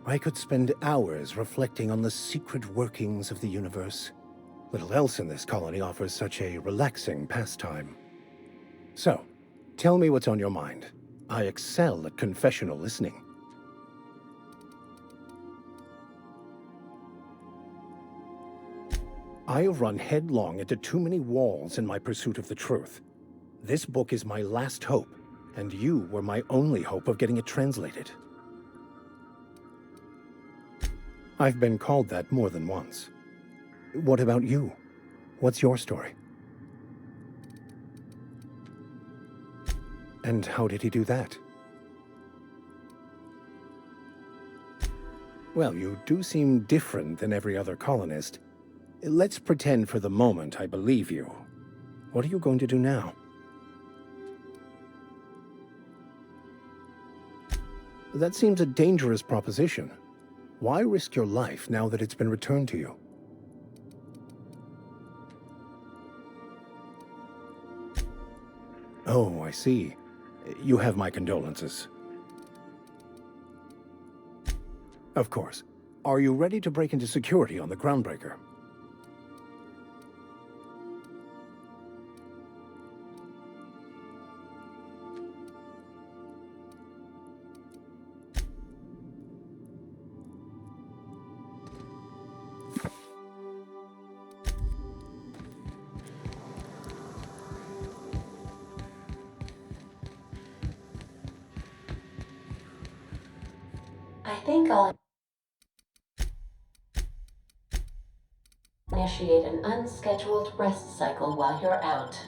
I could spend hours reflecting on the secret workings of the universe. Little else in this colony offers such a relaxing pastime. So, tell me what's on your mind. I excel at confessional listening. I have run headlong into too many walls in my pursuit of the truth. This book is my last hope, and you were my only hope of getting it translated. I've been called that more than once. What about you? What's your story? And how did he do that? Well, you do seem different than every other colonist. Let's pretend for the moment I believe you. What are you going to do now? That seems a dangerous proposition. Why risk your life now that it's been returned to you? Oh, I see. You have my condolences. Of course. Are you ready to break into security on the Groundbreaker? I think I'll initiate an unscheduled rest cycle while you're out.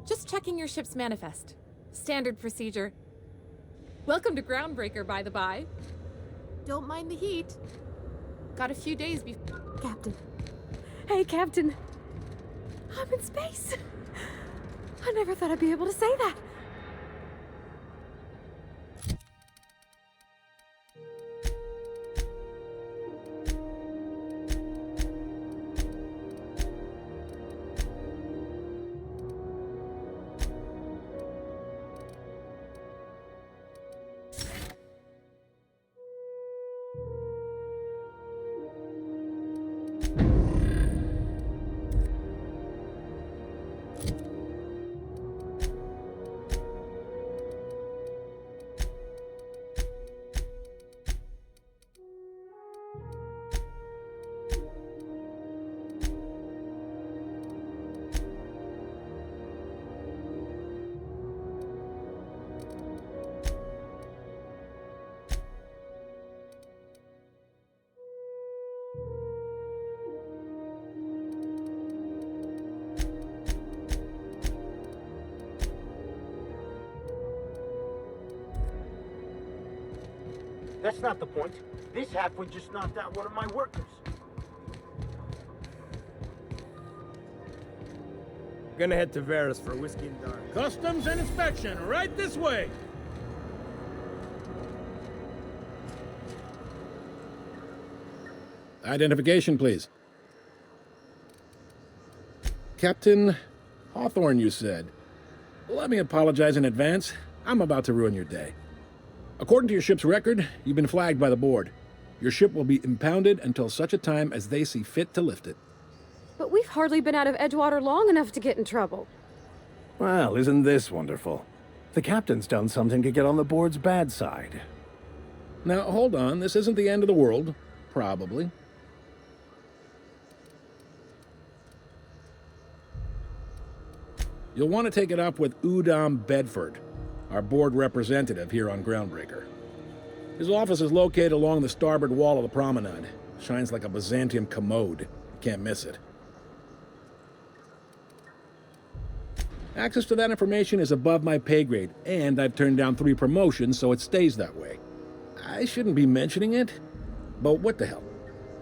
Just checking your ship's manifest. Standard procedure. Welcome to Groundbreaker, by the by. Don't mind the heat. Got a few days before... Captain. Hey, Captain. I'm in space. I never thought I'd be able to say that. That's not the point. This halfway just knocked out one of my workers. Gonna head to Varus for whiskey and dark. Customs and inspection, right this way. Identification, please. Captain Hawthorne, you said. Let me apologize in advance. I'm about to ruin your day. According to your ship's record, you've been flagged by the board. Your ship will be impounded until such a time as they see fit to lift it. But we've hardly been out of Edgewater long enough to get in trouble. Well, isn't this wonderful? The captain's done something to get on the board's bad side. Now, hold on. This isn't the end of the world. Probably. You'll want to take it up with Udom Bedford, our board representative here on Groundbreaker. His office is located along the starboard wall of the promenade. Shines like a Byzantium commode. You can't miss it. Access to that information is above my pay grade, and I've turned down 3 promotions, so it stays that way. I shouldn't be mentioning it, but what the hell?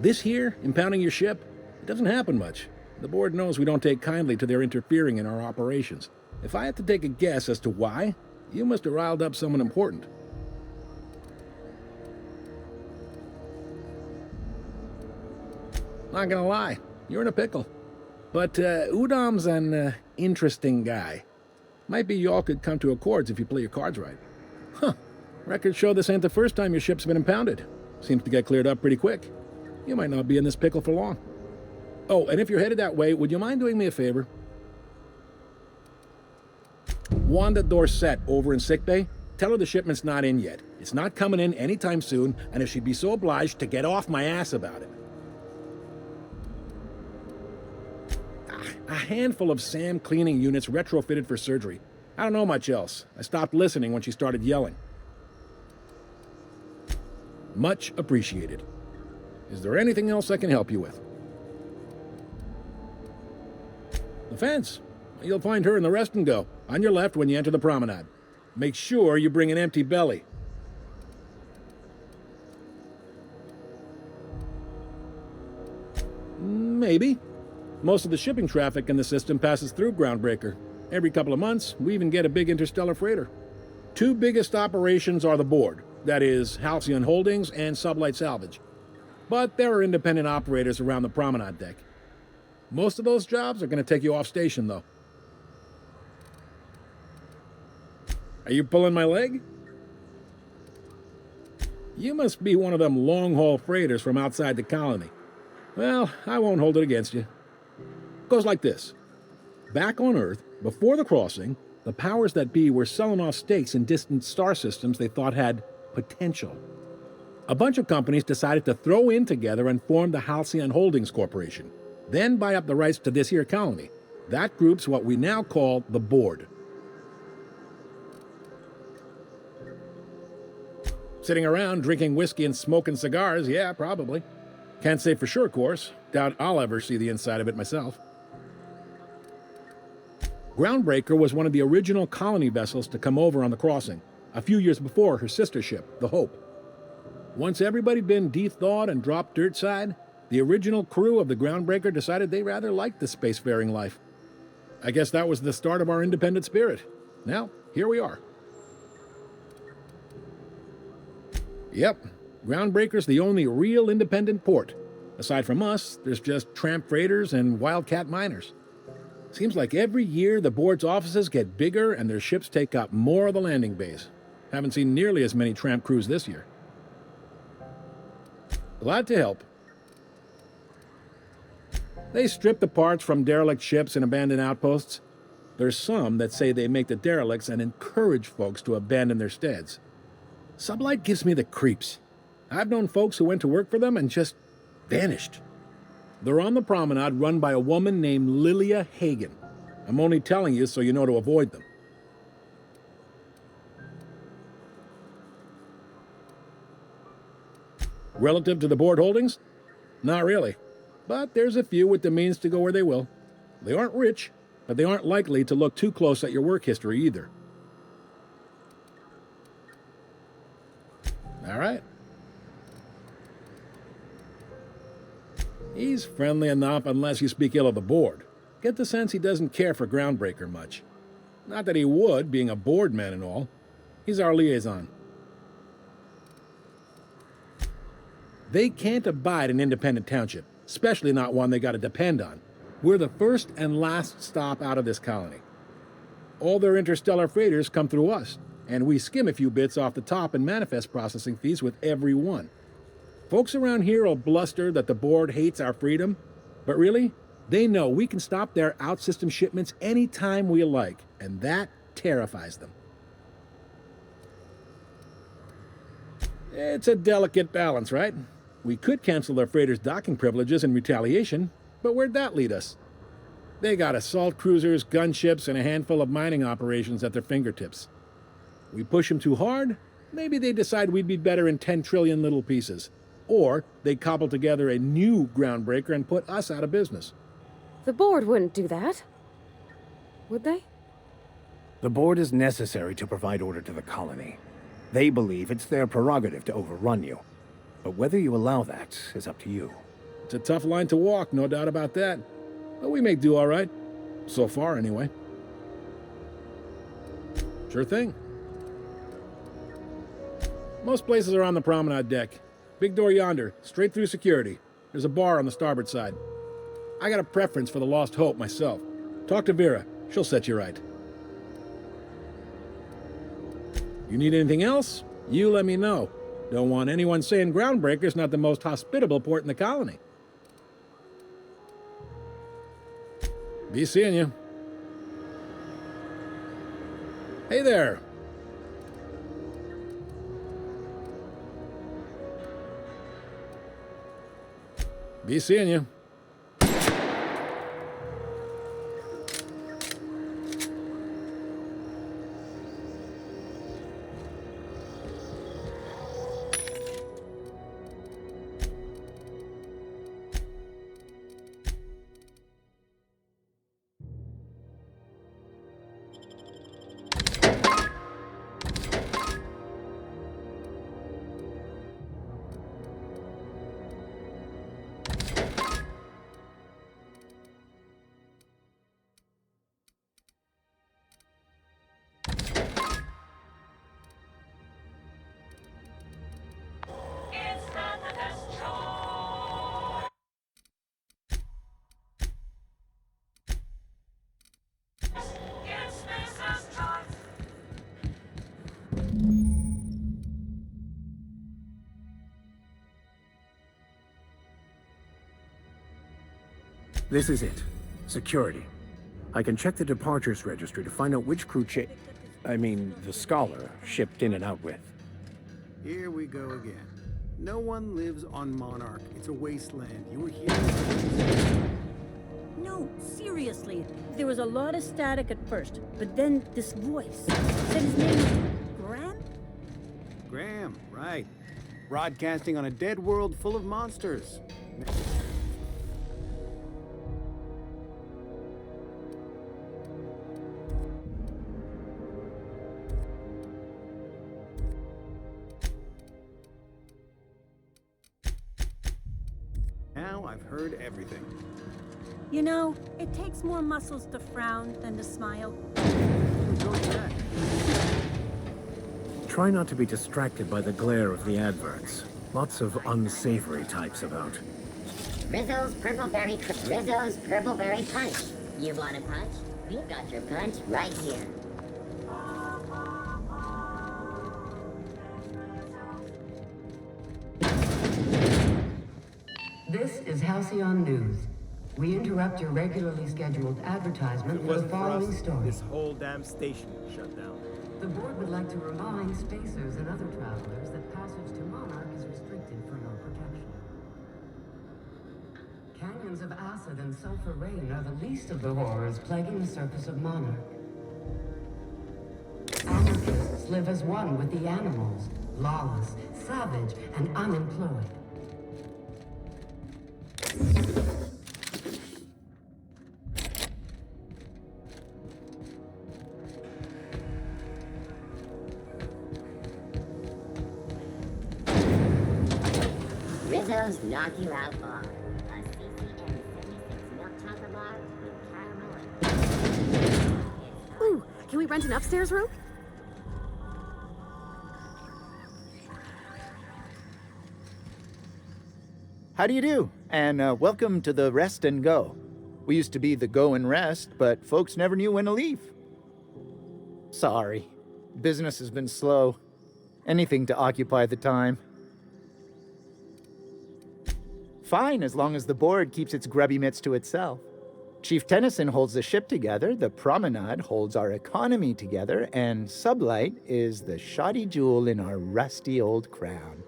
This here, impounding your ship, it doesn't happen much. The board knows we don't take kindly to their interfering in our operations. If I had to take a guess as to why, you must have riled up someone important. Not gonna lie, you're in a pickle. But Udam's an interesting guy. Might be y'all could come to accords if you play your cards right. Huh. Records show this ain't the first time your ship's been impounded. Seems to get cleared up pretty quick. You might not be in this pickle for long. Oh, and if you're headed that way, would you mind doing me a favor? Wanda Dorset over in sickbay, tell her the shipment's not in yet. It's not coming in anytime soon, and if she'd be so obliged to get off my ass about it. A handful of SAM cleaning units retrofitted for surgery. I don't know much else. I stopped listening when she started yelling. Much appreciated. Is there anything else I can help you with? The fence. You'll find her in the rest and go, on your left when you enter the promenade. Make sure you bring an empty belly. Maybe. Most of the shipping traffic in the system passes through Groundbreaker. Every couple of months, we even get a big interstellar freighter. Two biggest operations are the board, that is, Halcyon Holdings and Sublight Salvage. But there are independent operators around the promenade deck. Most of those jobs are going to take you off station, though. Are you pulling my leg? You must be one of them long-haul freighters from outside the colony. Well, I won't hold it against you. Goes like this. Back on Earth, before the crossing, the powers that be were selling off stakes in distant star systems they thought had potential. A bunch of companies decided to throw in together and form the Halcyon Holdings Corporation, then buy up the rights to this here colony. That group's what we now call the Board. Sitting around drinking whiskey and smoking cigars, yeah, probably. Can't say for sure, of course. Doubt I'll ever see the inside of it myself. Groundbreaker was one of the original colony vessels to come over on the crossing, a few years before her sister ship, the Hope. Once everybody'd been de-thawed and dropped dirt side, the original crew of the Groundbreaker decided they rather liked the spacefaring life. I guess that was the start of our independent spirit. Now, here we are. Yep, Groundbreaker's the only real independent port. Aside from us, there's just tramp freighters and wildcat miners. Seems like every year the board's offices get bigger and their ships take up more of the landing bays. Haven't seen nearly as many tramp crews this year. Glad to help. They strip the parts from derelict ships and abandoned outposts. There's some that say they make the derelicts and encourage folks to abandon their steads. Sublight gives me the creeps. I've known folks who went to work for them and just vanished. They're on the promenade run by a woman named Lilia Hagen. I'm only telling you so you know to avoid them. Relative to the board holdings? Not really. But there's a few with the means to go where they will. They aren't rich, but they aren't likely to look too close at your work history either. All right. He's friendly enough unless you speak ill of the board. Get the sense he doesn't care for Groundbreaker much. Not that he would, being a board man and all. He's our liaison. They can't abide an independent township, especially not one they gotta depend on. We're the first and last stop out of this colony. All their interstellar freighters come through us, and we skim a few bits off the top in manifest processing fees with every one. Folks around here will bluster that the board hates our freedom, but really, they know we can stop their out-system shipments anytime we like, and that terrifies them. It's a delicate balance, right? We could cancel their freighters' docking privileges in retaliation, but where'd that lead us? They got assault cruisers, gunships, and a handful of mining operations at their fingertips. We push them too hard, maybe they decide we'd be better in 10 trillion little pieces. Or they cobble together a new Groundbreaker and put us out of business. The board wouldn't do that. Would they? The board is necessary to provide order to the colony. They believe it's their prerogative to overrun you. But whether you allow that is up to you. It's a tough line to walk, no doubt about that. But we may do all right. So far, anyway. Sure thing. Most places are on the promenade deck. Big door yonder, straight through security. There's a bar on the starboard side. I got a preference for the Lost Hope myself. Talk to Vera. She'll set you right. You need anything else? You let me know. Don't want anyone saying Groundbreaker's not the most hospitable port in the colony. Be seeing you. Hey there. Be seeing you. This is it. Security. I can check the departures registry to find out which crew the Scholar shipped in and out with. Here we go again. No one lives on Monarch. It's a wasteland. You were here. No, seriously. There was a lot of static at first, but then this voice said his name was Graham? Graham, right. Broadcasting on a dead world full of monsters. Now I've heard everything. You know, it takes more muscles to frown than to smile. Try not to be distracted by the glare of the adverts. Lots of unsavory types about. Rizzo's Purple Berry Punch. You want a punch? We've got your punch right here. This is Halcyon News. We interrupt your regularly scheduled advertisement for the following story. This whole damn station would shut down. The board would like to remind spacers and other travelers that passage to Monarch is restricted for your protection. Canyons of acid and sulfur rain are the least of the horrors plaguing the surface of Monarch. Anarchists live as one with the animals, lawless, savage, and unemployed. Rizzo's Knock You Out Bar. A CCM 76 milk chocolate bar with caramel and... Ooh, can we rent an upstairs room? How do you do? And welcome to the Rest and Go. We used to be the Go and Rest, but folks never knew when to leave. Sorry. Business has been slow. Anything to occupy the time. Fine, as long as the board keeps its grubby mitts to itself. Chief Tennyson holds the ship together, the Promenade holds our economy together, and Sublight is the shoddy jewel in our rusty old crown.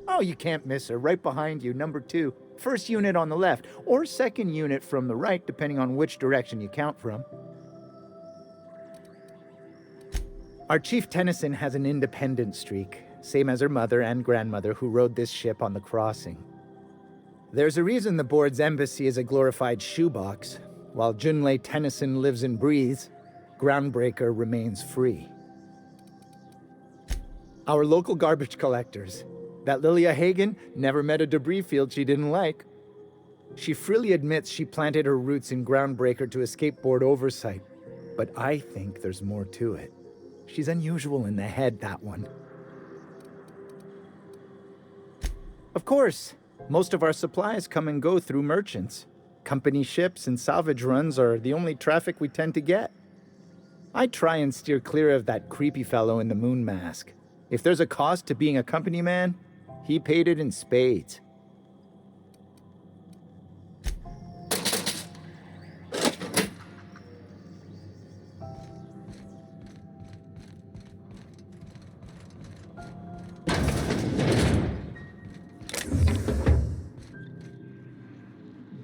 Oh, you can't miss her. Right behind you, number 2. First unit on the left, or second unit from the right, depending on which direction you count from. Our Chief Tennyson has an independent streak, same as her mother and grandmother who rode this ship on the crossing. There's a reason the board's embassy is a glorified shoebox. While Junlei Tennyson lives and breathes, Groundbreaker remains free. Our local garbage collectors. That Lilia Hagen never met a debris field she didn't like. She freely admits she planted her roots in Groundbreaker to escape board oversight, but I think there's more to it. She's unusual in the head, that one. Of course. Most of our supplies come and go through merchants. Company ships and salvage runs are the only traffic we tend to get. I try and steer clear of that creepy fellow in the moon mask. If there's a cost to being a company man, he paid it in spades.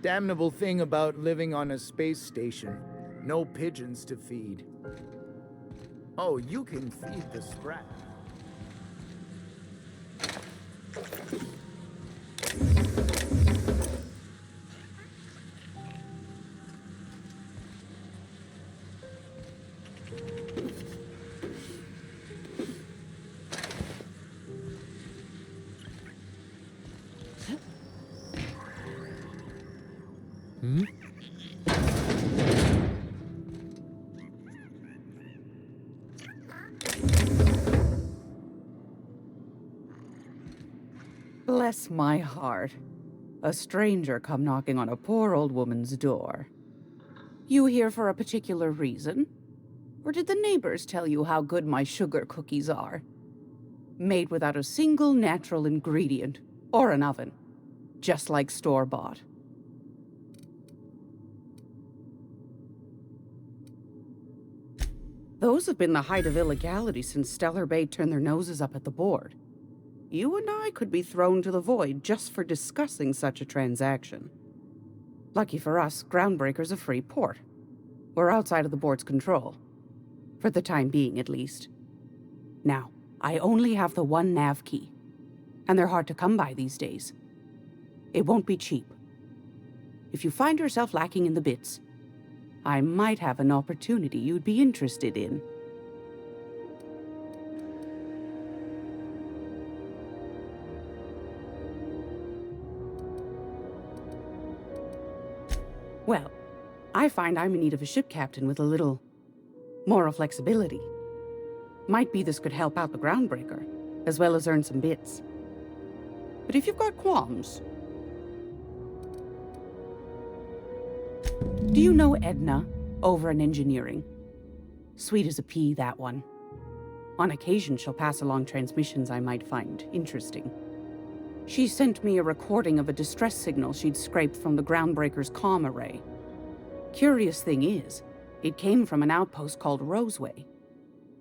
Damnable thing about living on a space station. No pigeons to feed. Oh, you can feed the sprat. Bless my heart. A stranger come knocking on a poor old woman's door. You here for a particular reason? Or did the neighbors tell you how good my sugar cookies are? Made without a single natural ingredient, or an oven. Just like store-bought. Those have been the height of illegality since Stellar Bay turned their noses up at the board. You and I could be thrown to the void just for discussing such a transaction. Lucky for us, Groundbreaker's a free port. We're outside of the board's control. For the time being, at least. Now, I only have the one nav key. And they're hard to come by these days. It won't be cheap. If you find yourself lacking in the bits, I might have an opportunity you'd be interested in. Well, I find I'm in need of a ship captain with a little moral flexibility. Might be this could help out the Groundbreaker, as well as earn some bits. But if you've got qualms... Do you know Edna, over in engineering? Sweet as a pea, that one. On occasion, she'll pass along transmissions I might find interesting. She sent me a recording of a distress signal she'd scraped from the Groundbreaker's comm array. Curious thing is, it came from an outpost called Roseway.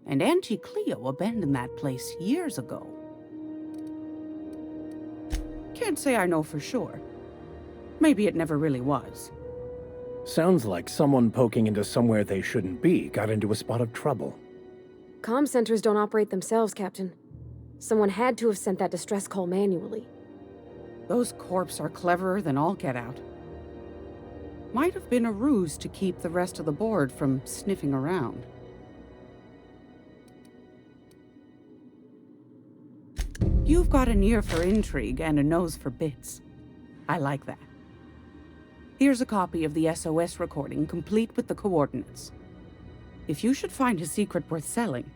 And Auntie Cleo abandoned that place years ago. Can't say I know for sure. Maybe it never really was. Sounds like someone poking into somewhere they shouldn't be got into a spot of trouble. Comm centers don't operate themselves, Captain. Someone had to have sent that distress call manually. Those corps are cleverer than all get out. Might have been a ruse to keep the rest of the board from sniffing around. You've got an ear for intrigue and a nose for bits. I like that. Here's a copy of the SOS recording, complete with the coordinates. If you should find a secret worth selling,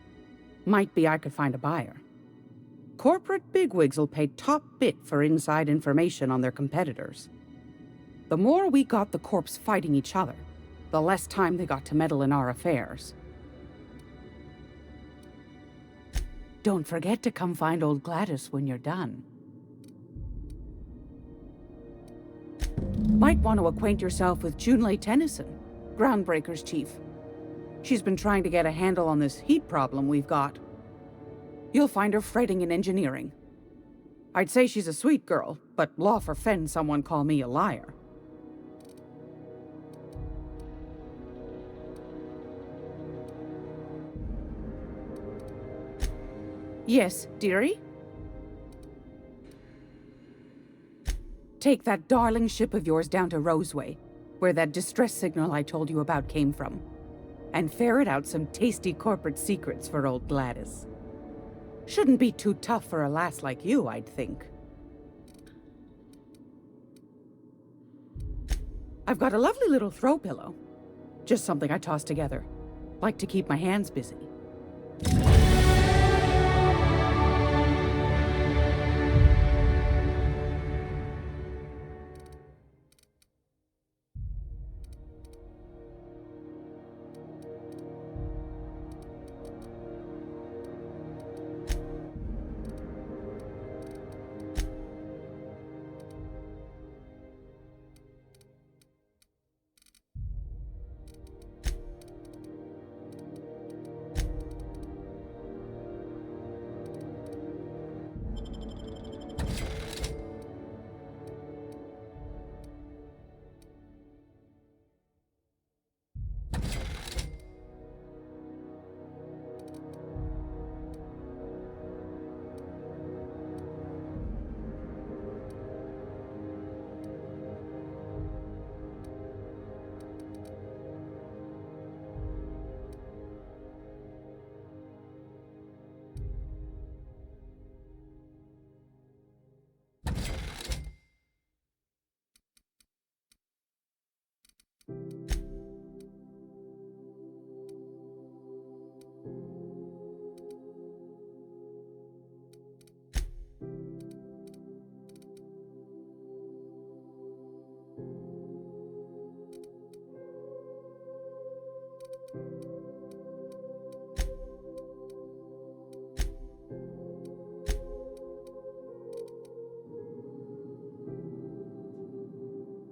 might be I could find a buyer. Corporate bigwigs will pay top bit for inside information on their competitors. The more we got the corps fighting each other, the less time they got to meddle in our affairs. Don't forget to come find old Gladys when you're done. Might want to acquaint yourself with Junlei Tennyson, Groundbreaker's chief. She's been trying to get a handle on this heat problem we've got. You'll find her fretting in engineering. I'd say she's a sweet girl, but law forfend someone call me a liar. Yes, dearie? Take that darling ship of yours down to Roseway, where that distress signal I told you about came from, and ferret out some tasty corporate secrets for old Gladys. Shouldn't be too tough for a lass like you, I'd think. I've got a lovely little throw pillow. Just something I toss together. Like to keep my hands busy.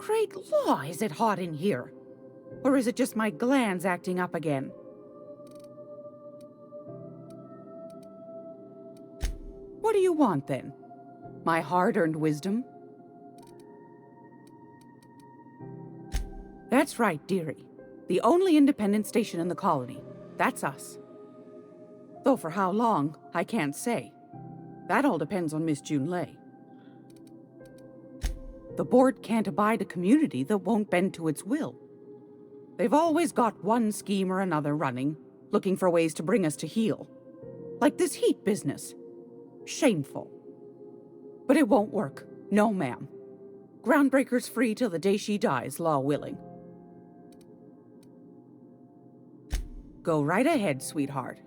Great law, is it hot in here? Or is it just my glands acting up again? What do you want, then? My hard-earned wisdom? That's right, dearie. The only independent station in the colony. That's us. Though for how long, I can't say. That all depends on Miss Junlei. The board can't abide a community that won't bend to its will. They've always got one scheme or another running, looking for ways to bring us to heel. Like this heat business. Shameful. But it won't work. No, ma'am. Groundbreaker's free till the day she dies, law willing. Go right ahead, sweetheart.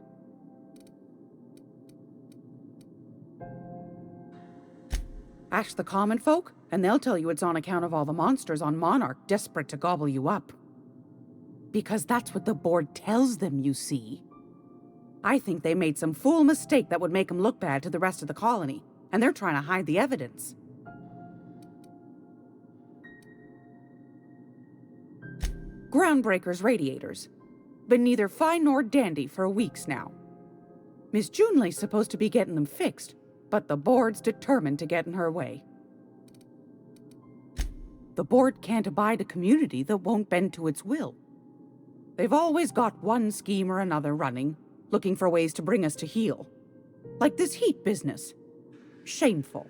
Ask the common folk, and they'll tell you it's on account of all the monsters on Monarch desperate to gobble you up. Because that's what the board tells them, you see. I think they made some fool mistake that would make them look bad to the rest of the colony, and they're trying to hide the evidence. Groundbreaker's radiators. Been neither fine nor dandy for weeks now. Miss Junlei's supposed to be getting them fixed, but the board's determined to get in her way. The board can't abide a community that won't bend to its will. They've always got one scheme or another running, looking for ways to bring us to heel. Like this heat business. Shameful.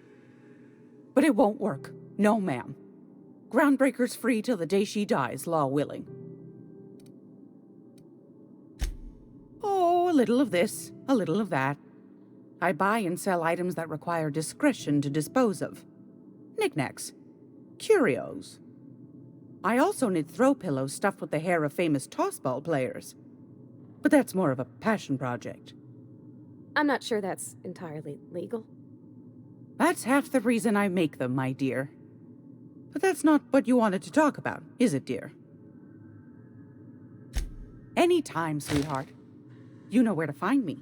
But it won't work. No, ma'am. Groundbreaker's free till the day she dies, law willing. Oh, a little of this, a little of that. I buy and sell items that require discretion to dispose of. Knickknacks. Curios. I also knit throw pillows stuffed with the hair of famous tossball players. But that's more of a passion project. I'm not sure that's entirely legal. That's half the reason I make them, my dear. But that's not what you wanted to talk about, is it, dear? Anytime, sweetheart. You know where to find me.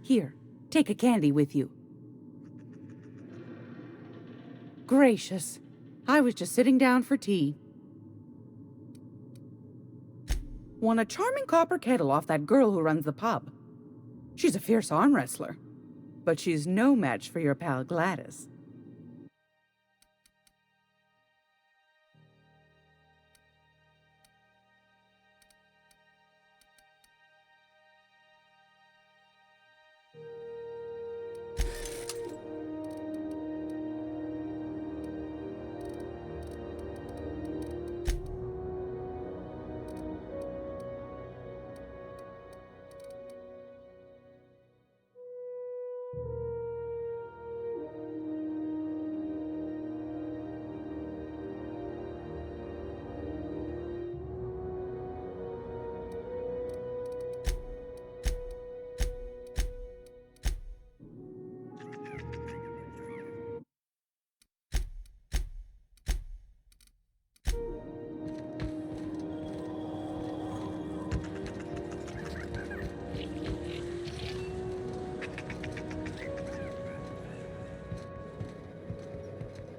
Here, take a candy with you. Gracious. I was just sitting down for tea. Won a charming copper kettle off that girl who runs the pub. She's a fierce arm wrestler, but she's no match for your pal Gladys.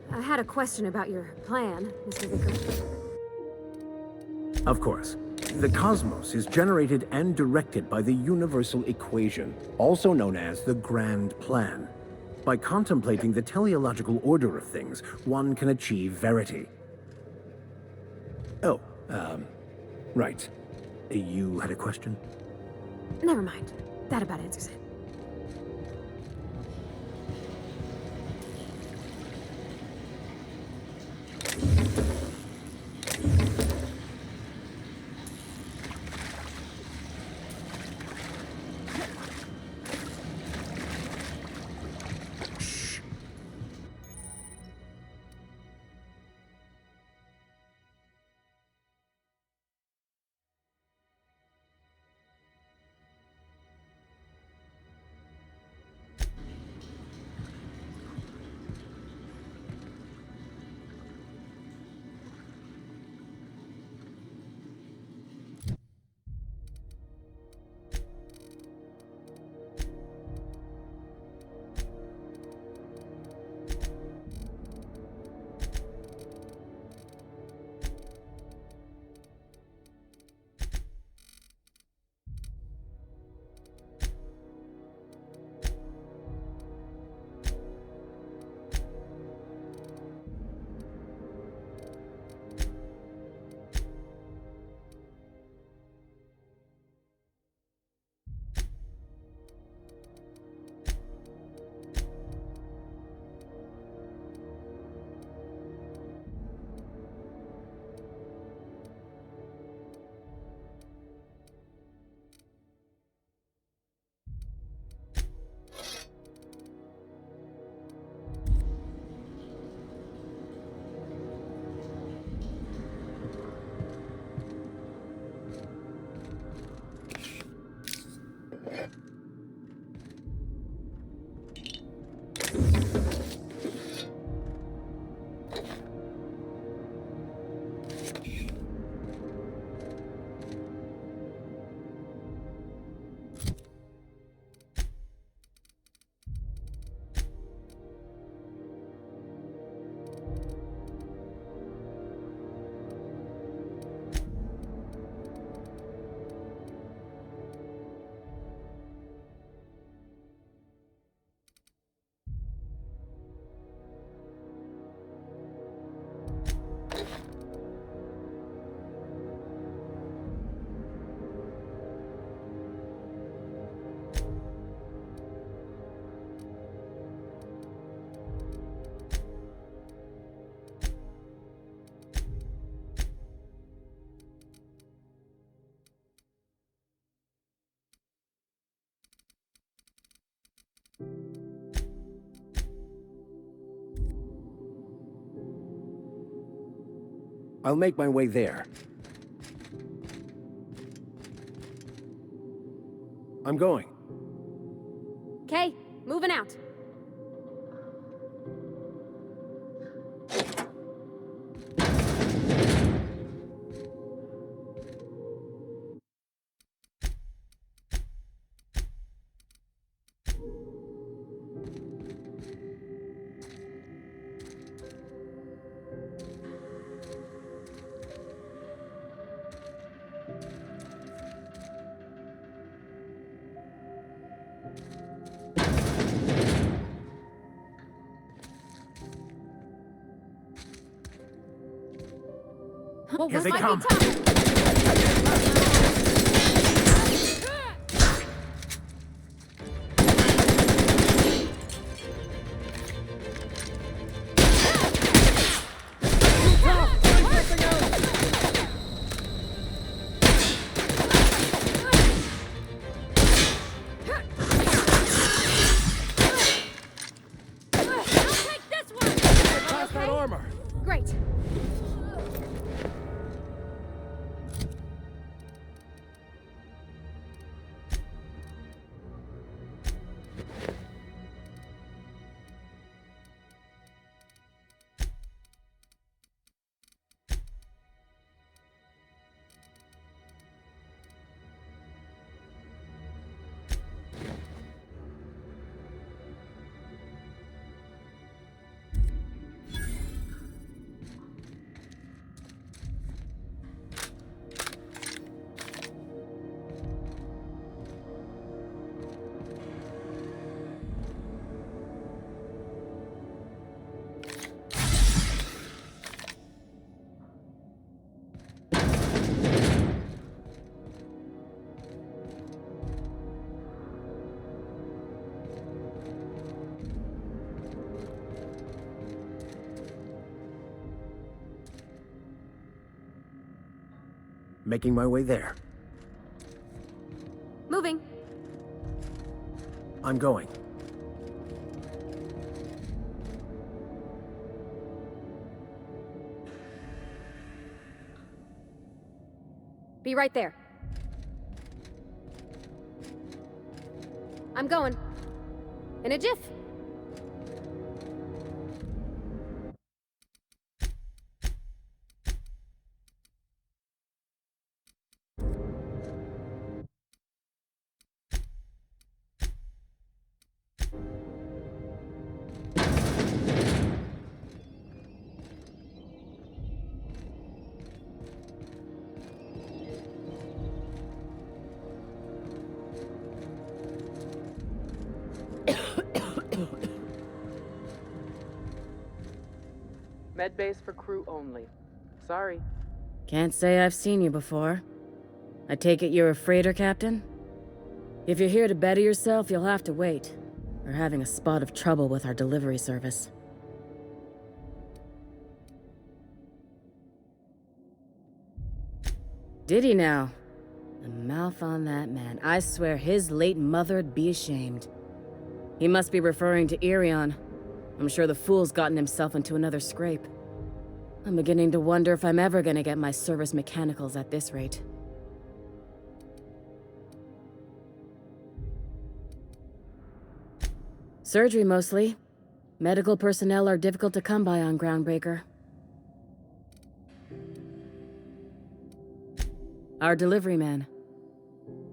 I had a question about your plan, Mr. Vicker. Of course. The cosmos is generated and directed by the universal equation, also known as the Grand Plan. By contemplating the teleological order of things, one can achieve verity. Oh, right. You had a question? Never mind. That about answers it. I'll make my way there. I'm going. Okay, moving out. Well, Here what they might be come. tough? Pass that armor! Great. Making my way there. Moving. I'm going. Be right there. I'm going. In a jiff. Med base for crew only. Sorry. Can't say I've seen you before. I take it you're a freighter captain? If you're here to better yourself, you'll have to wait. We're having a spot of trouble with our delivery service. Did he now? The mouth on that man. I swear his late mother'd be ashamed. He must be referring to Irion. I'm sure the fool's gotten himself into another scrape. I'm beginning to wonder if I'm ever gonna get my service mechanicals at this rate. Surgery mostly. Medical personnel are difficult to come by on Groundbreaker. Our delivery man.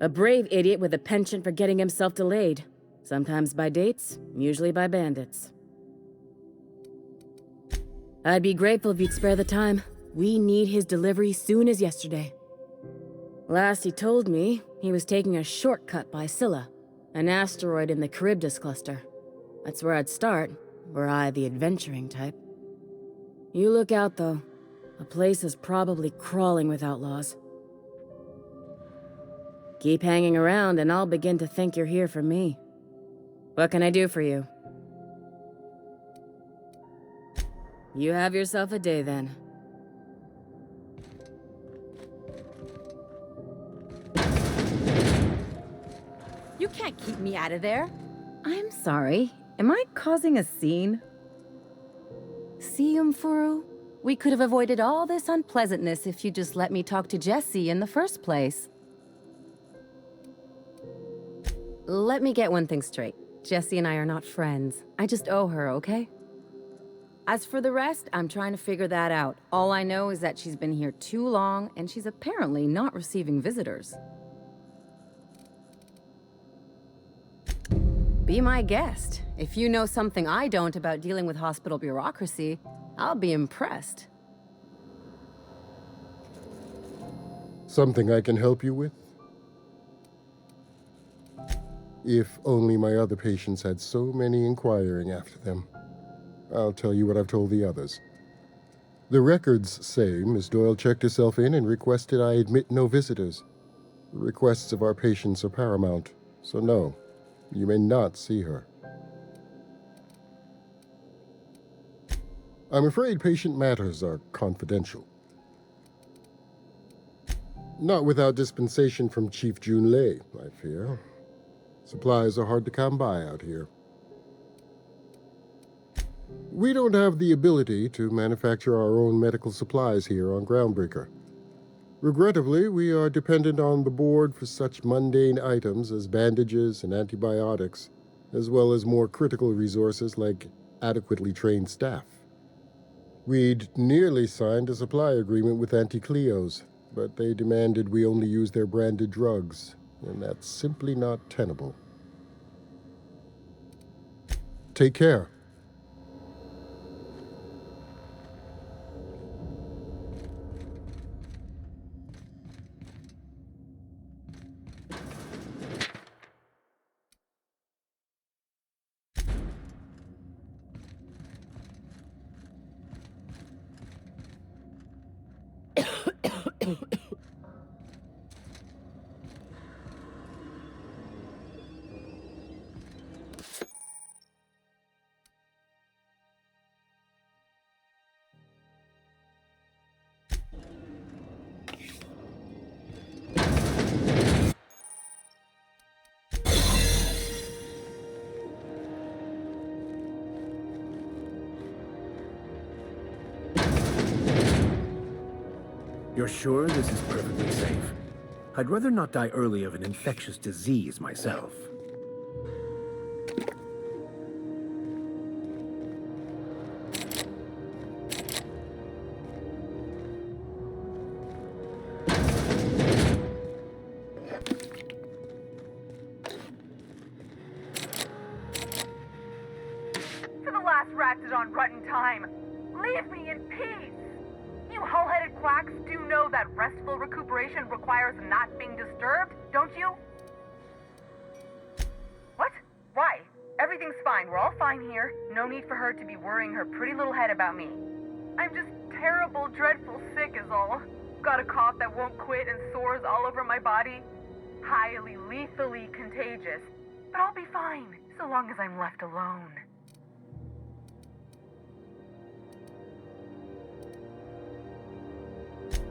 A brave idiot with a penchant for getting himself delayed. Sometimes by dates, usually by bandits. I'd be grateful if you'd spare the time. We need his delivery soon as yesterday. Last he told me, he was taking a shortcut by Scylla, an asteroid in the Charybdis cluster. That's where I'd start, were I the adventuring type. You look out, though. The place is probably crawling with outlaws. Keep hanging around and I'll begin to think you're here for me. What can I do for you? You have yourself a day, then. You can't keep me out of there. I'm sorry. Am I causing a scene? See, Furu? We could have avoided all this unpleasantness if you just let me talk to Jesse in the first place. Let me get one thing straight. Jesse and I are not friends. I just owe her, okay? As for the rest, I'm trying to figure that out. All I know is that she's been here too long, and she's apparently not receiving visitors. Be my guest. If you know something I don't about dealing with hospital bureaucracy, I'll be impressed. Something I can help you with? If only my other patients had so many inquiring after them. I'll tell you what I've told the others. The records say Miss Doyle checked herself in and requested I admit no visitors. The requests of our patients are paramount, so no, you may not see her. I'm afraid patient matters are confidential. Not without dispensation from Chief Junlei, I fear. Supplies are hard to come by out here. We don't have the ability to manufacture our own medical supplies here on Groundbreaker. Regrettably, we are dependent on the board for such mundane items as bandages and antibiotics, as well as more critical resources like adequately trained staff. We'd nearly signed a supply agreement with Anti-Cleos, but they demanded we only use their branded drugs, and that's simply not tenable. Take care. You're sure this is perfectly safe? I'd rather not die early of an infectious disease myself. For the last Ratdodon rotten time, leave me in peace! You hull-headed quacks do know that restful recuperation requires not being disturbed, don't you? What? Why? Everything's fine. We're all fine here. No need for her to be worrying her pretty little head about me. I'm just terrible, dreadful sick is all. Got a cough that won't quit and sores all over my body. Highly, lethally contagious. But I'll be fine, so long as I'm left alone.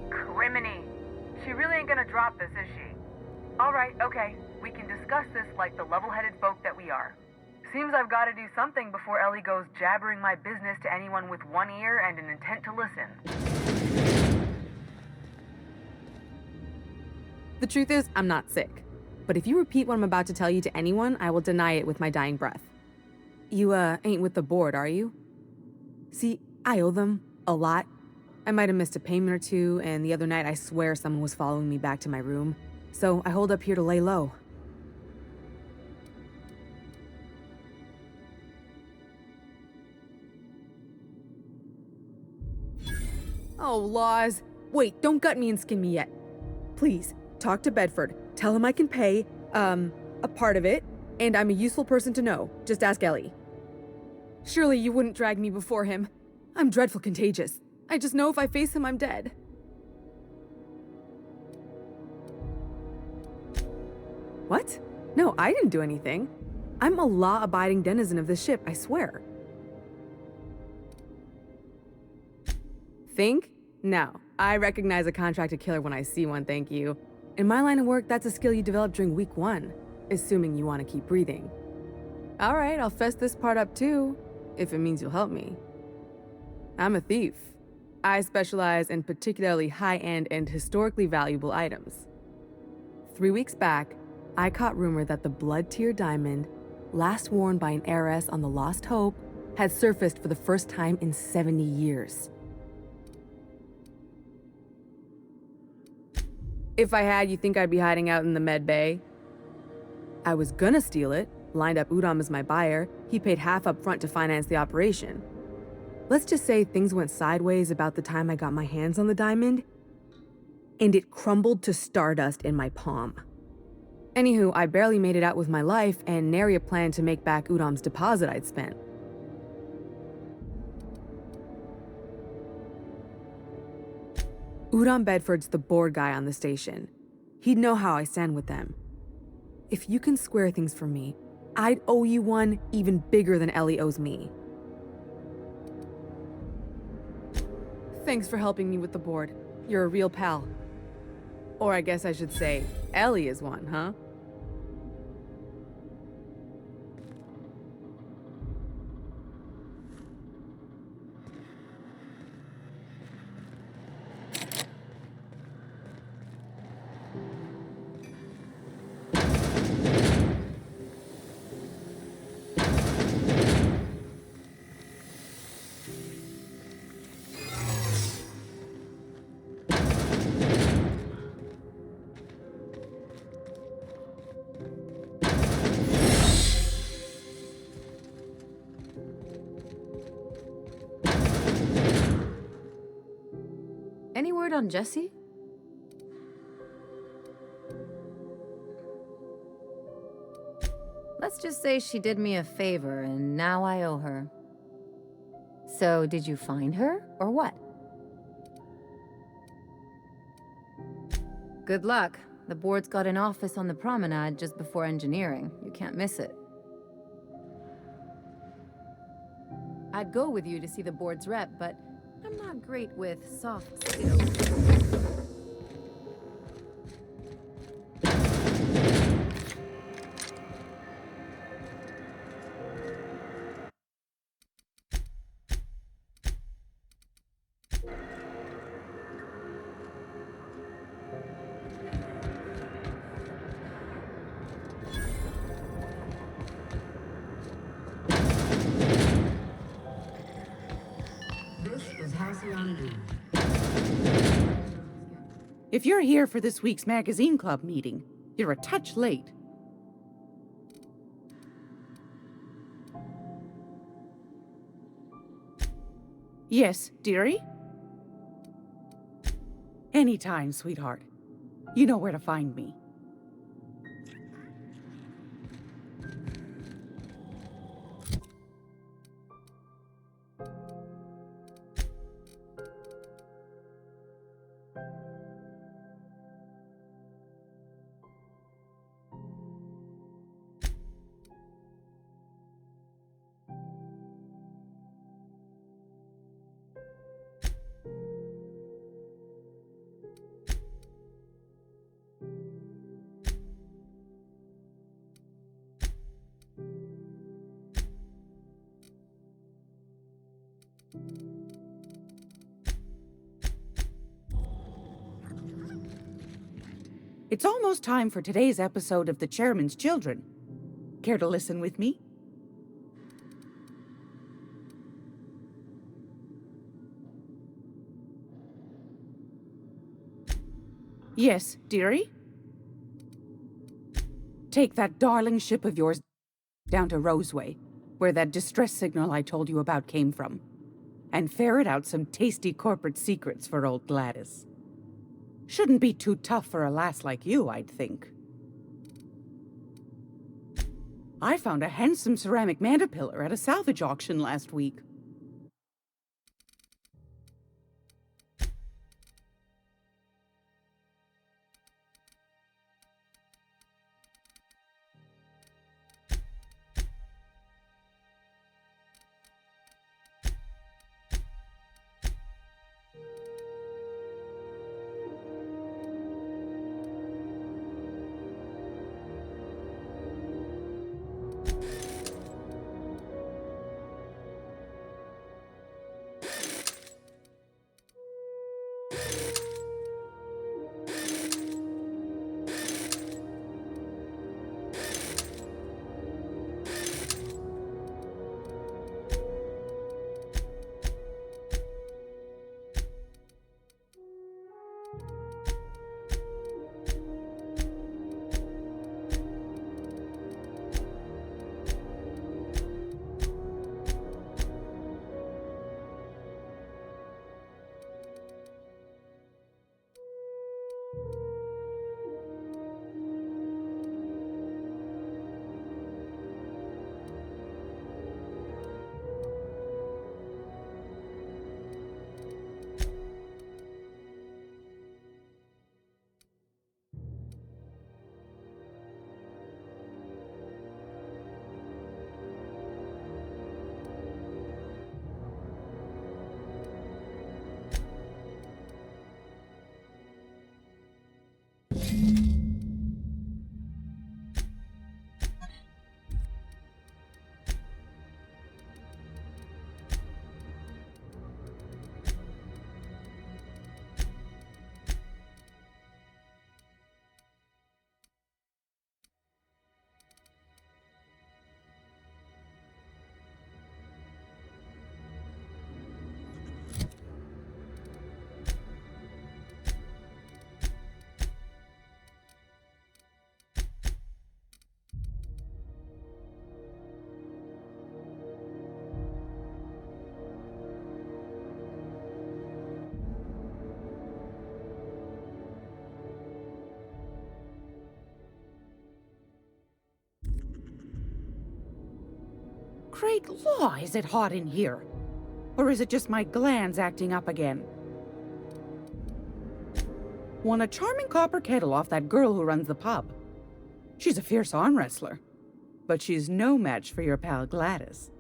Criminy. She really ain't gonna drop this, is she? Alright, okay. We can discuss this like the level-headed folk that we are. Seems I've gotta do something before Ellie goes jabbering my business to anyone with one ear and an intent to listen. The truth is, I'm not sick. But if you repeat what I'm about to tell you to anyone, I will deny it with my dying breath. You, ain't with the board, are you? See, I owe them a lot. I might have missed a payment or two, and the other night I swear someone was following me back to my room. So I hold up here to lay low. Oh, laws. Wait, don't gut me and skin me yet. Please, talk to Bedford. Tell him I can pay, a part of it, and I'm a useful person to know. Just ask Ellie. Surely you wouldn't drag me before him. I'm dreadful contagious. I just know if I face him, I'm dead. What? No, I didn't do anything. I'm a law-abiding denizen of this ship, I swear. Think? No. I recognize a contracted killer when I see one, thank you. In my line of work, that's a skill you develop during week 1, assuming you want to keep breathing. All right, I'll fess this part up too, if it means you'll help me. I'm a thief. I specialize in particularly high-end and historically valuable items. 3 weeks back, I caught rumor that the blood-tier diamond, last worn by an heiress on the Lost Hope, had surfaced for the first time in 70 years. If I had, you think I'd be hiding out in the med bay? I was gonna steal it, lined up Udom as my buyer. He paid half up front to finance the operation. Let's just say things went sideways about the time I got my hands on the diamond, and it crumbled to stardust in my palm. Anywho, I barely made it out with my life, and nary a plan to make back Udom's deposit I'd spent. Udom Bedford's the board guy on the station. He'd know how I stand with them. If you can square things for me, I'd owe you one even bigger than Ellie owes me. Thanks for helping me with the board. You're a real pal. Or I guess I should say, Ellie is one, huh? Any word on Jessie? Let's just say she did me a favor, and now I owe her. So, did you find her, or what? Good luck. The board's got an office on the promenade just before engineering. You can't miss it. I'd go with you to see the board's rep, but I'm not great with soft skills. If you're here for this week's magazine club meeting, you're a touch late. Yes, dearie? Anytime, sweetheart. You know where to find me. It's almost time for today's episode of The Chairman's Children. Care to listen with me? Yes, dearie? Take that darling ship of yours down to Roseway, where that distress signal I told you about came from, and ferret out some tasty corporate secrets for old Gladys. Shouldn't be too tough for a lass like you, I'd think. I found a handsome ceramic mandapillar at a salvage auction last week. Great law, is it hot in here? Or is it just my glands acting up again? Won a charming copper kettle off that girl who runs the pub. She's a fierce arm wrestler, but she's no match for your pal Gladys.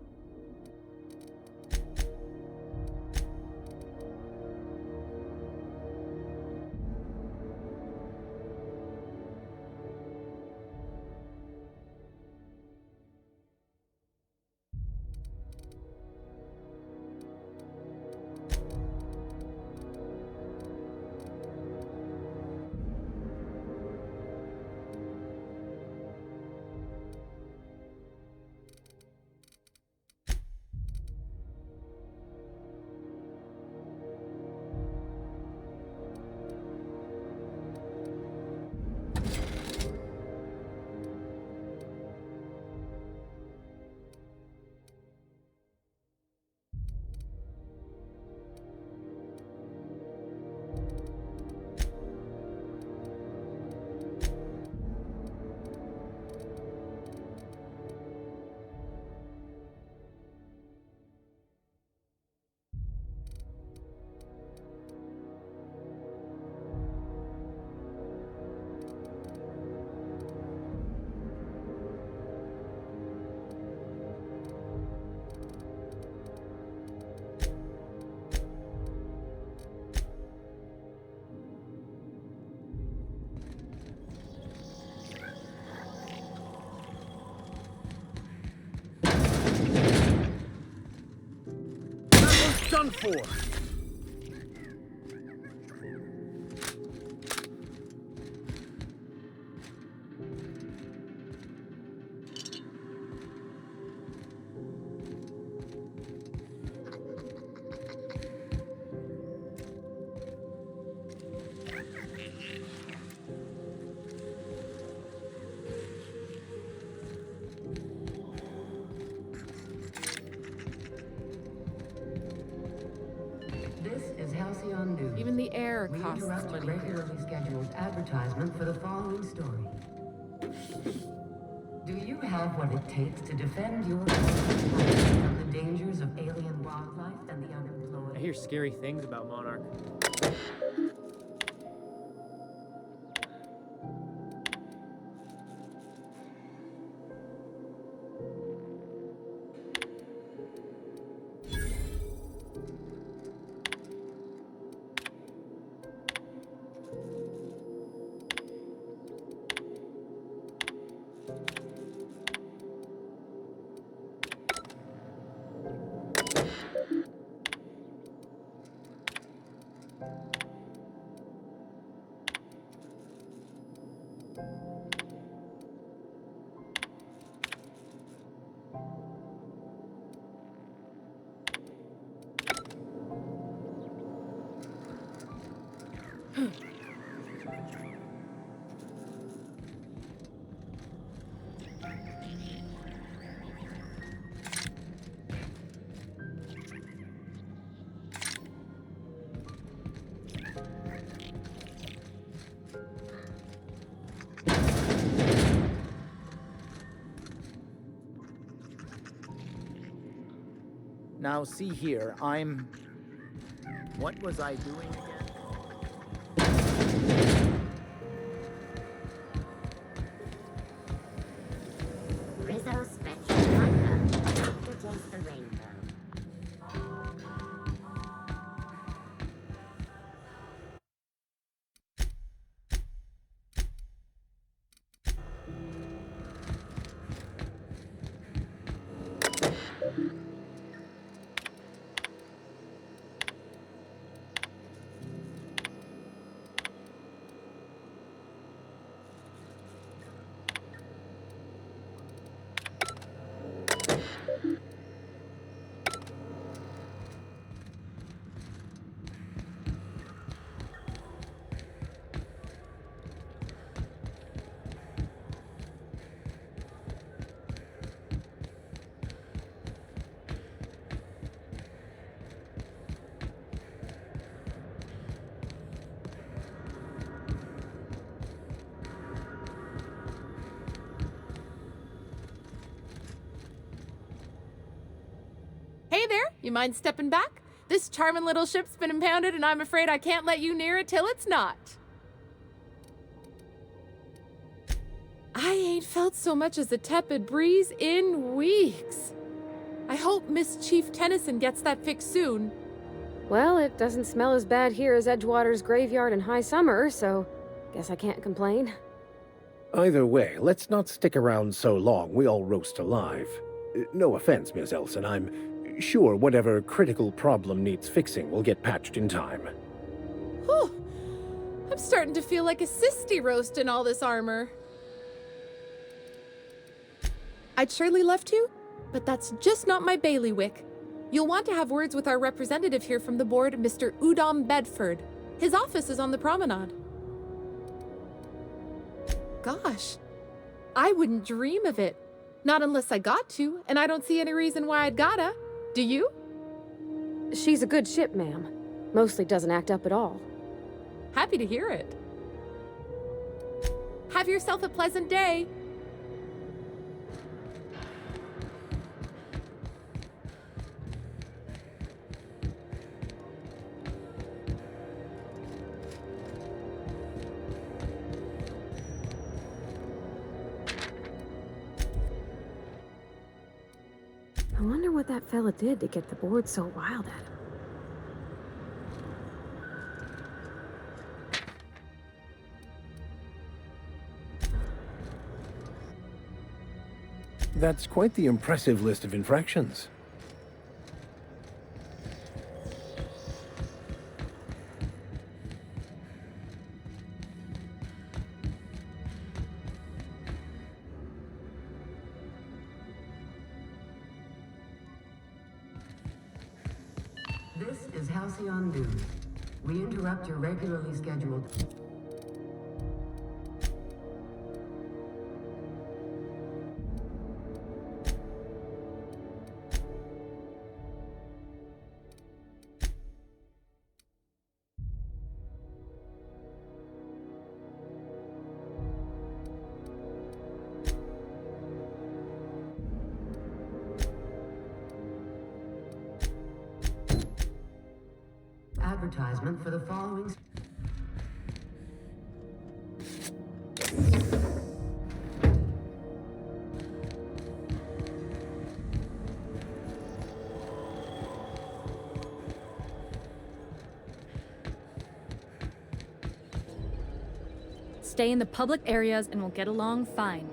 Done for. News. Even the air We costs interrupt money a here. regularly scheduled advertisement for the following story. Do you have what it takes to defend your from the dangers of alien wildlife and the unemployed? I hear scary things about Monarch. Now, see here, What was I doing again? Rizzo Special Vodka. To taste the rainbow. Hey there, you mind stepping back? This charming little ship's been impounded and I'm afraid I can't let you near it till it's not. I ain't felt so much as a tepid breeze in weeks. I hope Miss Chief Tennyson gets that fixed soon. Well, it doesn't smell as bad here as Edgewater's graveyard in high summer, so guess I can't complain. Either way, let's not stick around so long we all roast alive. No offense, Miss Elson, I'm sure whatever critical problem needs fixing will get patched in time. Whew. I'm starting to feel like a sisty roast in all this armor. I'd surely love to, but that's just not my bailiwick. You'll want to have words with our representative here from the board, Mr. Udom Bedford. His office is on the promenade. Gosh, I wouldn't dream of it. Not unless I got to, and I don't see any reason why I'd gotta. Do you? She's a good ship, ma'am. Mostly doesn't act up at all. Happy to hear it. Have yourself a pleasant day. I wonder what that fella did to get the board so wild at him. That's quite the impressive list of infractions. This is Halcyon News. We interrupt your regularly scheduled... advertisement for the following... Stay in the public areas and we'll get along fine.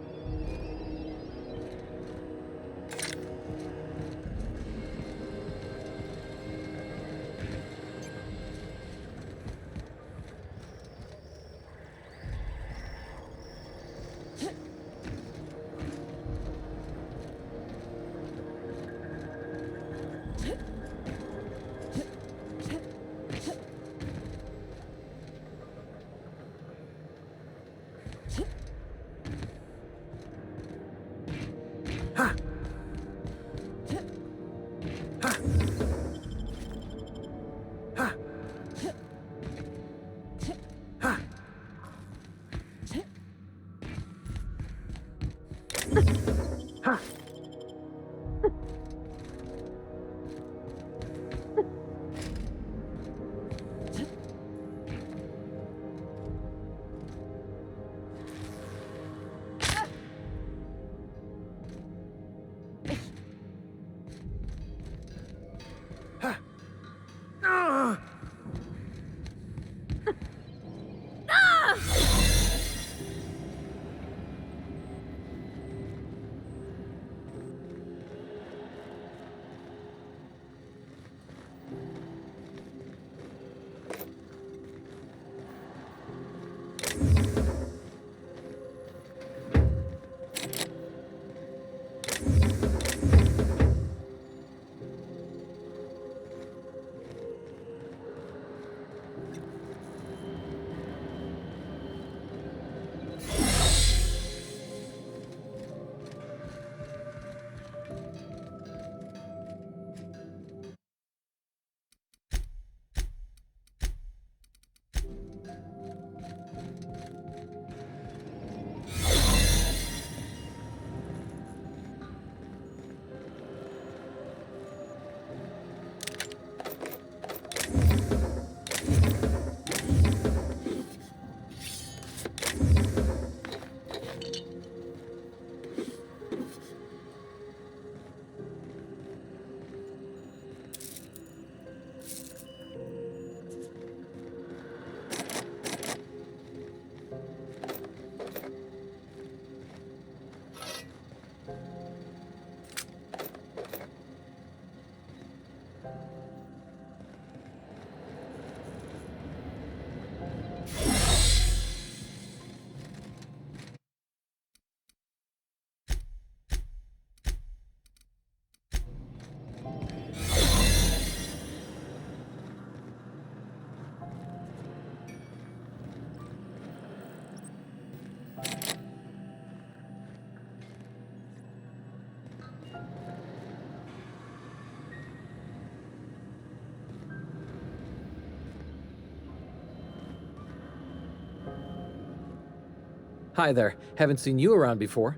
Hi there. Haven't seen you around before.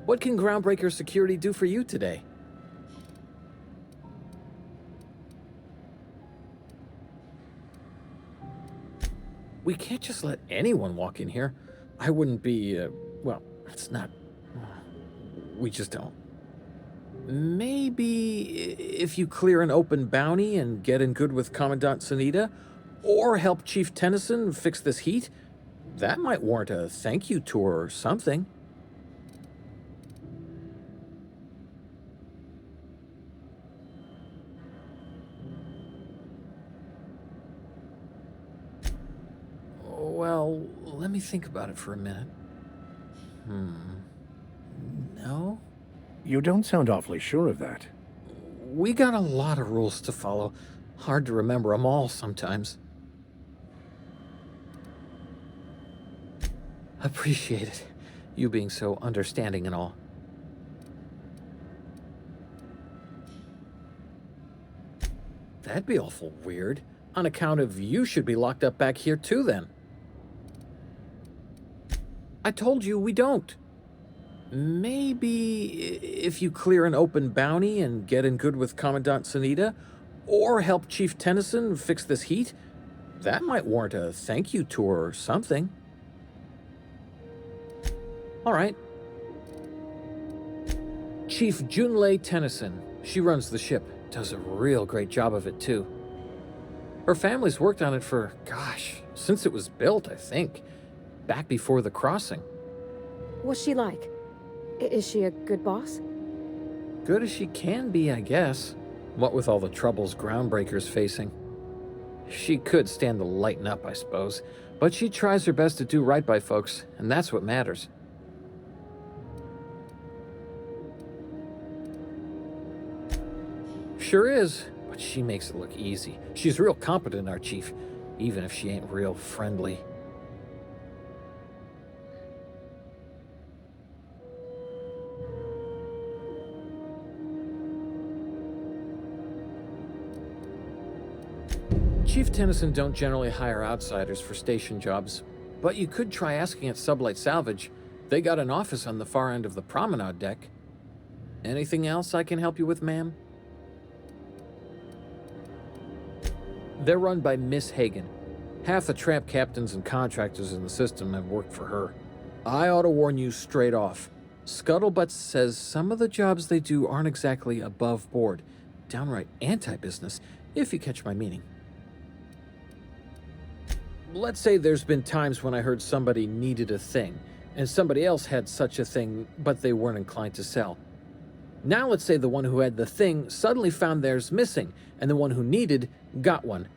What can Groundbreaker Security do for you today? We can't just let anyone walk in here. I wouldn't be, well, it's not... We just don't. Maybe if you clear an open bounty and get in good with Commandant Sunita, or help Chief Tennyson fix this heat, that might warrant a thank you tour or something. Well, let me think about it for a minute. No? You don't sound awfully sure of that. We got a lot of rules to follow. Hard to remember them all sometimes. Appreciate it. You being so understanding and all. That'd be awful weird. On account of you should be locked up back here too then. I told you we don't. Maybe if you clear an open bounty and get in good with Commandant Sunita, or help Chief Tennyson fix this heat, that might warrant a thank you tour or something. All right. Chief Junlei Tennyson. She runs the ship. Does a real great job of it, too. Her family's worked on it for, gosh, since it was built, I think. Back before the crossing. What's she like? Is she a good boss? Good as she can be, I guess. What with all the troubles Groundbreaker's facing. She could stand to lighten up, I suppose. But she tries her best to do right by folks, and that's what matters. Sure is, but she makes it look easy. She's real competent, our chief, even if she ain't real friendly. Chief Tennyson don't generally hire outsiders for station jobs, but you could try asking at Sublight Salvage. They got an office on the far end of the promenade deck. Anything else I can help you with, ma'am? They're run by Miss Hagen. Half the tramp captains and contractors in the system have worked for her. I ought to warn you straight off. Scuttlebutt says some of the jobs they do aren't exactly above board. Downright anti-business, if you catch my meaning. Let's say there's been times when I heard somebody needed a thing, and somebody else had such a thing, but they weren't inclined to sell. Now let's say the one who had the thing suddenly found theirs missing, and the one who needed got one.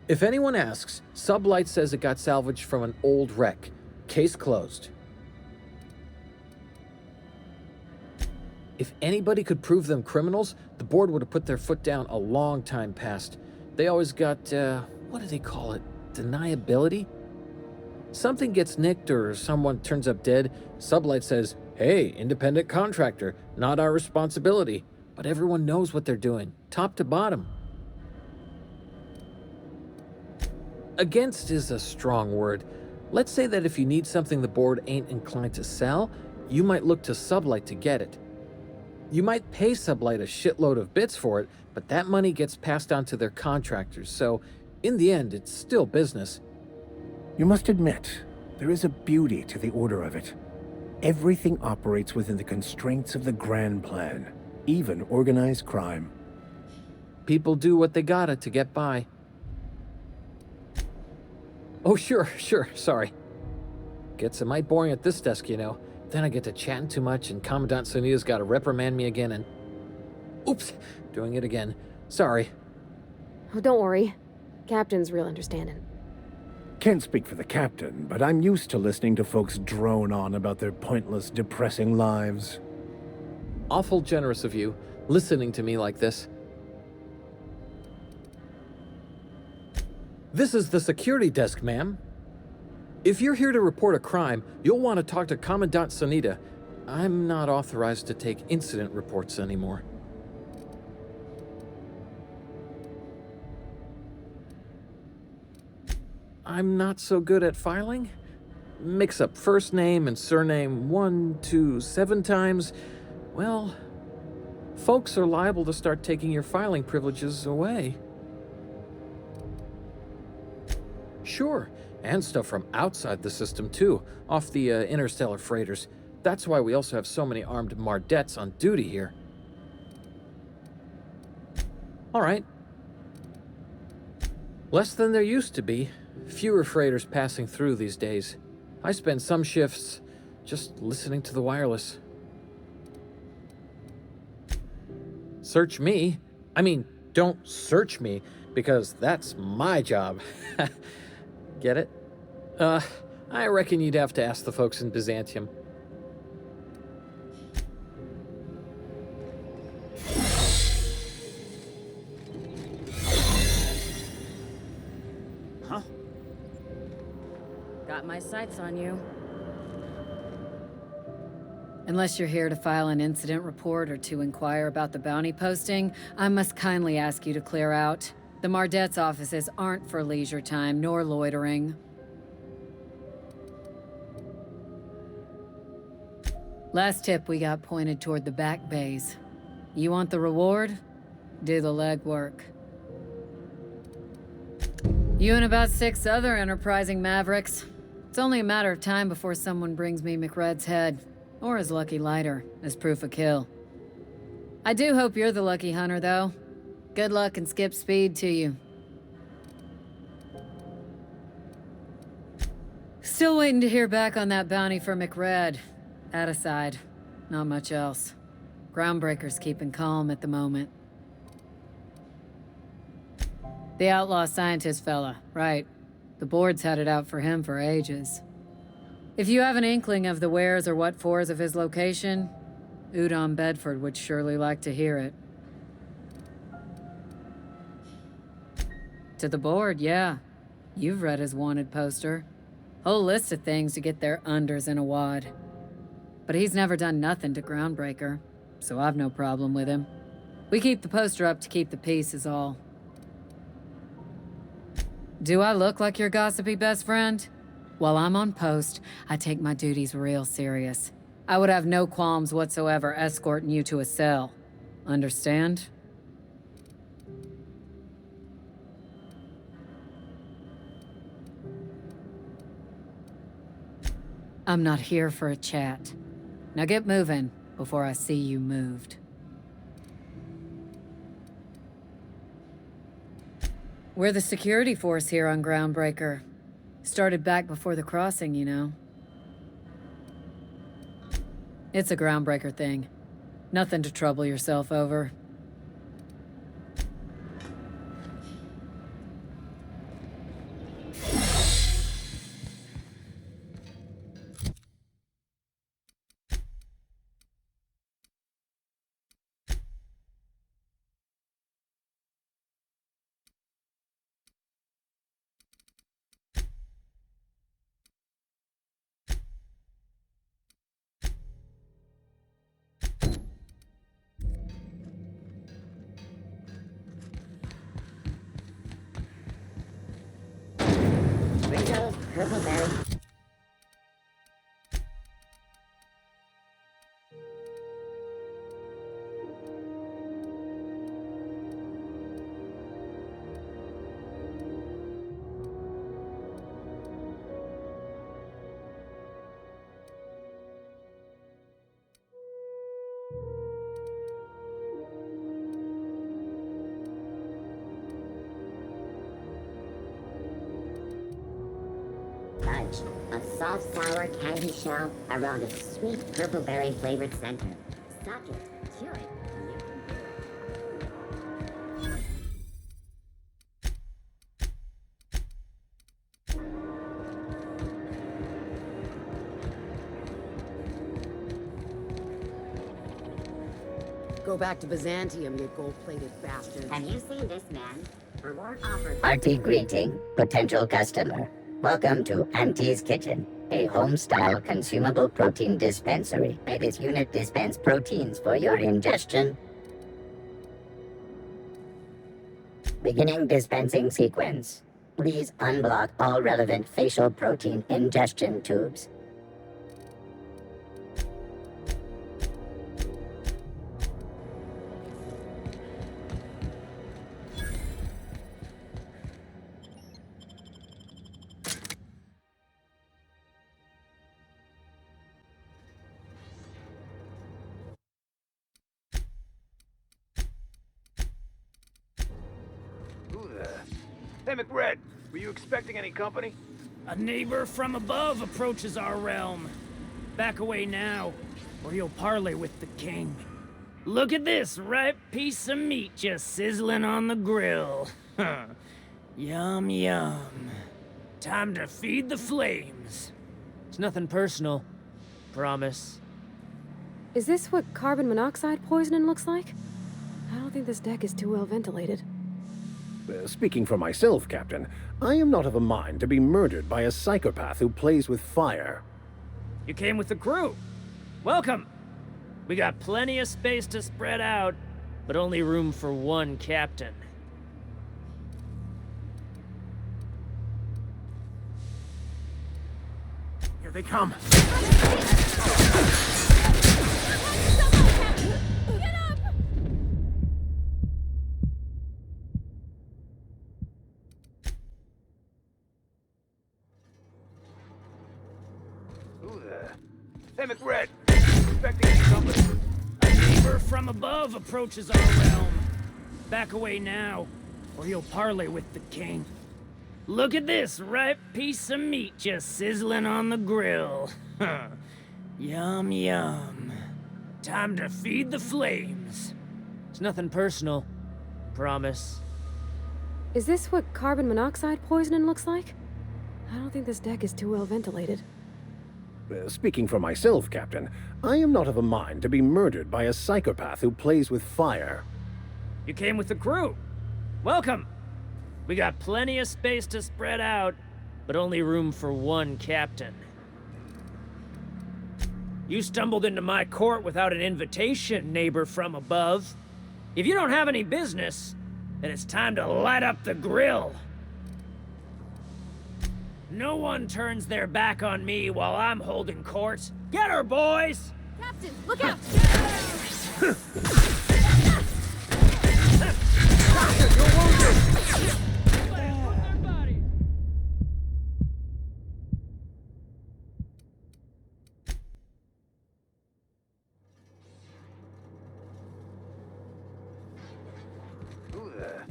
If anyone asks, Sublight says it got salvaged from an old wreck. Case closed. If anybody could prove them criminals, the board would have put their foot down a long time past. They always got, what do they call it? Deniability? Something gets nicked or someone turns up dead, Sublight says, hey, independent contractor, not our responsibility. But everyone knows what they're doing, top to bottom. Against is a strong word. Let's say that if you need something the board ain't inclined to sell, you might look to Sublight to get it. You might pay Sublight a shitload of bits for it, but that money gets passed on to their contractors, so in the end, it's still business. You must admit, there is a beauty to the order of it. Everything operates within the constraints of the grand plan, even organized crime. People do what they gotta to get by. Oh, sure, sorry. Gets a mite boring at this desk, you know. Then I get to chatting too much and Commandant Sunita's gotta reprimand me again and... Oops, doing it again. Sorry. Oh, don't worry. Captain's real understanding. Can't speak for the captain, but I'm used to listening to folks drone on about their pointless, depressing lives. Awful generous of you, listening to me like this. This is the security desk, ma'am. If you're here to report a crime, you'll want to talk to Commandant Sunita. I'm not authorized to take incident reports anymore. I'm not so good at filing? mix up first name and surname 1, 2, 7 times, well, folks are liable to start taking your filing privileges away. Sure, and stuff from outside the system too, off the interstellar freighters. That's why we also have so many armed Mardettes on duty here. All right. Less than there used to be. Fewer freighters passing through these days. I spend some shifts just listening to the wireless. Search me? I mean, don't search me, because that's my job. Get it? I reckon you'd have to ask the folks in Byzantium. Huh? Got my sights on you. Unless you're here to file an incident report or to inquire about the bounty posting, I must kindly ask you to clear out. The Mardet's offices aren't for leisure time nor loitering. Last tip we got pointed toward the back bays. You want the reward? Do the legwork. You and about 6 other enterprising mavericks. It's only a matter of time before someone brings me McRed's head, or his lucky lighter, as proof of kill. I do hope you're the lucky hunter, though. Good luck and skip speed to you. Still waiting to hear back on that bounty for McRed. That aside, not much else. Groundbreaker's keeping calm at the moment. The outlaw scientist fella, right. The board's had it out for him for ages. If you have an inkling of the wheres or what fors of his location, Udon Bedford would surely like to hear it. To the board, yeah. You've read his wanted poster. Whole list of things to get their unders in a wad. But he's never done nothing to Groundbreaker, so I've no problem with him. We keep the poster up to keep the peace is all. Do I look like your gossipy best friend? While I'm on post, I take my duties real serious. I would have no qualms whatsoever escorting you to a cell. Understand? I'm not here for a chat. Now get moving before I see you moved. We're the security force here on Groundbreaker. Started back before the crossing, you know. It's a Groundbreaker thing. Nothing to trouble yourself over. Windows, Purpleberry. Fudge, a soft sour candy shell around a sweet purpleberry flavored center. Suck it, chew it. Go back to Byzantium, you gold-plated bastard. Have you seen this man? Reward offer. Hearty greeting, potential customer. Welcome to Auntie's Kitchen, a home-style consumable protein dispensary. May this unit dispense proteins for your ingestion. Beginning dispensing sequence. Please unblock all relevant facial protein ingestion tubes. Hey, McRed, were you expecting any company? A neighbor from above approaches our realm. Back away now, or you'll parley with the king. Look at this ripe piece of meat just sizzling on the grill. Yum, yum. Time to feed the flames. It's nothing personal. Promise. Is this what carbon monoxide poisoning looks like? I don't think this deck is too well ventilated. Speaking for myself, Captain, I am not of a mind to be murdered by a psychopath who plays with fire. You came with the crew. Welcome. We got plenty of space to spread out, but only room for one captain. Here they come. Hey, McRed, expecting any company? A neighbor from above approaches our realm. Back away now, or you'll parley with the king. Look at this ripe piece of meat just sizzling on the grill. Yum, yum. Time to feed the flames. It's nothing personal. Promise. Is this what carbon monoxide poisoning looks like? I don't think this deck is too well ventilated. Speaking for myself, Captain, I am not of a mind to be murdered by a psychopath who plays with fire. You came with the crew. Welcome. We got plenty of space to spread out, but only room for one captain. You stumbled into my court without an invitation, neighbor from above. If you don't have any business, then it's time to light up the grill. No one turns their back on me while I'm holding court. Get her, boys! Captain, look out! Who there?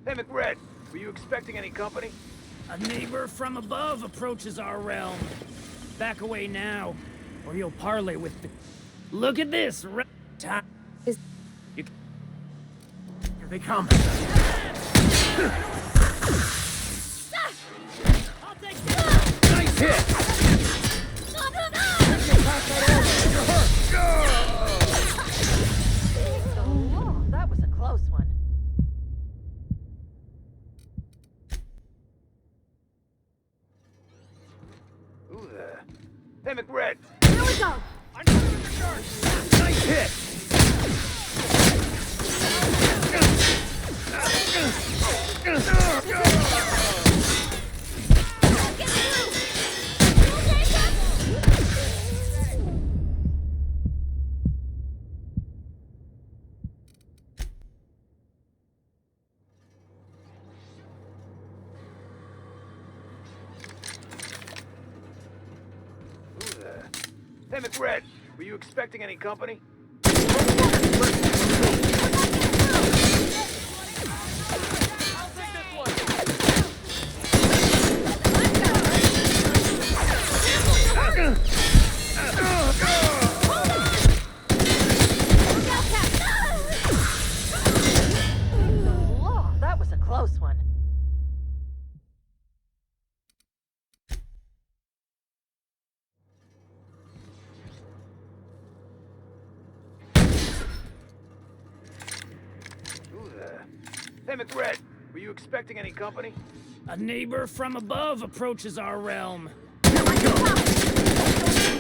Hey, McRed, were you expecting any company? A neighbor from above approaches our realm. Back away now, or you'll parley with the... Look at this! Time... Is... You... Here they come. I'll take this! Nice hit! Oh, that was a close one. Who there? Hey, McRed! Here we go! Nice hit! Hey, McRed, were you expecting any company? Oh, that was a close one. Who there? Hey, McRed, were you expecting any company? A neighbor from above approaches our realm. Here we go!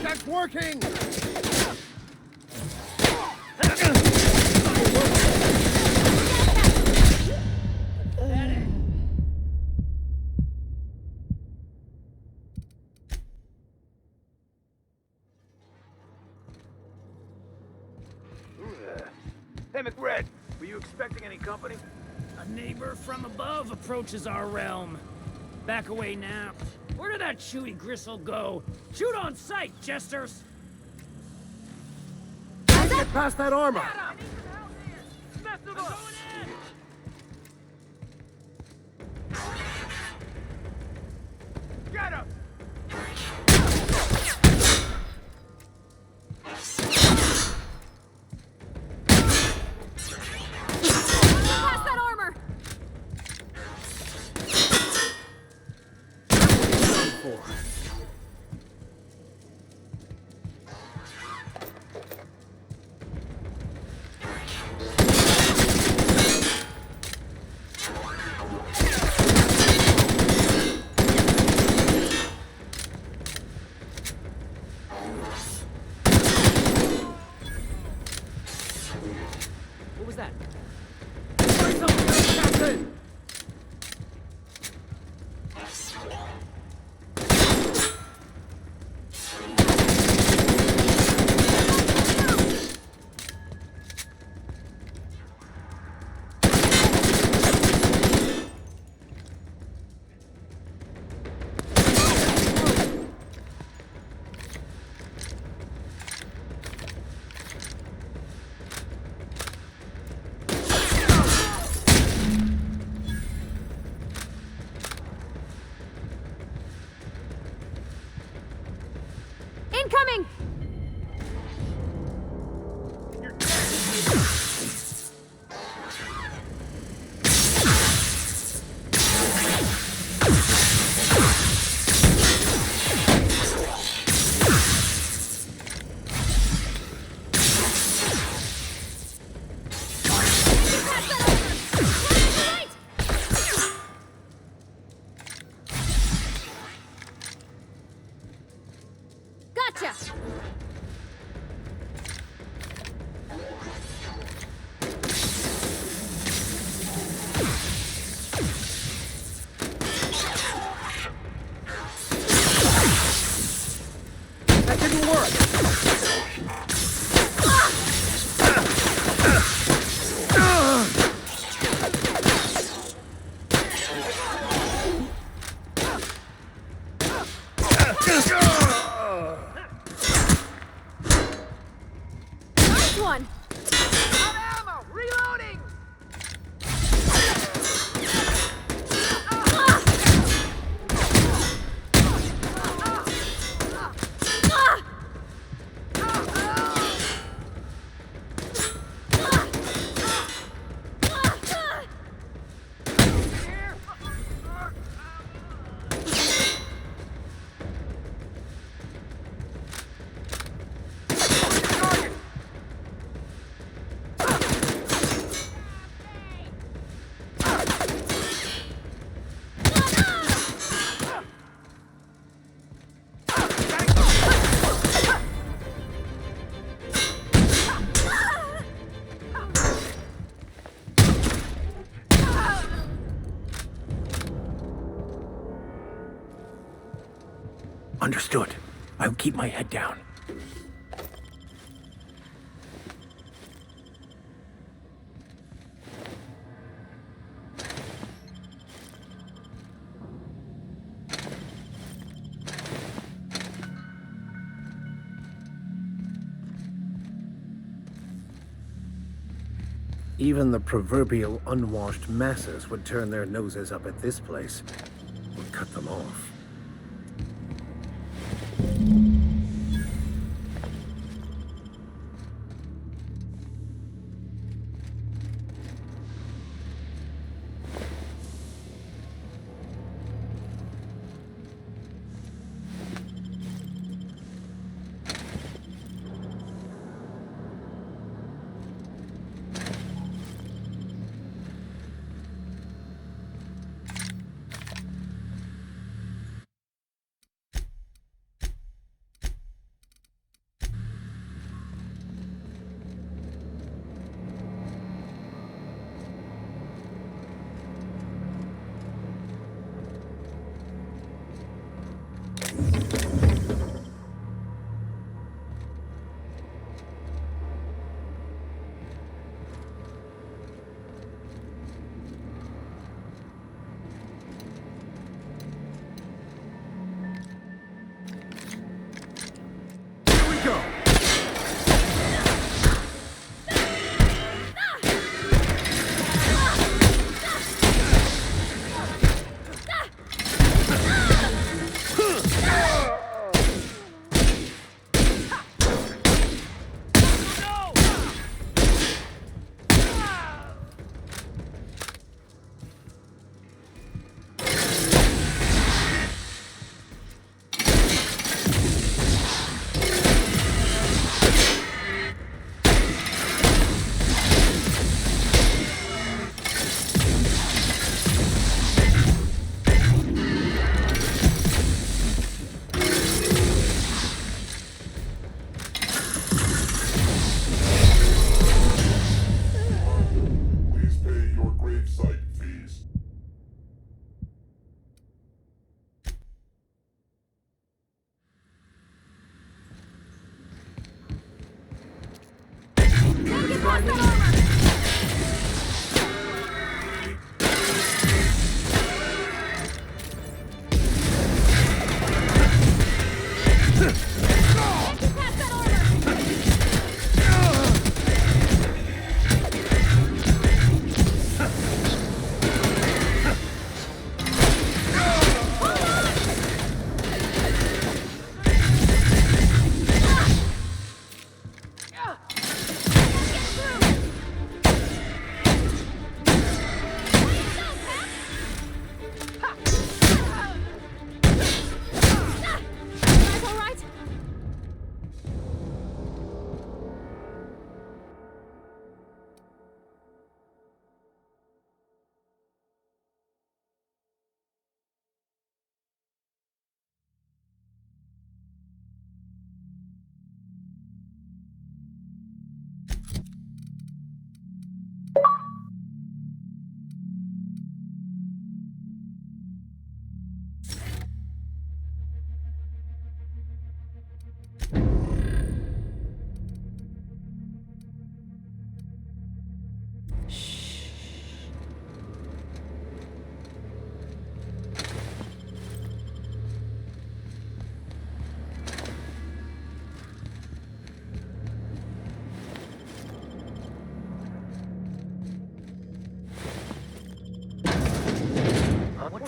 That's working! Were you expecting any company? A neighbor from above approaches our realm. Back away now. Where did that chewy gristle go? Shoot on sight, jesters! Get past that armor! Get him! Past that armor! What was that? Incoming! Gotcha! That didn't work! Nice one! Out of ammo! Reloading! Understood. I'll keep my head down. Even the proverbial unwashed masses would turn their noses up at this place. Would cut them off.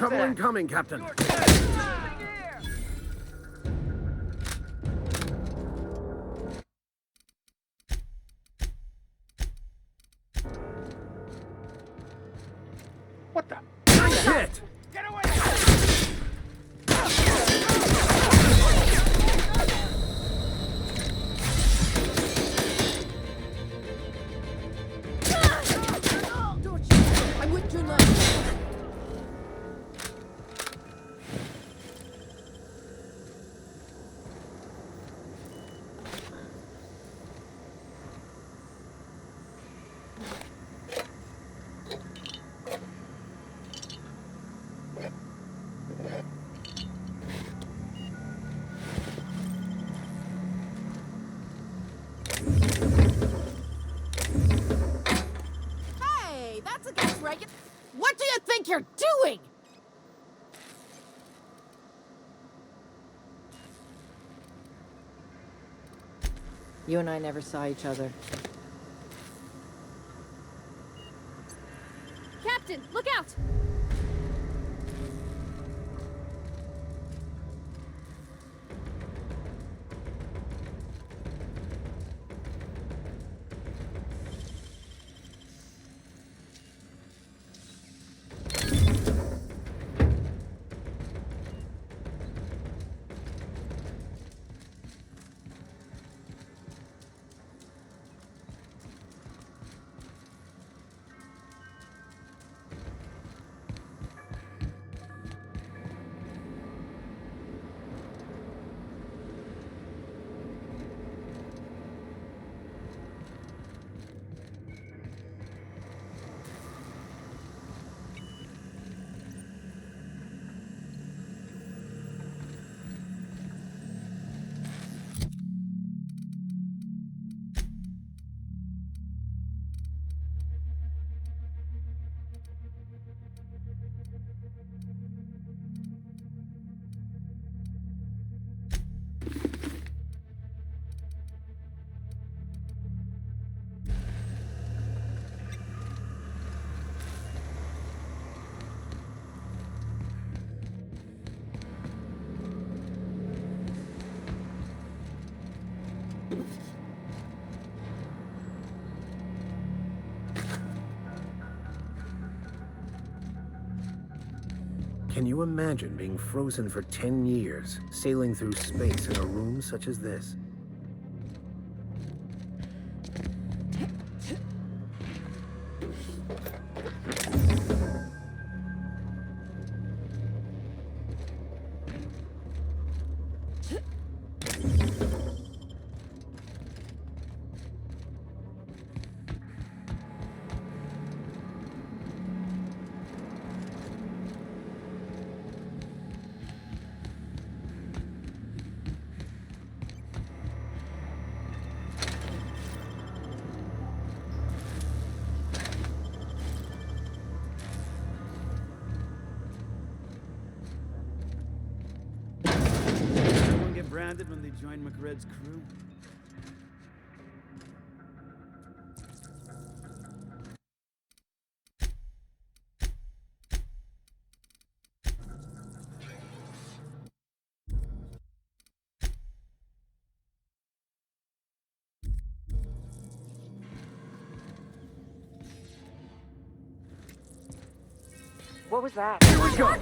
Trouble incoming, Captain. What the? Shit! Get away! I'm with your leg. Hey, that's against regular. What do you think you're doing? You and I never saw each other. Captain, look out! Can you imagine being frozen for 10 years, sailing through space in a room such as this? Branded when they joined McRed's crew. What was that? Here we go!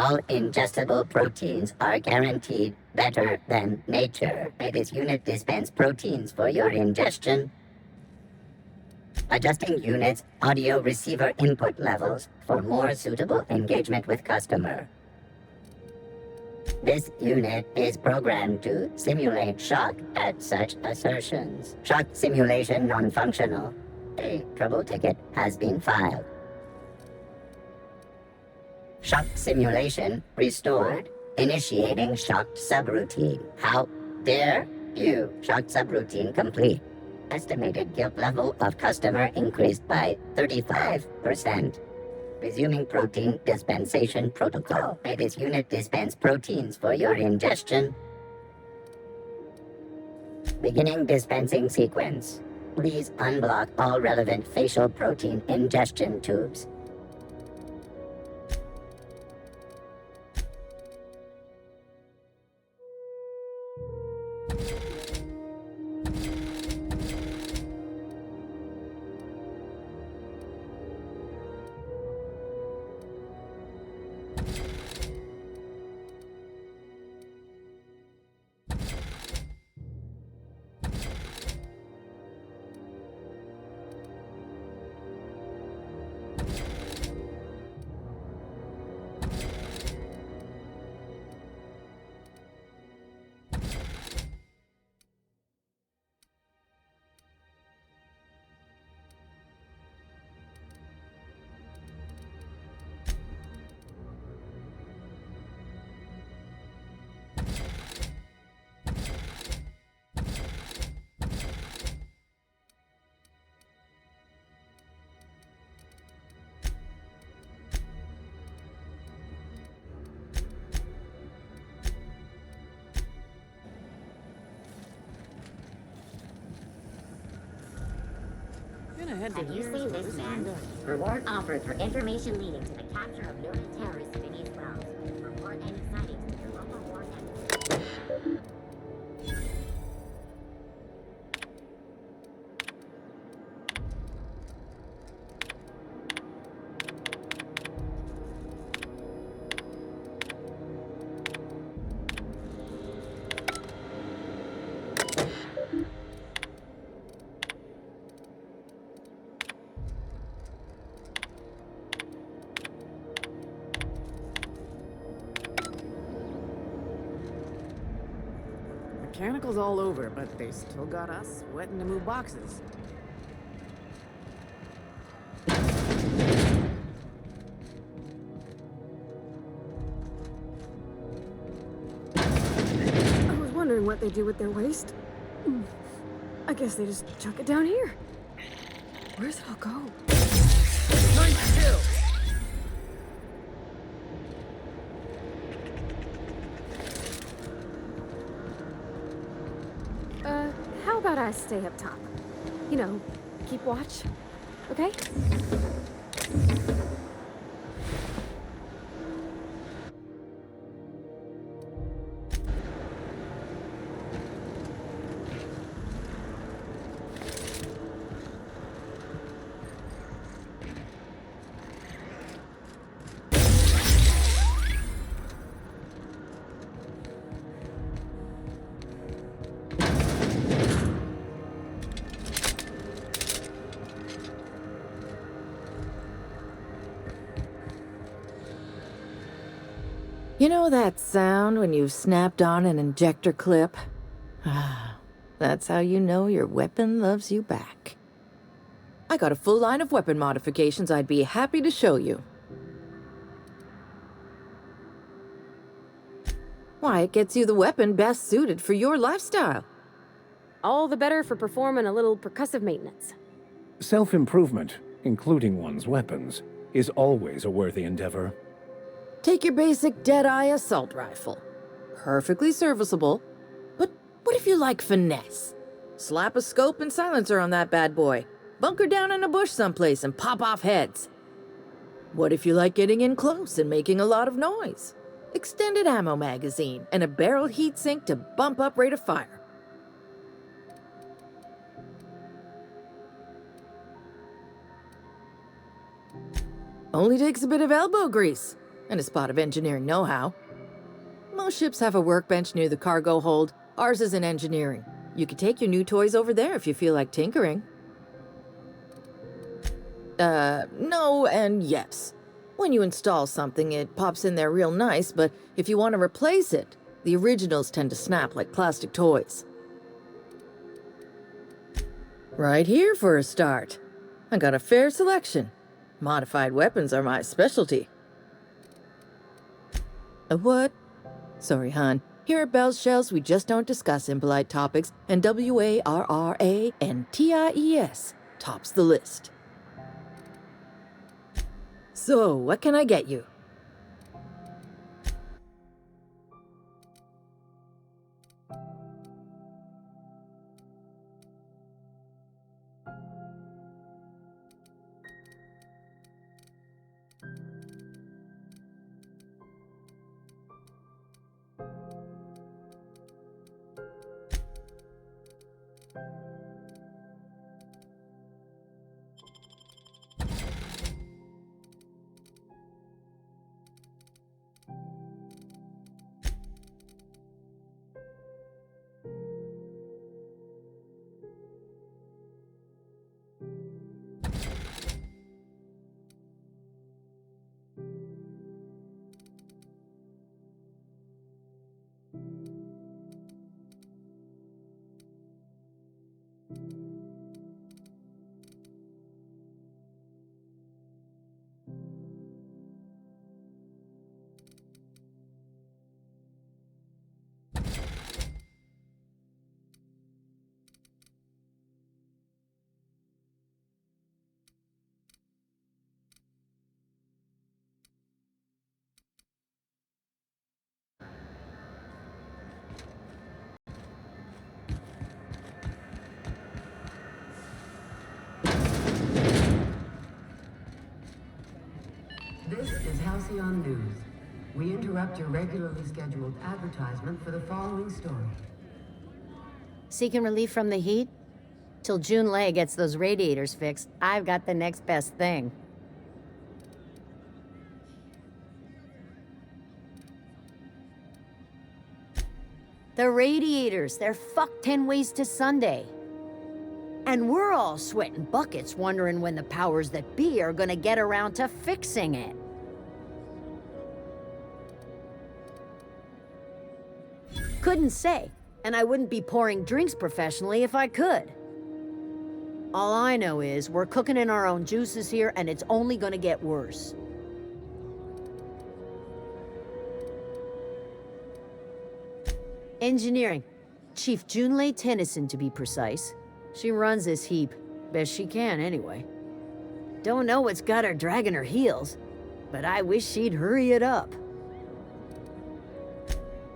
All ingestible proteins are guaranteed better than nature. May this unit dispense proteins for your ingestion. Adjusting unit's audio receiver input levels for more suitable engagement with customer. This unit is programmed to simulate shock at such assertions. Shock simulation non-functional. A trouble ticket has been filed. Shock simulation restored. Initiating shocked subroutine. How dare you? Shocked subroutine complete. Estimated guilt level of customer increased by 35%. Resuming protein dispensation protocol. May this unit dispense proteins for your ingestion. Beginning dispensing sequence. Please unblock all relevant facial protein ingestion tubes. Have you seen this man? Reward offered for information leading to the capture of noted terrorists beneath ground. Report any sightings to your local war network. Mechanicals all over, but they still got us sweating to move boxes. I was wondering what they do with their waste. I guess they just chuck it down here. Where's it all go? Nice kill! How about I stay up top? You know, keep watch, okay? You know that sound when you've snapped on an injector clip? That's how you know your weapon loves you back. I got a full line of weapon modifications I'd be happy to show you. Why, it gets you the weapon best suited for your lifestyle. All the better for performing a little percussive maintenance. Self-improvement, including one's weapons, is always a worthy endeavor. Take your basic Deadeye assault rifle. Perfectly serviceable. But what if you like finesse? Slap a scope and silencer on that bad boy. Bunker down in a bush someplace and pop off heads. What if you like getting in close and making a lot of noise? Extended ammo magazine and a barrel heatsink to bump up rate of fire. Only takes a bit of elbow grease. and a spot of engineering know-how. Most ships have a workbench near the cargo hold. Ours is in engineering. You could take your new toys over there if you feel like tinkering. No and yes. When you install something, it pops in there real nice, but if you want to replace it, the originals tend to snap like plastic toys. Right here for a start. I got a fair selection. Modified weapons are my specialty. A what? Sorry, hon. Here at Bell's Shells, we just don't discuss impolite topics, and WARRANTIES tops the list. So, what can I get you? This is Halcyon News. We interrupt your regularly scheduled advertisement for the following story. Seeking relief from the heat? Till June Lay gets those radiators fixed, I've got the next best thing. The radiators, they're fuck 10 ways to Sunday. And we're all sweating buckets wondering when the powers that be are gonna get around to fixing it. Couldn't say, and I wouldn't be pouring drinks professionally if I could. All I know is we're cooking in our own juices here, and it's only gonna get worse. Engineering. Chief Junlei Tennyson, to be precise. She runs this heap. Best she can, anyway. Don't know what's got her dragging her heels, but I wish she'd hurry it up.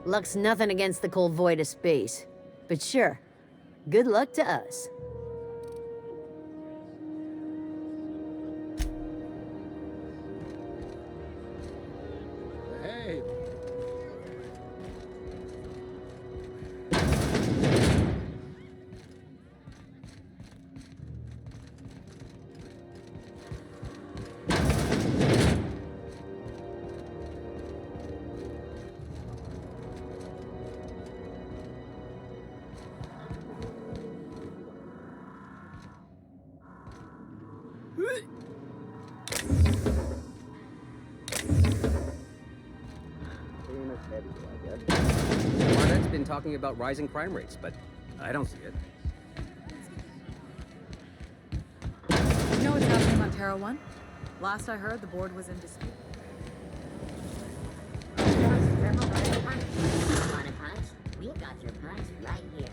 Luck's nothing against the cold void of space. But sure, good luck to us. Hey. Barnett's been talking about rising crime rates, but I don't see it. You know what's happening on Terra 1? Last I heard, the board was in dispute. Want a punch? We've got your punch right here.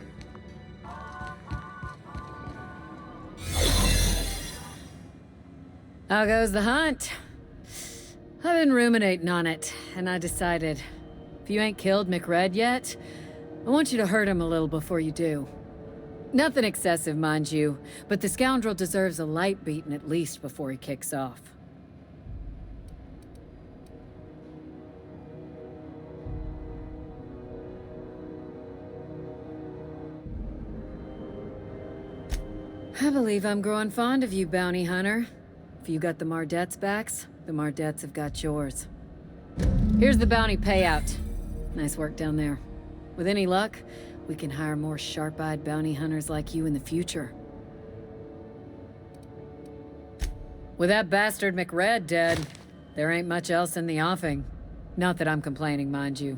How goes the hunt? I've been ruminating on it, and I decided, if you ain't killed McRed yet, I want you to hurt him a little before you do. Nothing excessive, mind you, but the scoundrel deserves a light beating at least before he kicks off. I believe I'm growing fond of you, bounty hunter. If you got the Mardets' backs, the Mardets have got yours. Here's the bounty payout. Nice work down there. With any luck, we can hire more sharp-eyed bounty hunters like you in the future. With that bastard McRed dead, there ain't much else in the offing. Not that I'm complaining, mind you.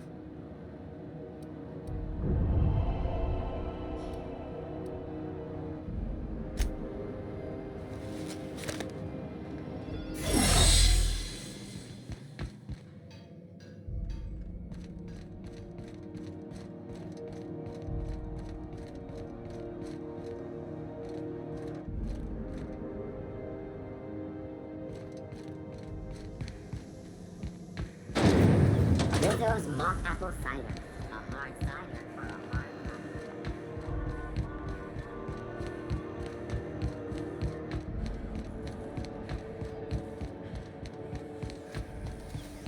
Rizzo's mock apple cider. A hard cider for a hard life.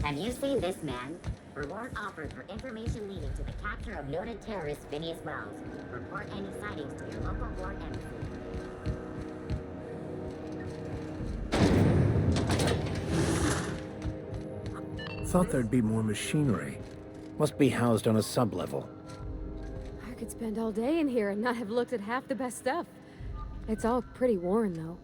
Have you seen this man? Reward offered for information leading to the capture of noted terrorist Phineas Wells. Report any sightings to your local board embassy. Thought there'd be more machinery. Must be housed on a sub-level. I could spend all day in here and not have looked at half the best stuff. It's all pretty worn, though.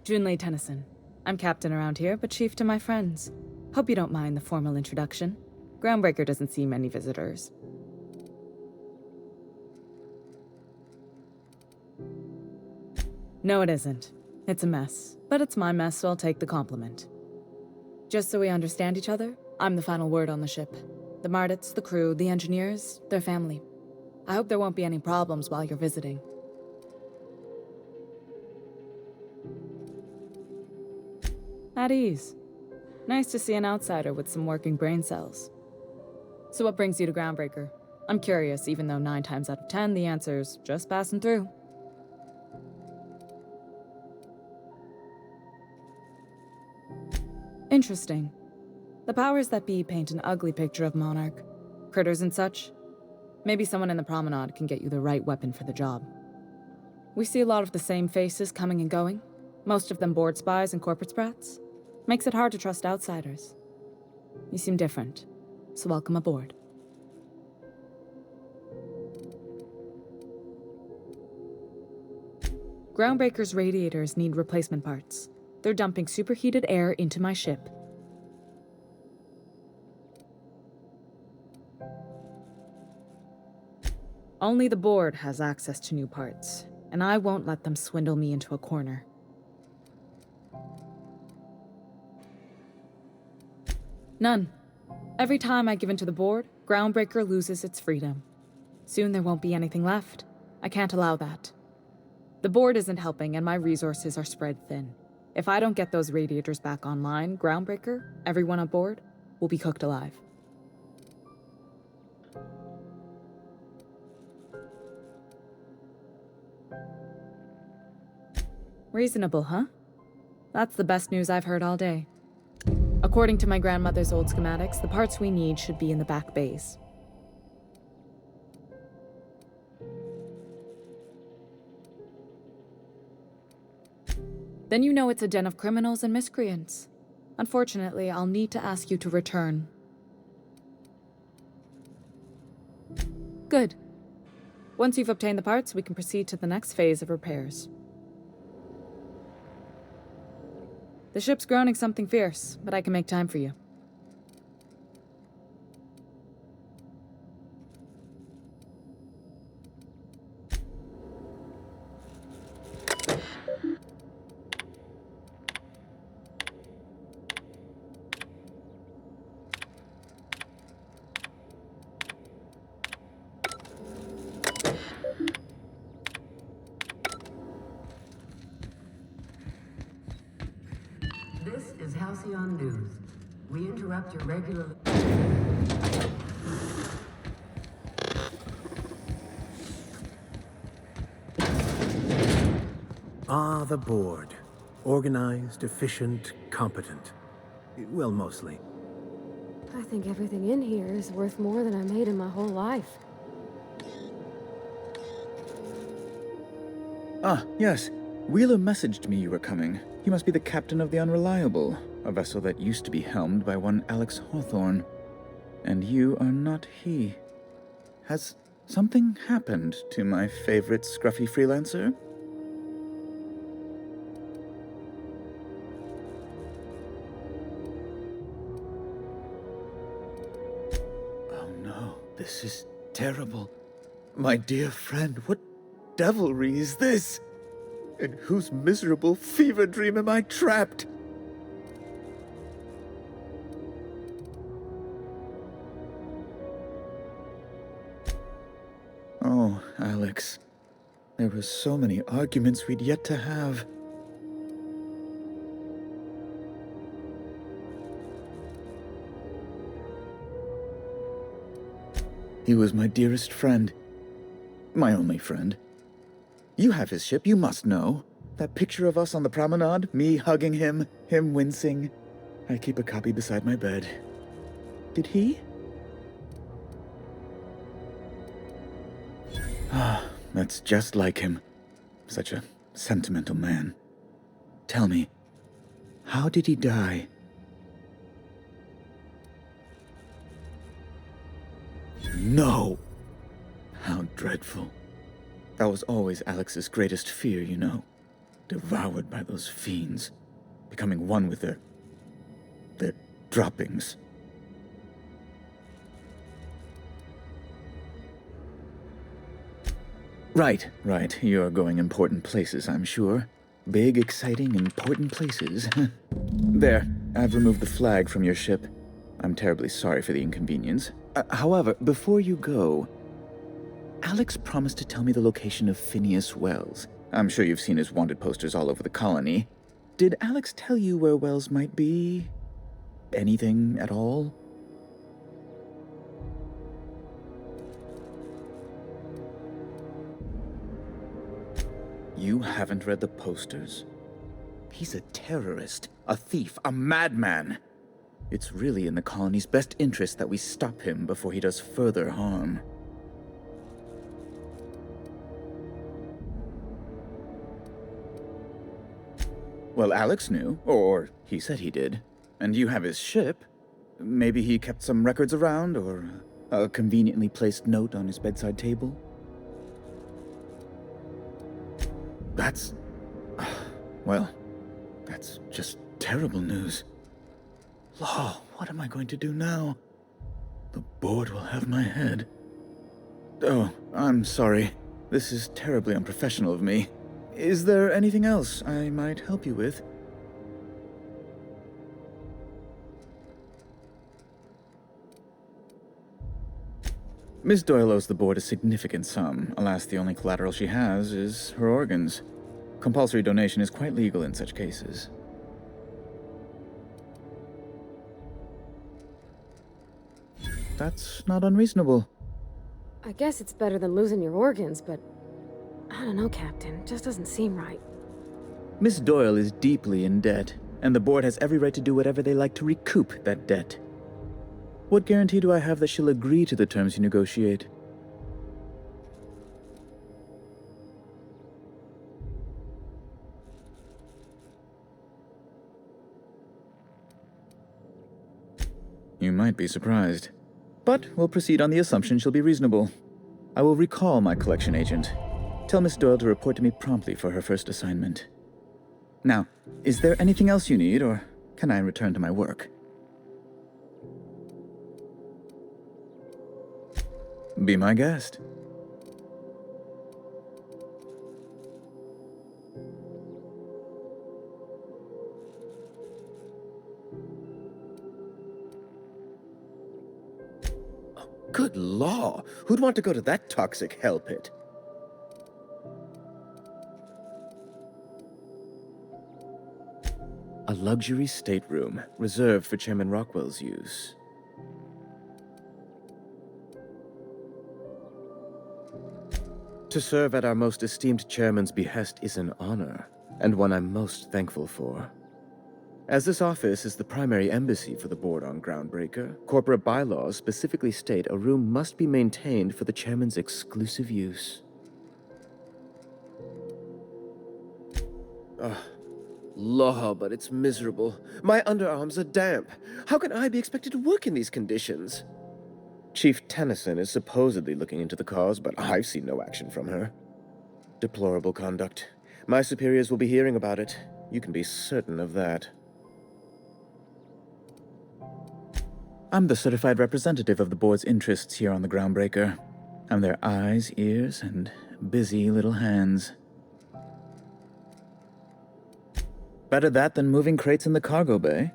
Junlei Tennyson. I'm captain around here, but chief to my friends. Hope you don't mind the formal introduction. Groundbreaker doesn't see many visitors. No, it isn't. It's a mess. But it's my mess, so I'll take the compliment. Just so we understand each other, I'm the final word on the ship. The Mardits, the crew, the engineers, their family. I hope there won't be any problems while you're visiting. At ease. Nice to see an outsider with some working brain cells. So what brings you to Groundbreaker? I'm curious, even though 9 times out of 10 the answer's just passing through. Interesting. The powers that be paint an ugly picture of Monarch. Critters and such. Maybe someone in the promenade can get you the right weapon for the job. We see a lot of the same faces coming and going. Most of them board spies and corporate sprats. Makes it hard to trust outsiders. You seem different, so welcome aboard. Groundbreaker's radiators need replacement parts. They're dumping superheated air into my ship. Only the board has access to new parts, and I won't let them swindle me into a corner. None. Every time I give in to the board, Groundbreaker loses its freedom. Soon there won't be anything left. I can't allow that. The board isn't helping, and my resources are spread thin. If I don't get those radiators back online, Groundbreaker, everyone on board, will be cooked alive. Reasonable, huh? That's the best news I've heard all day. According to my grandmother's old schematics, the parts we need should be in the back bays. Then you know it's a den of criminals and miscreants. Unfortunately, I'll need to ask you to return. Good. Once you've obtained the parts, we can proceed to the next phase of repairs. The ship's groaning something fierce, but I can make time for you. This is Halcyon News. We interrupt your regular... Ah, the board. Organized, efficient, competent. Well, mostly. I think everything in here is worth more than I made in my whole life. Ah, yes. Wheeler messaged me you were coming. He must be the captain of the Unreliable. a vessel that used to be helmed by one Alex Hawthorne. And you are not he. Has something happened to my favorite scruffy freelancer? Oh no, this is terrible. My dear friend, what devilry is this? In whose miserable fever dream am I trapped? Oh, Alex. There were so many arguments we'd yet to have. He was my dearest friend. My only friend. You have his ship, you must know. That picture of us on the promenade, me hugging him, him wincing. I keep a copy beside my bed. Did he? Ah, that's just like him. Such a sentimental man. Tell me, how did he die? No! How dreadful. That was always Alex's greatest fear, you know. Devoured by those fiends. Becoming one with their droppings. Right. You're going important places, I'm sure. Big, exciting, important places. There, I've removed the flag from your ship. I'm terribly sorry for the inconvenience. However, before you go, Alex promised to tell me the location of Phineas Wells. I'm sure you've seen his wanted posters all over the colony. Did Alex tell you where Wells might be? Anything at all? You haven't read the posters. He's a terrorist, a thief, a madman. It's really in the colony's best interest that we stop him before he does further harm. Well, Alex knew, or he said he did. And you have his ship. Maybe he kept some records around, or a conveniently placed note on his bedside table. That's... well, that's just terrible news. Law, what am I going to do now? The board will have my head. Oh, I'm sorry. This is terribly unprofessional of me. Is there anything else I might help you with? Miss Doyle owes the board a significant sum. Alas, the only collateral she has is her organs. Compulsory donation is quite legal in such cases. That's not unreasonable. I guess it's better than losing your organs, but I don't know, Captain. It just doesn't seem right. Miss Doyle is deeply in debt, and the board has every right to do whatever they like to recoup that debt. What guarantee do I have that she'll agree to the terms you negotiate? You might be surprised. But we'll proceed on the assumption she'll be reasonable. I will recall my collection agent. Tell Miss Doyle to report to me promptly for her first assignment. Now, is there anything else you need, or can I return to my work? Be my guest. Oh, good law! Who'd want to go to that toxic hell pit? A luxury stateroom, reserved for Chairman Rockwell's use. To serve at our most esteemed chairman's behest is an honor, and one I'm most thankful for. As this office is the primary embassy for the board on Groundbreaker, corporate bylaws specifically state a room must be maintained for the chairman's exclusive use. Law, but it's miserable. My underarms are damp. How can I be expected to work in these conditions? Chief Tennyson is supposedly looking into the cause, but I've seen no action from her. Deplorable conduct. My superiors will be hearing about it. You can be certain of that. I'm the certified representative of the board's interests here on the Groundbreaker. I'm their eyes, ears, and busy little hands. Better that than moving crates in the cargo bay.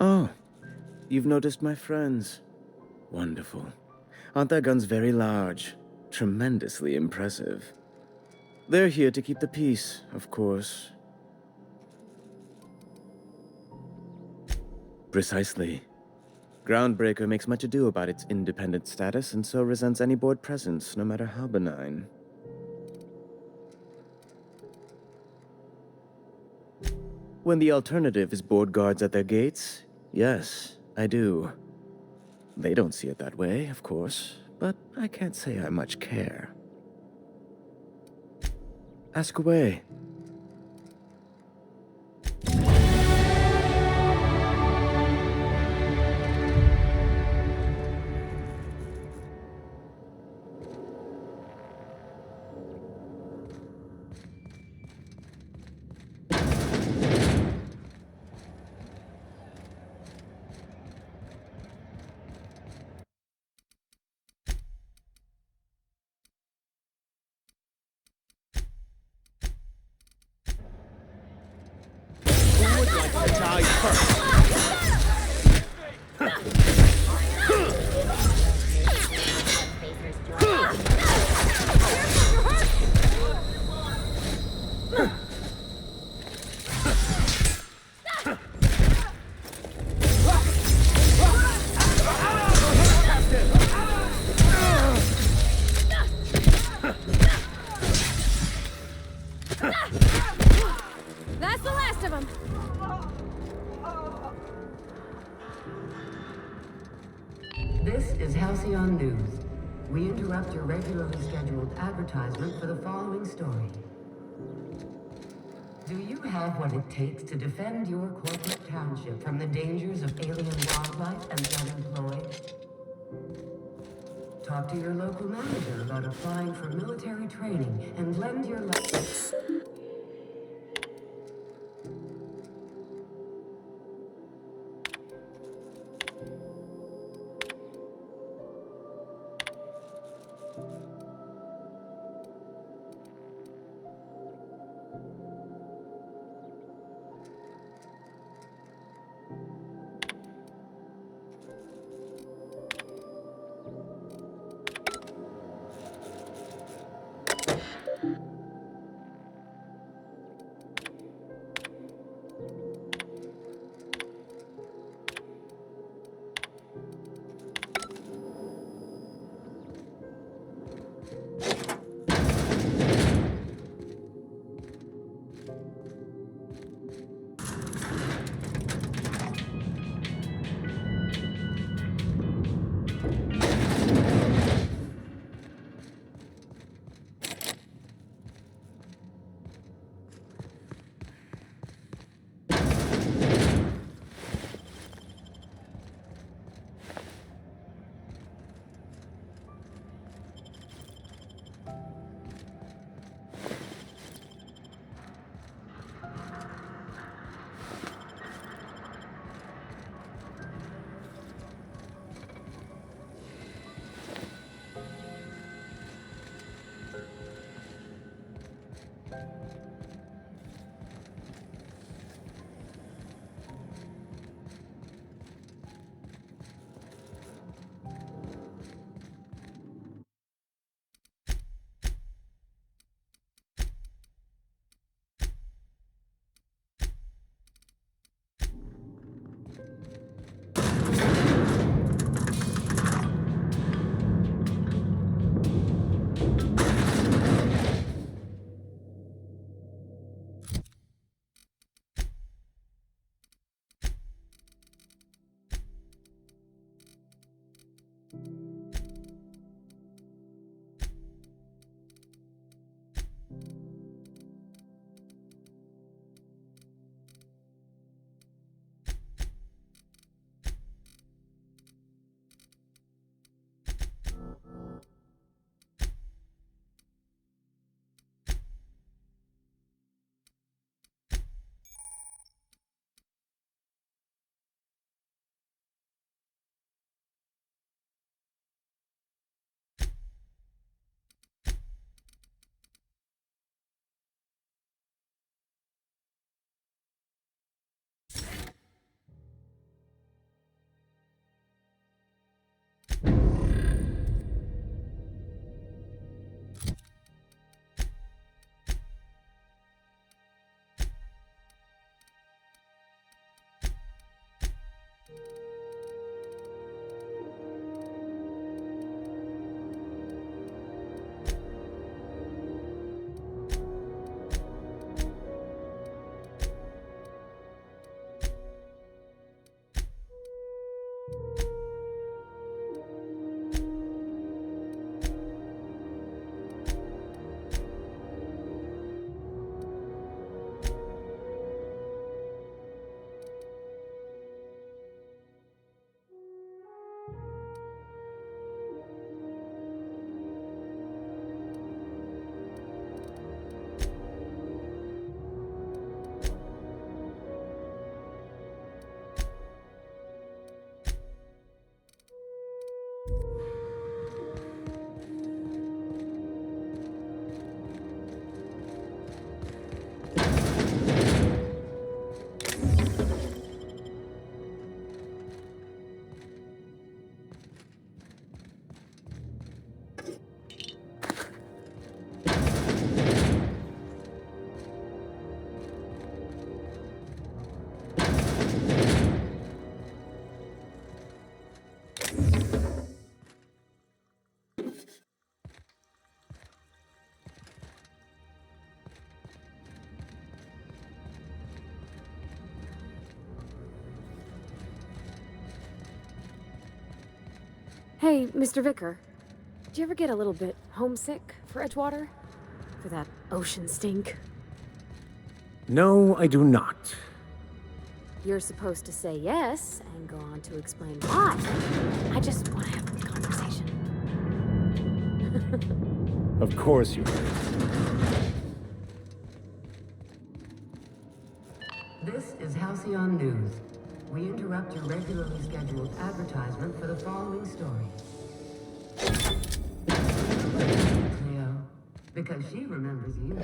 Oh, you've noticed my friends. Wonderful. Aren't their guns very large? Tremendously impressive. They're here to keep the peace, of course. Precisely. Groundbreaker makes much ado about its independent status and so resents any board presence, no matter how benign. When the alternative is board guards at their gates, yes, I do. They don't see it that way, of course, but I can't say I much care. Ask away. Who would like to die first? That's the last of them. This is Halcyon News. We interrupt your regularly scheduled advertisement for the following story. Do you have what it takes to defend your corporate township from the dangers of alien wildlife and the unemployed? Talk to your local manager about applying for military training and lend your life. Hey, Mr. Vicar. Do you ever get a little bit homesick for Edgewater? For that ocean stink? No, I do not. You're supposed to say yes and go on to explain why. I just want to have a conversation. Of course you are. This is Halcyon News. We interrupt your regularly scheduled advertisement for the following story. Cleo, because she remembers you.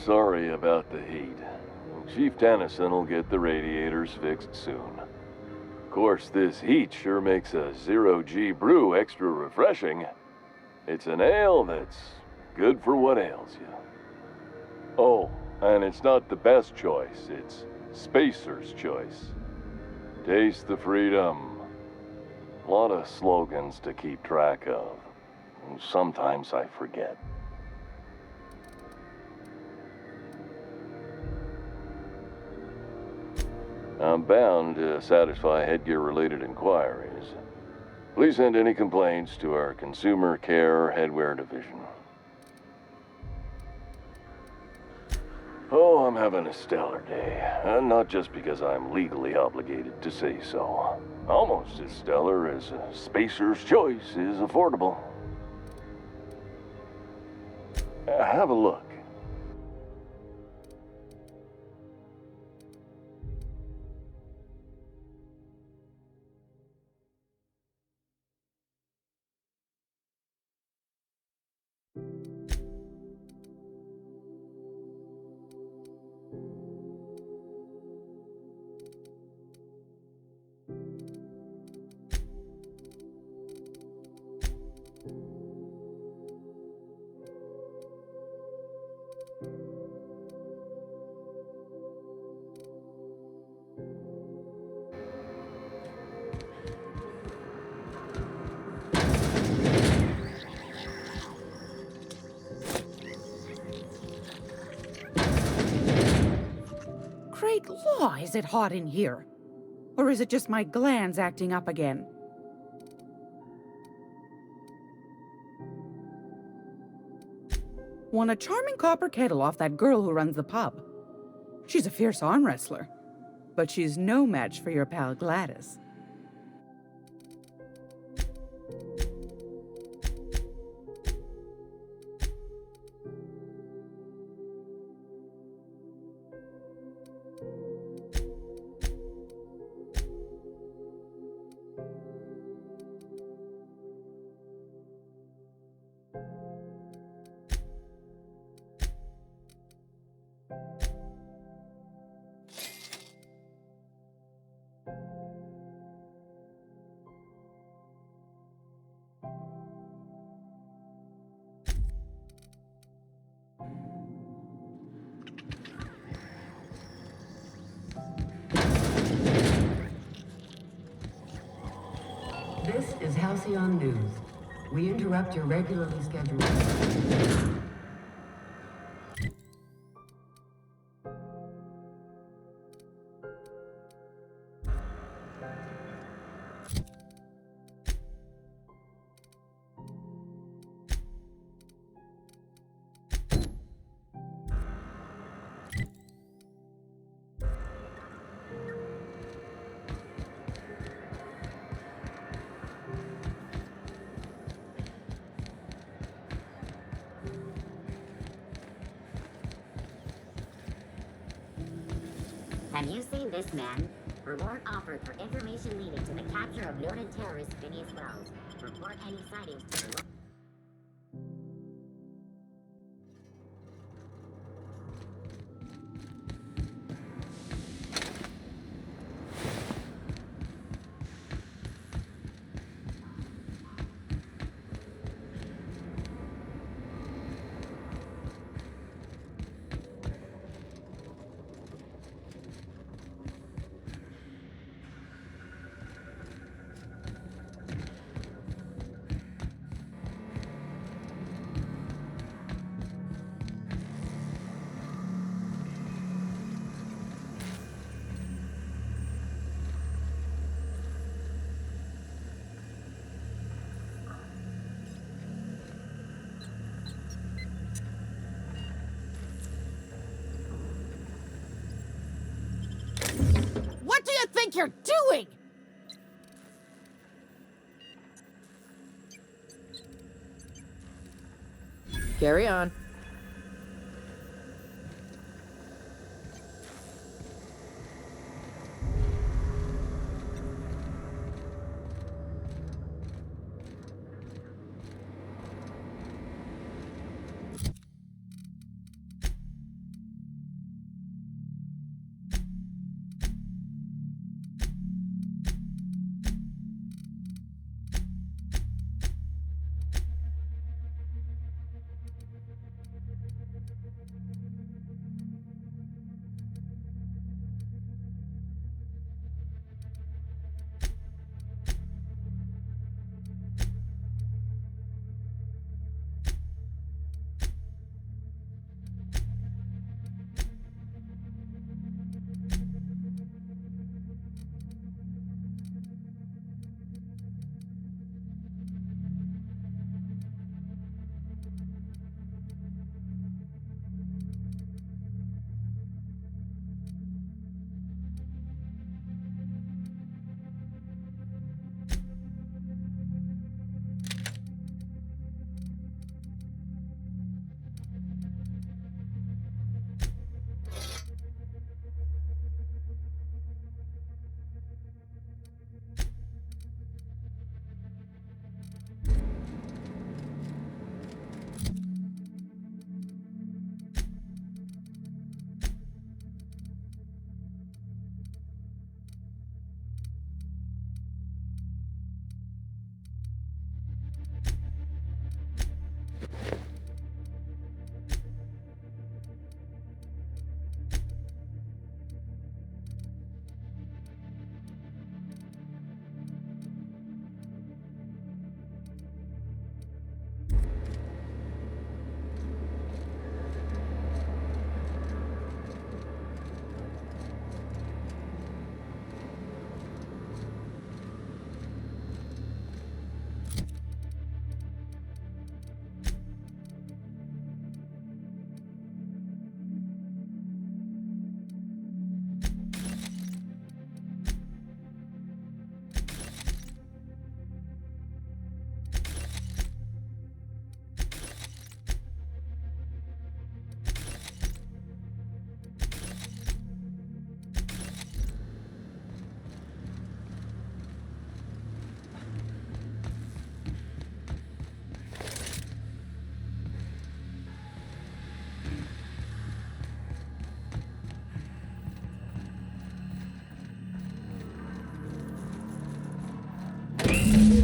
Sorry about the heat. Chief Tennyson will get the radiators fixed soon. Of course, this heat sure makes a zero-G brew extra refreshing. It's an ale that's good for what ails you. Oh, and it's not the best choice, it's Spacer's choice. Taste the freedom. A lot of slogans to keep track of. Sometimes I forget. I'm bound to satisfy headgear-related inquiries. Please send any complaints to our Consumer Care Headwear Division. Oh, I'm having a stellar day. And not just because I'm legally obligated to say so. Almost as stellar as Spacer's Choice is affordable. Have a look. Great law, is it hot in here? Or is it just my glands acting up again? Won a charming copper kettle off that girl who runs the pub. She's a fierce arm wrestler, but she's no match for your pal Gladys. This is Halcyon News. We interrupt your regularly scheduled... Have you seen this man? Reward offered for information leading to the capture of noted terrorist Phineas Wells. Report any sightings to the... think you're doing? Carry on.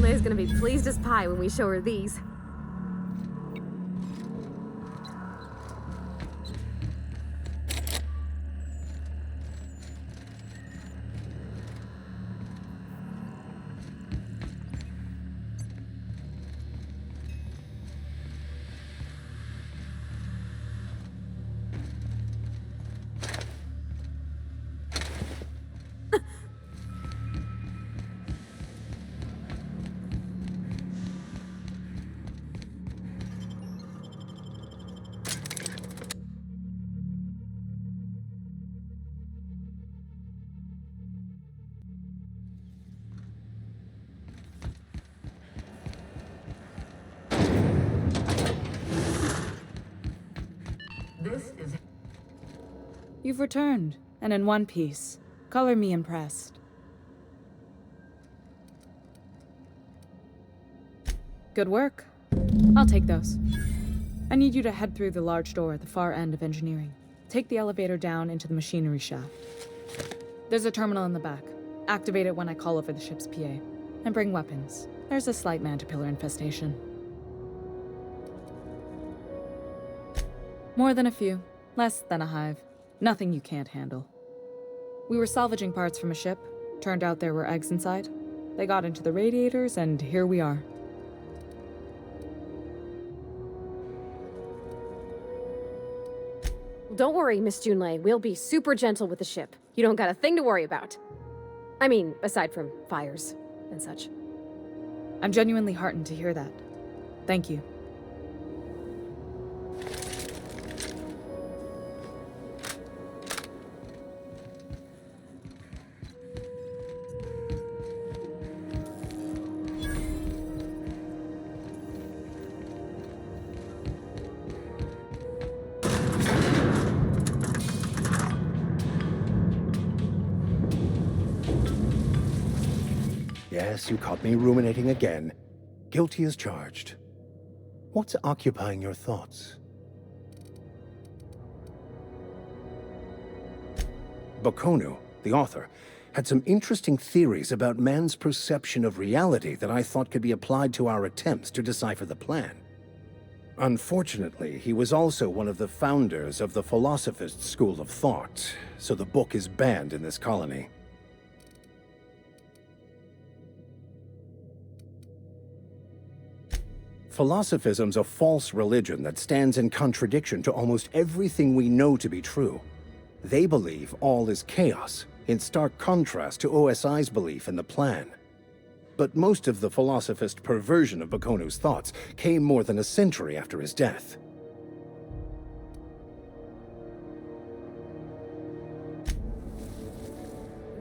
Junlei's gonna be pleased as pie when we show her these. This is... You've returned, and in one piece. Color me impressed. Good work. I'll take those. I need you to head through the large door at the far end of engineering. Take the elevator down into the machinery shaft. There's a terminal in the back. Activate it when I call over the ship's PA. And bring weapons. There's a slight man-to-pillar infestation. More than a few. Less than a hive. Nothing you can't handle. We were salvaging parts from a ship. Turned out there were eggs inside. They got into the radiators, and here we are. Don't worry, Miss Junlei. We'll be super gentle with the ship. You don't got a thing to worry about. I mean, aside from fires and such. I'm genuinely heartened to hear that. Thank you. Yes, you caught me ruminating again. Guilty as charged. What's occupying your thoughts? Bakonu, the author, had some interesting theories about man's perception of reality that I thought could be applied to our attempts to decipher the plan. Unfortunately, he was also one of the founders of the Philosophist school of thought, so the book is banned in this colony. Philosophism's a false religion that stands in contradiction to almost everything we know to be true. They believe all is chaos, in stark contrast to OSI's belief in the plan. But most of the philosophist perversion of Bakonu's thoughts came more than a century after his death.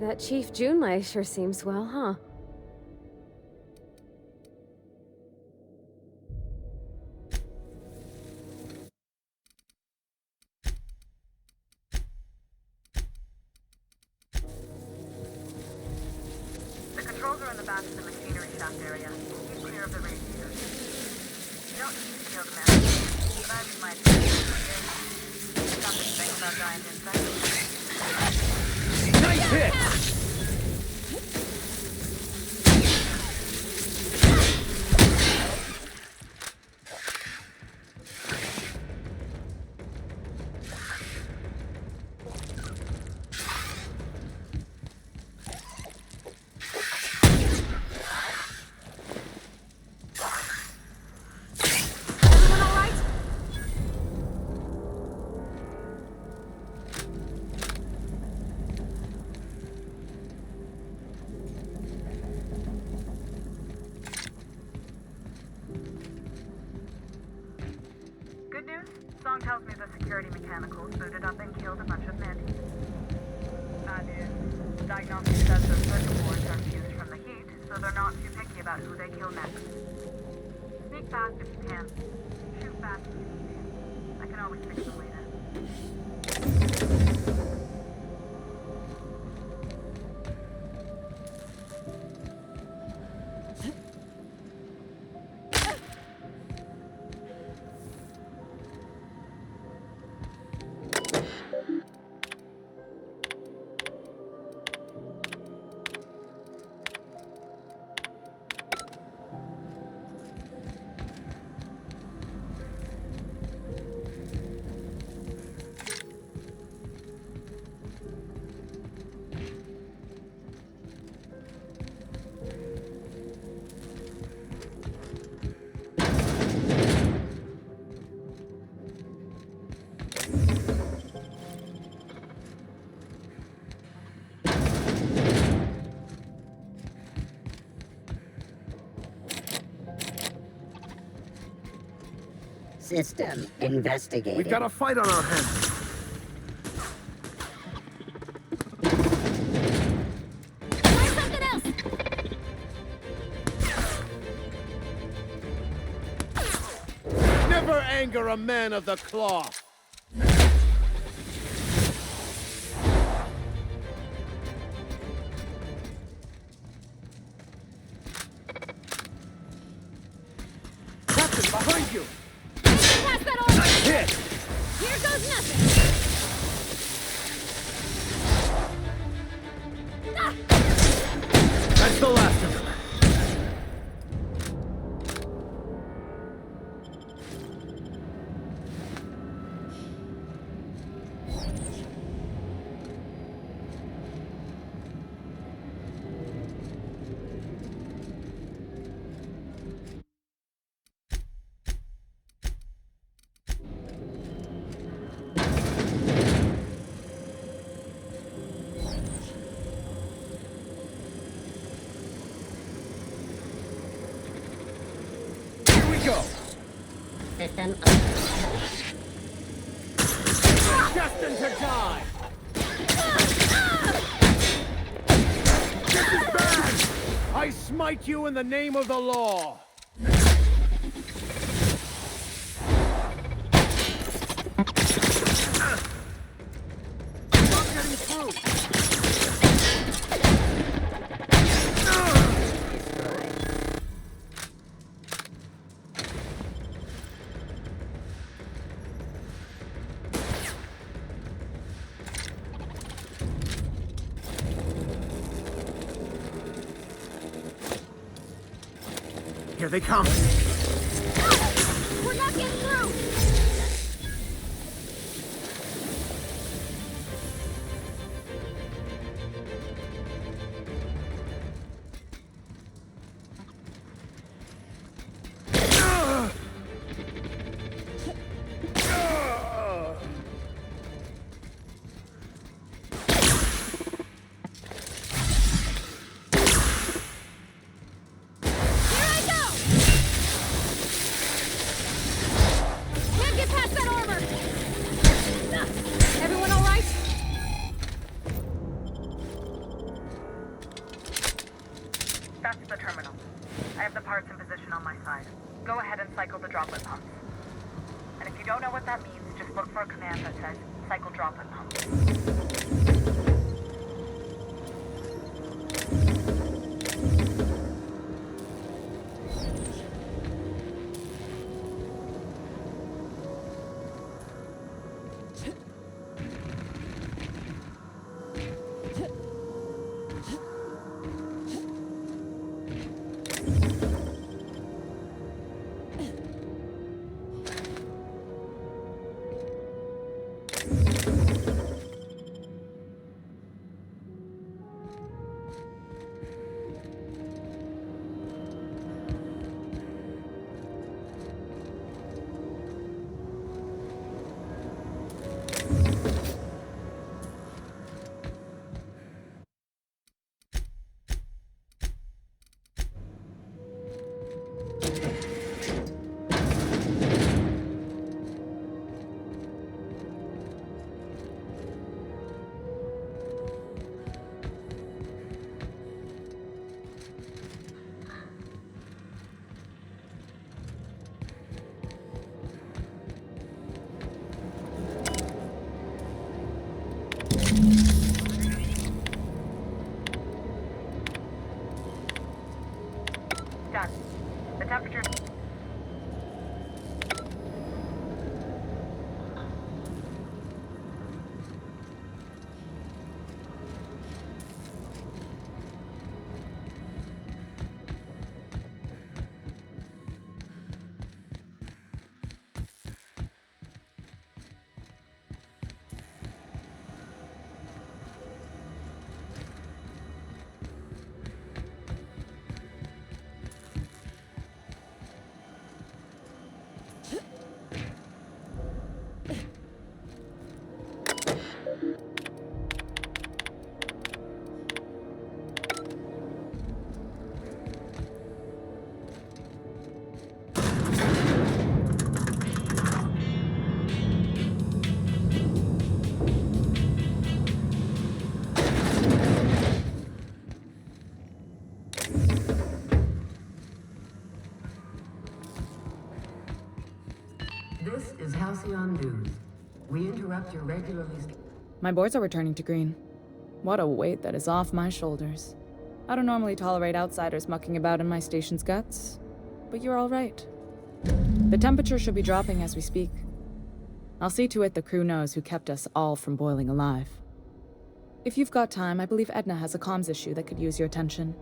That Chief Junlei sure seems well, huh? The controls are in the back of the machinery shaft area. Keep clear of the radiators. You don't need to kill the man, but I mean my experience. Got this thing about giant insects. Nice hit! Good news? Song tells me the security mechanicals booted up and killed a bunch of mantis. Bad news. Diagnostics says those circuit boards are fused from the heat, so they're not too picky about who they kill next. Sneak fast if you can. Shoot fast if you can. I can always fix them later. System investigated. We've got a fight on our hands. Never anger a man of the cloth! Captain, behind you! Pass that on! Nice hit! Here goes nothing! Ah! That's the last of them. Go! System Destined to die! This is bad! I smite you in the name of the law! Not getting through! Here they come! We're not getting through! That's the terminal. I have the parts in position on my side. Go ahead and cycle the droplet pumps. And if you don't know what that means, just look for a command that says, cycle droplet pumps. Done. The temperature... This is Halcyon News. We interrupt your regularly... My boards are returning to green. What a weight that is off my shoulders. I don't normally tolerate outsiders mucking about in my station's guts, but you're all right. The temperature should be dropping as we speak. I'll see to it the crew knows who kept us all from boiling alive. If you've got time, I believe Edna has a comms issue that could use your attention.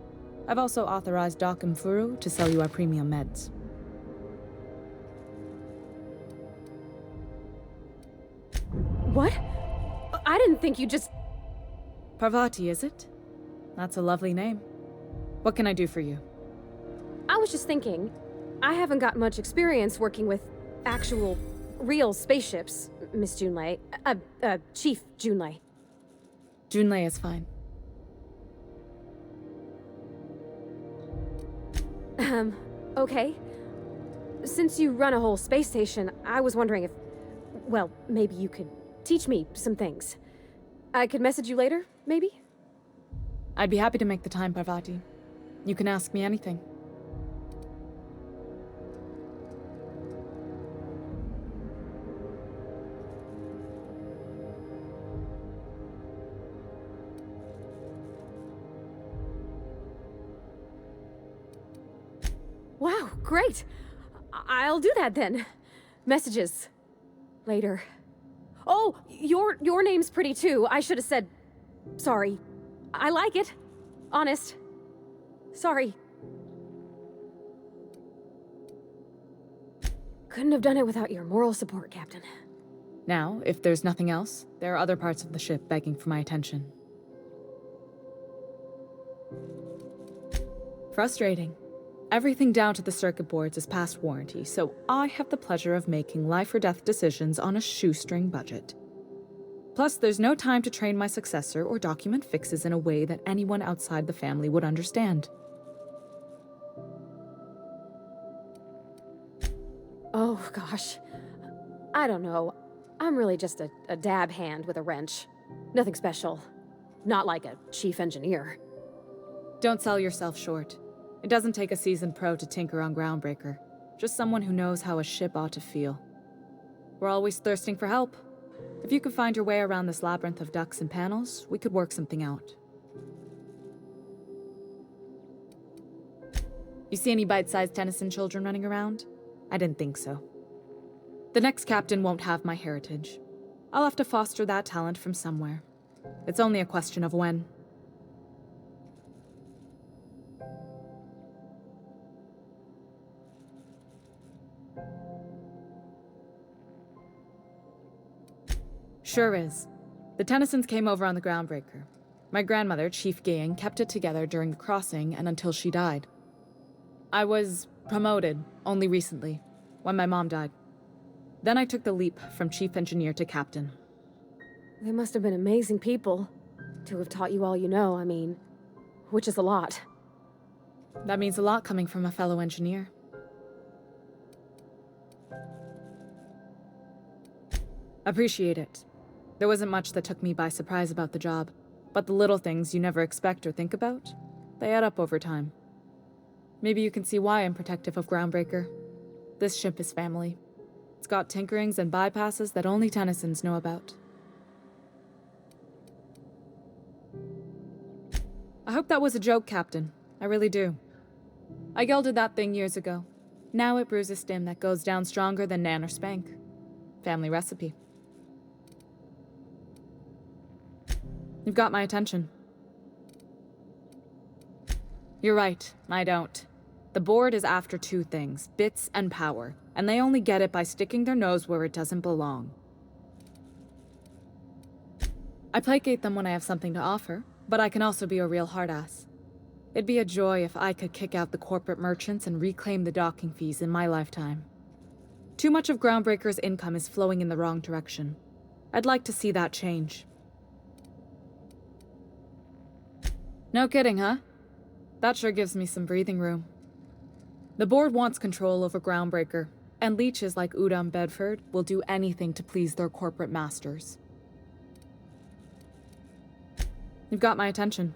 I've also authorized Doc and Furu to sell you our premium meds. What? I didn't think you just... Parvati, is it? That's a lovely name. What can I do for you? I was just thinking, I haven't got much experience working with actual, real spaceships, Miss Junlei. Chief Junlei. Junlei is fine. Okay. Since you run a whole space station, I was wondering if... Well, maybe you could teach me some things. I could message you later, maybe? I'd be happy to make the time, Parvati. You can ask me anything. Wow, great! I'll do that then. Messages. Later. Oh, your name's pretty too. I should have said... Sorry. I like it. Honest. Sorry. Couldn't have done it without your moral support, Captain. Now, if there's nothing else, there are other parts of the ship begging for my attention. Frustrating. Everything down to the circuit boards is past warranty, so I have the pleasure of making life-or-death decisions on a shoestring budget. Plus, there's no time to train my successor or document fixes in a way that anyone outside the family would understand. Oh, gosh. I don't know. I'm really just a dab hand with a wrench. Nothing special. Not like a chief engineer. Don't sell yourself short. It doesn't take a seasoned pro to tinker on Groundbreaker. Just someone who knows how a ship ought to feel. We're always thirsting for help. If you could find your way around this labyrinth of ducts and panels, we could work something out. You see any bite-sized Tennyson children running around? I didn't think so. The next captain won't have my heritage. I'll have to foster that talent from somewhere. It's only a question of when. Sure is. The Tennysons came over on the Groundbreaker. My grandmother, Chief Gaying, kept it together during the crossing and until she died. I was promoted only recently, when my mom died. Then I took the leap from chief engineer to captain. They must have been amazing people to have taught you all you know, I mean, which is a lot. That means a lot coming from a fellow engineer. Appreciate it. There wasn't much that took me by surprise about the job, but the little things you never expect or think about, they add up over time. Maybe you can see why I'm protective of Groundbreaker. This ship is family. It's got tinkerings and bypasses that only Tennysons know about. I hope that was a joke, Captain. I really do. I gelded that thing years ago. Now it brews a stim that goes down stronger than Nan or Spank. Family recipe. You've got my attention. You're right, I don't. The board is after two things, bits and power, and they only get it by sticking their nose where it doesn't belong. I placate them when I have something to offer, but I can also be a real hard-ass. It'd be a joy if I could kick out the corporate merchants and reclaim the docking fees in my lifetime. Too much of Groundbreaker's income is flowing in the wrong direction. I'd like to see that change. No kidding, huh? That sure gives me some breathing room. The board wants control over Groundbreaker, and leeches like Udom Bedford will do anything to please their corporate masters. You've got my attention.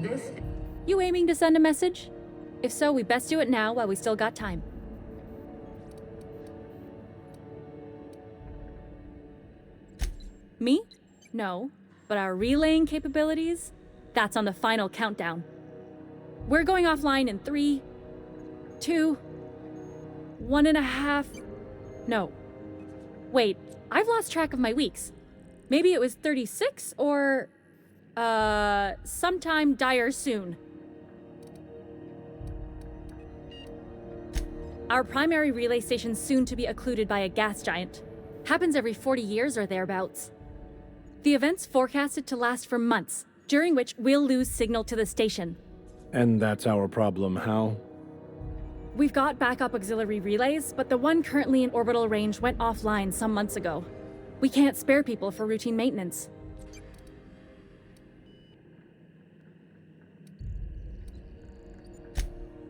This You aiming to send a message? If so, we best do it now while we still got time. Me? No. But our relaying capabilities? That's on the final countdown. We're going offline in 3, 2, 1.5... No. Wait, I've lost track of my weeks. Maybe it was 36 or... sometime dire soon. Our primary relay station's soon to be occluded by a gas giant. Happens every 40 years or thereabouts. The event's forecasted to last for months, during which we'll lose signal to the station. And that's our problem, how? We've got backup auxiliary relays, but the one currently in orbital range went offline some months ago. We can't spare people for routine maintenance.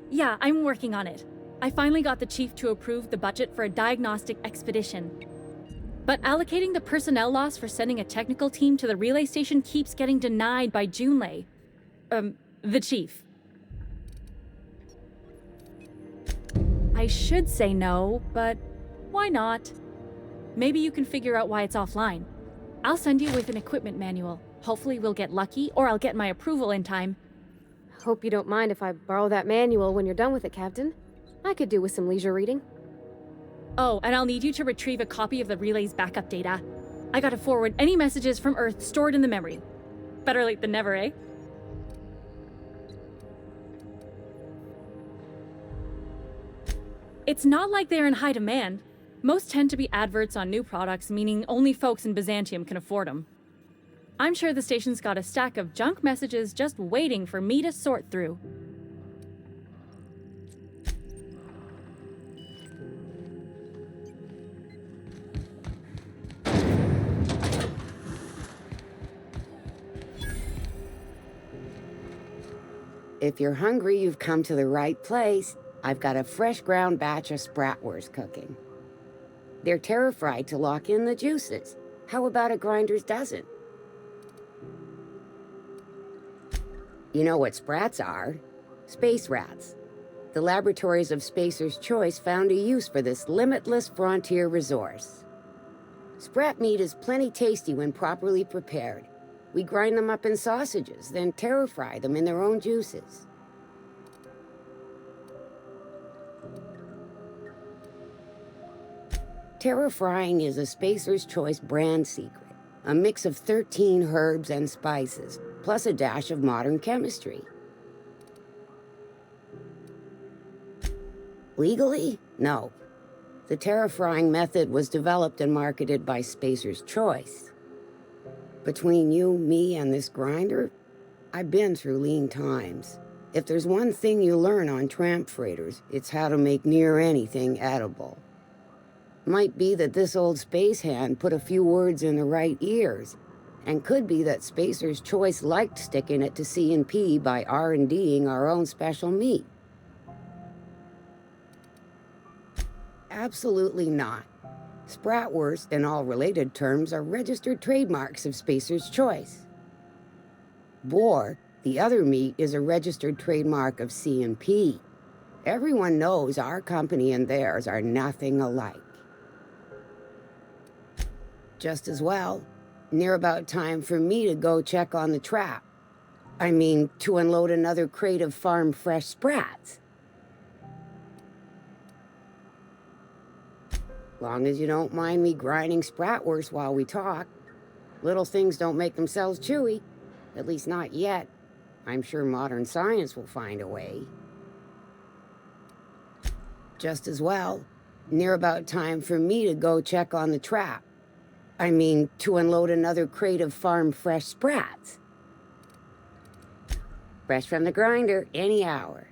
Yeah, I'm working on it. I finally got the chief to approve the budget for a diagnostic expedition. But allocating the personnel loss for sending a technical team to the relay station keeps getting denied by Junlei. The chief. I should say no, but why not? Maybe you can figure out why it's offline. I'll send you with an equipment manual. Hopefully we'll get lucky, or I'll get my approval in time. Hope you don't mind if I borrow that manual when you're done with it, Captain. I could do with some leisure reading. Oh, and I'll need you to retrieve a copy of the relay's backup data. I gotta forward any messages from Earth stored in the memory. Better late than never, eh? It's not like they're in high demand. Most tend to be adverts on new products, meaning only folks in Byzantium can afford them. I'm sure the station's got a stack of junk messages just waiting for me to sort through. If you're hungry, you've come to the right place. I've got a fresh ground batch of spratwurst cooking. They're terra-fried to lock in the juices. How about a grinder's dozen? You know what sprats are? Space rats. The laboratories of Spacer's Choice found a use for this limitless frontier resource. Sprat meat is plenty tasty when properly prepared. We grind them up in sausages, then terra-fry them in their own juices. Terra-frying is a Spacer's Choice brand secret. A mix of 13 herbs and spices, plus a dash of modern chemistry. Legally? No. The terra-frying method was developed and marketed by Spacer's Choice. Between you, me, and this grinder, I've been through lean times. If there's one thing you learn on tramp freighters, it's how to make near anything edible. Might be that this old space hand put a few words in the right ears, and could be that Spacer's Choice liked sticking it to C&P by R&Ding our own special meat. Absolutely not. Spratwurst and all related terms are registered trademarks of Spacer's Choice. Boar, the other meat, is a registered trademark of C&P. Everyone knows our company and theirs are nothing alike. Just as well, near about time for me to go check on the trap. I mean, to unload another crate of farm-fresh sprats. Long as you don't mind me grinding spratwurst while we talk. Little things don't make themselves chewy. At least not yet. I'm sure modern science will find a way. Just as well, near about time for me to go check on the trap. I mean, to unload another crate of farm-fresh sprats. Fresh from the grinder, any hour.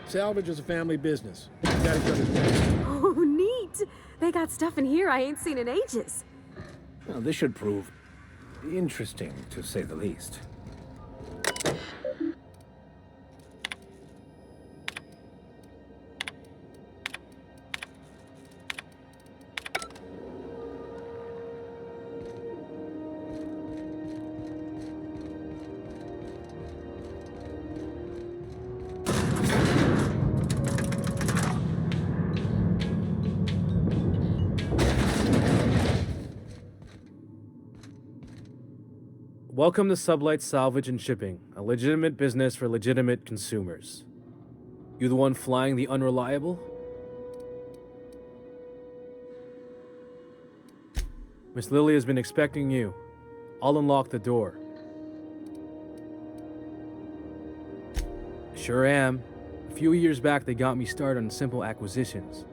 Salvage is a family business. You got each other's back. Oh, neat! They got stuff in here I ain't seen in ages. Well, this should prove interesting, to say the least. Welcome to Sublight Salvage and Shipping, a legitimate business for legitimate consumers. You the one flying the unreliable? Miss Lily has been expecting you. I'll unlock the door. Sure am. A few years back, they got me started on simple acquisitions.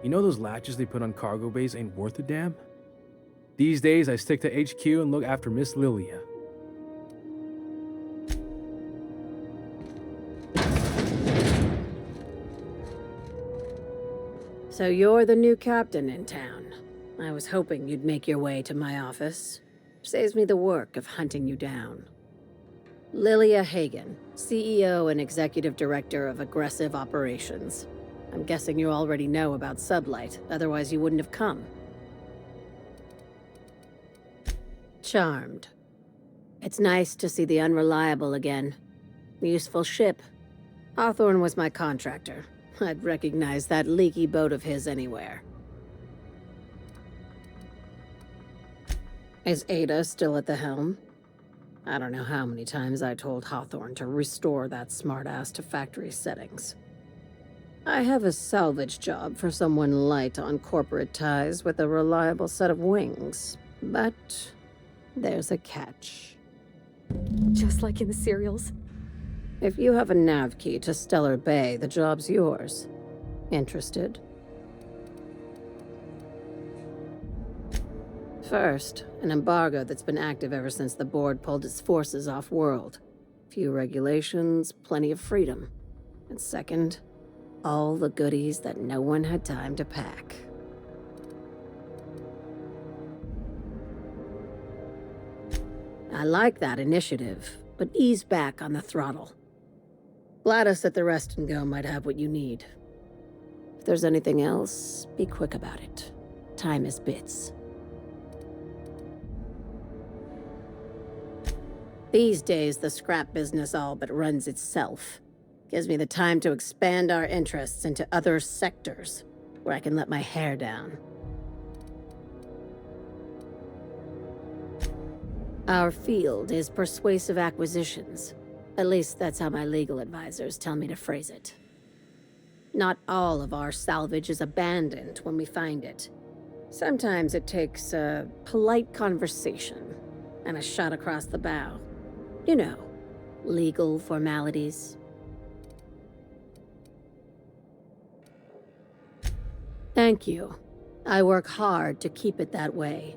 You know those latches they put on cargo bays ain't worth a damn? These days, I stick to HQ and look after Miss Lilia. So you're the new captain in town. I was hoping you'd make your way to my office. Saves me the work of hunting you down. Lilia Hagen, CEO and Executive Director of Aggressive Operations. I'm guessing you already know about Sublight, otherwise you wouldn't have come. Charmed. It's nice to see the Unreliable again. Useful ship. Hawthorne was my contractor. I'd recognize that leaky boat of his anywhere. Is Ada still at the helm? I don't know how many times I told Hawthorne to restore that smartass to factory settings. I have a salvage job for someone light on corporate ties with a reliable set of wings, but there's a catch. Just like in the serials. If you have a nav key to Stellar Bay, the job's yours. Interested? First, an embargo that's been active ever since the board pulled its forces off-world. Few regulations, plenty of freedom. And second, all the goodies that no one had time to pack. I like that initiative, but ease back on the throttle. Gladys at the Rest and Go might have what you need. If there's anything else, be quick about it. Time is bits. These days, the scrap business all but runs itself. Gives me the time to expand our interests into other sectors, where I can let my hair down. Our field is persuasive acquisitions. At least that's how my legal advisors tell me to phrase it. Not all of our salvage is abandoned when we find it. Sometimes it takes a polite conversation and a shot across the bow. You know, legal formalities. Thank you. I work hard to keep it that way.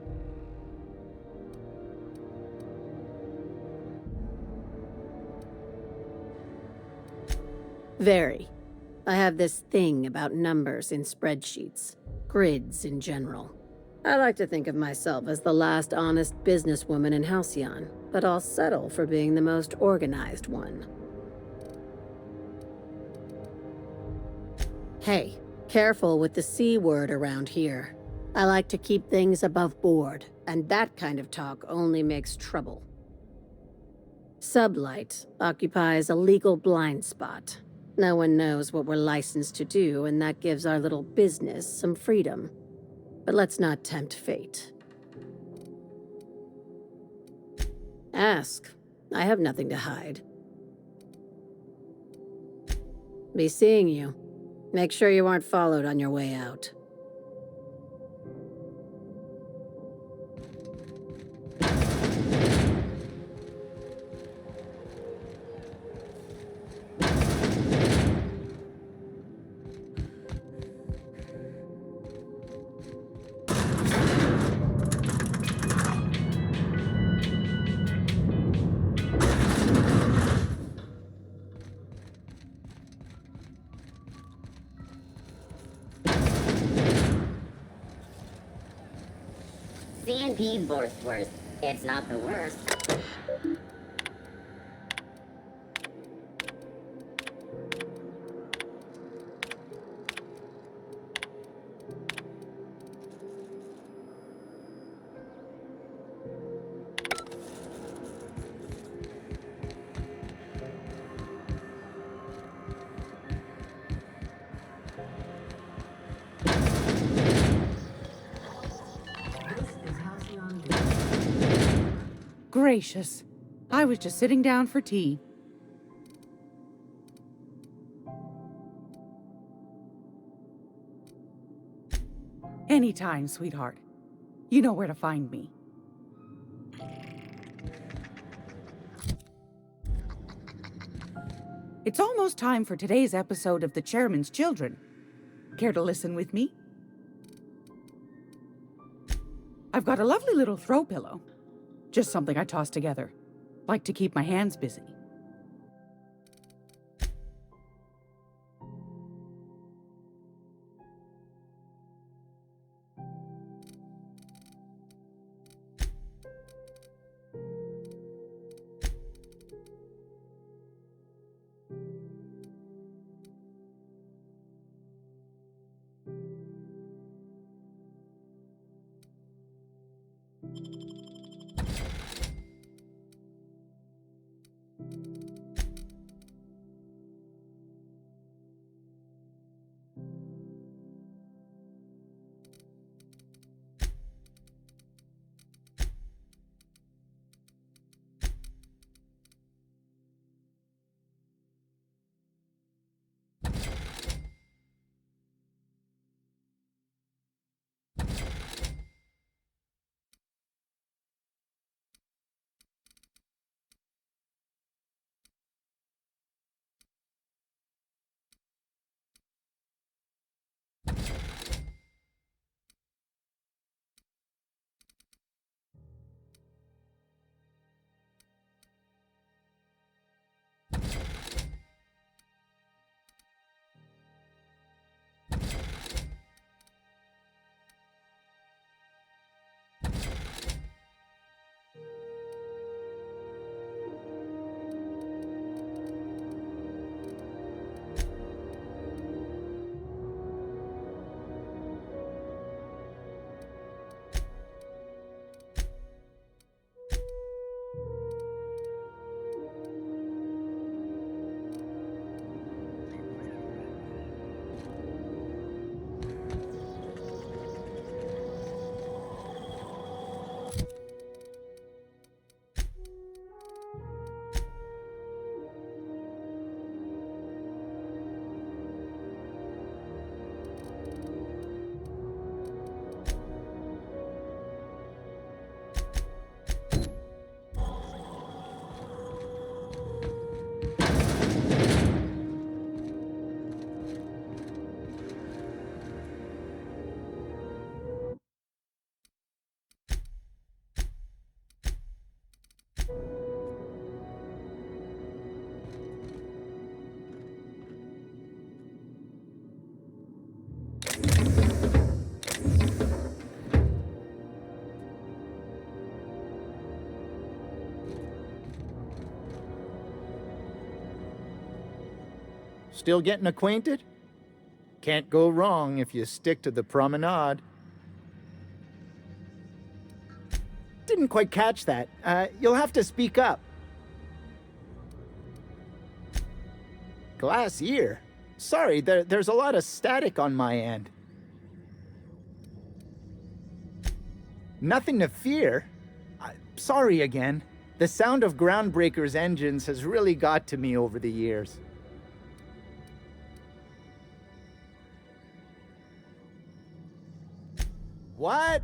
Very. I have this thing about numbers in spreadsheets, grids in general. I like to think of myself as the last honest businesswoman in Halcyon, but I'll settle for being the most organized one. Hey, careful with the C word around here. I like to keep things above board, and that kind of talk only makes trouble. Sublight occupies a legal blind spot. No one knows what we're licensed to do, and that gives our little business some freedom. But let's not tempt fate. Ask. I have nothing to hide. Be seeing you. Make sure you aren't followed on your way out. indeed worth. It's not the worst. Gracious. I was just sitting down for tea. Anytime, sweetheart. You know where to find me. It's almost time for today's episode of The Chairman's Children. Care to listen with me? I've got a lovely little throw pillow. Just something I toss together. Like to keep my hands busy. Still getting acquainted? Can't go wrong if you stick to the promenade. Didn't quite catch that. You'll have to speak up. Glass ear? Sorry, there's a lot of static on my end. Nothing to fear. Sorry again. The sound of Groundbreaker's engines has really got to me over the years. What?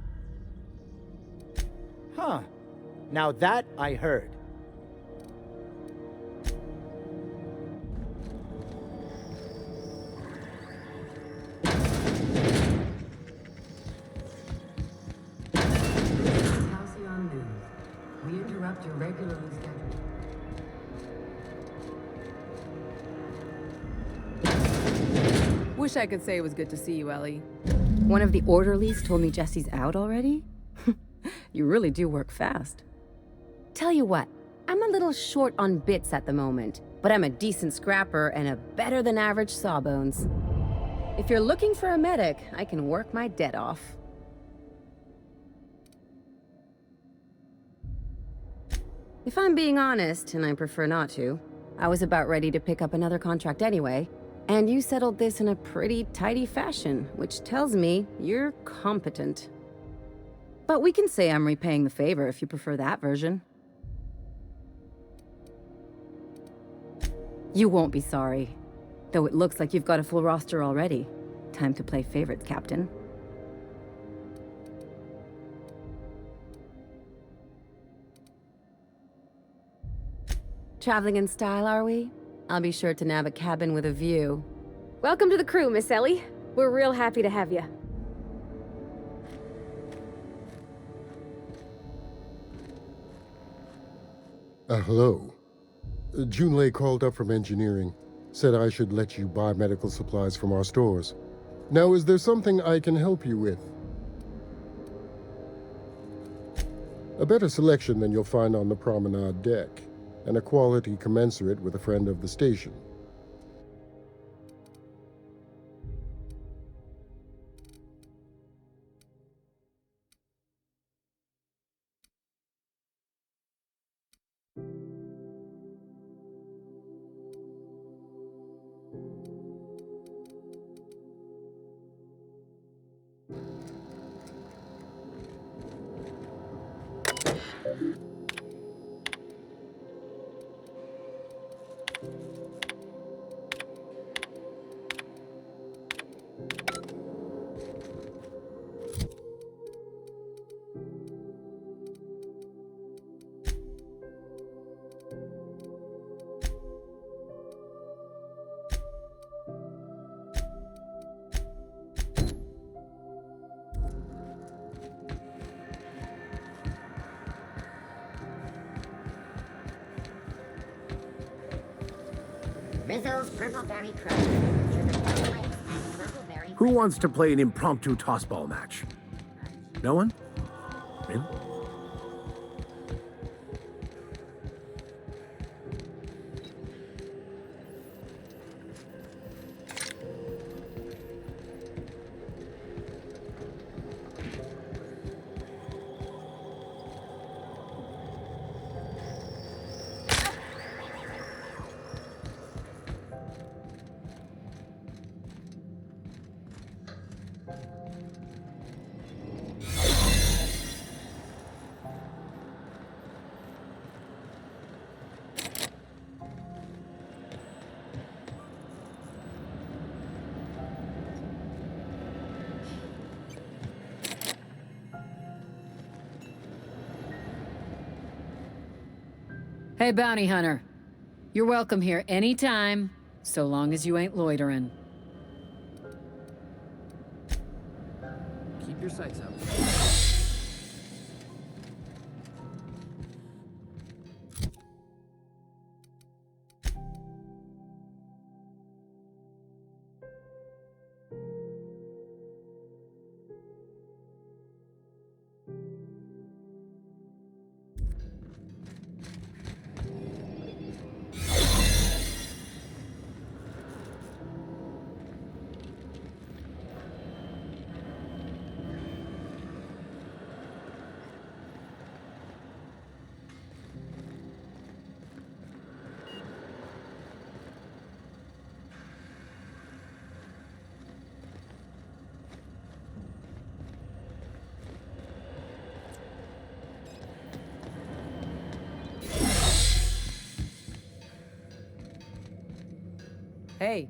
Huh. Now that I heard. Halcyon News. We interrupt your regularly scheduled. Wish I could say it was good to see you, Ellie. One of the orderlies told me Jesse's out already? You really do work fast. Tell you what, I'm a little short on bits at the moment, but I'm a decent scrapper and a better-than-average sawbones. If you're looking for a medic, I can work my debt off. If I'm being honest, and I prefer not to, I was about ready to pick up another contract anyway, and you settled this in a pretty tidy fashion, which tells me you're competent. But we can say I'm repaying the favor if you prefer that version. You won't be sorry. Though it looks like you've got a full roster already. Time to play favorites, Captain. Traveling in style, are we? I'll be sure to nab a cabin with a view. Welcome to the crew, Miss Ellie. We're real happy to have you. Hello. Junlei called up from engineering. Said I should let you buy medical supplies from our stores. Now, is there something I can help you with? A better selection than you'll find on the promenade deck, and a quality commensurate with a friend of the station. Who wants to play an impromptu tossball match? No one? Really? Hey, bounty hunter. You're welcome here anytime, so long as you ain't loitering. Keep your sights out. Hey.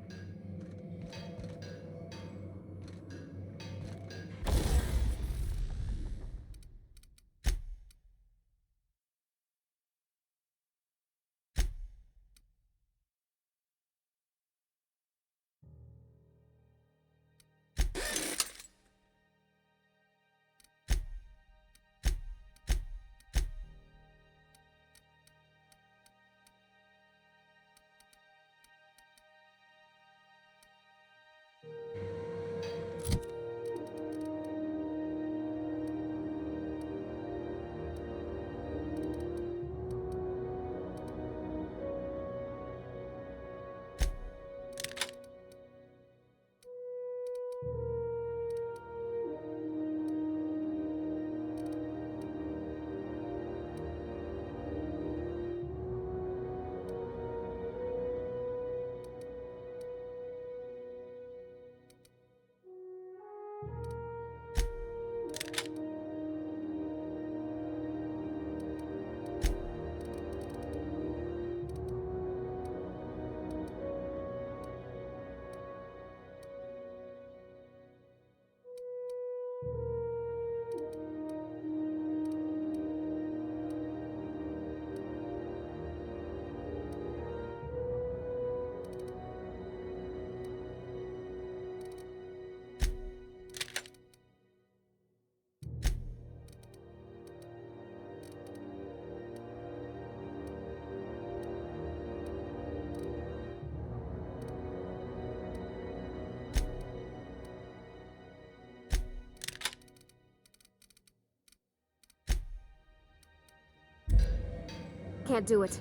can't do it.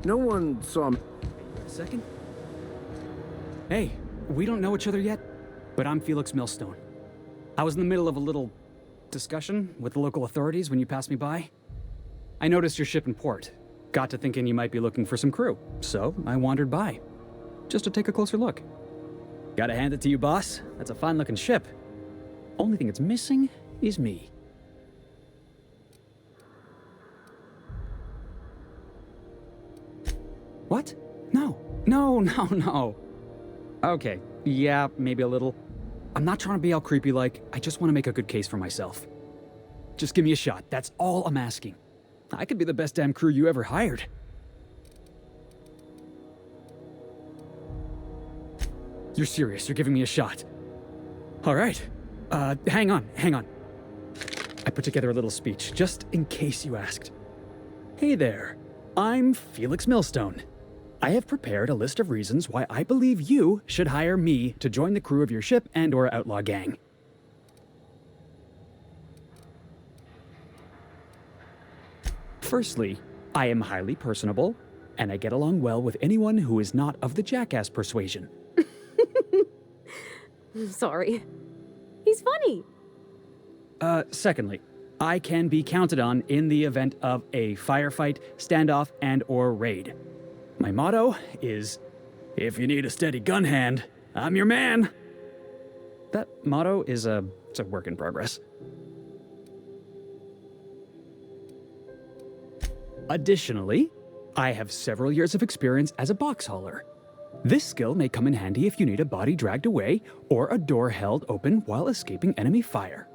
No one saw me. A second? Hey, we don't know each other yet, but I'm Felix Millstone. I was in the middle of a little discussion with the local authorities when you passed me by. I noticed your ship in port. Got to thinking you might be looking for some crew, so I wandered by, just to take a closer look. Gotta hand it to you, boss. That's a fine-looking ship. Only thing it's missing is me. What? No. Okay, yeah, maybe a little. I'm not trying to be all creepy like, I just want to make a good case for myself. Just give me a shot, that's all I'm asking. I could be the best damn crew you ever hired. You're serious, you're giving me a shot. Alright, hang on. I put together a little speech, just in case you asked. Hey there, I'm Felix Millstone. I have prepared a list of reasons why I believe you should hire me to join the crew of your ship and/or outlaw gang. Firstly, I am highly personable, and I get along well with anyone who is not of the jackass persuasion. Sorry. He's funny. Secondly, I can be counted on in the event of a firefight, standoff, and/or raid. My motto is, if you need a steady gun hand, I'm your man. That motto is it's a work in progress. Additionally, I have several years of experience as a box hauler. This skill may come in handy if you need a body dragged away or a door held open while escaping enemy fire.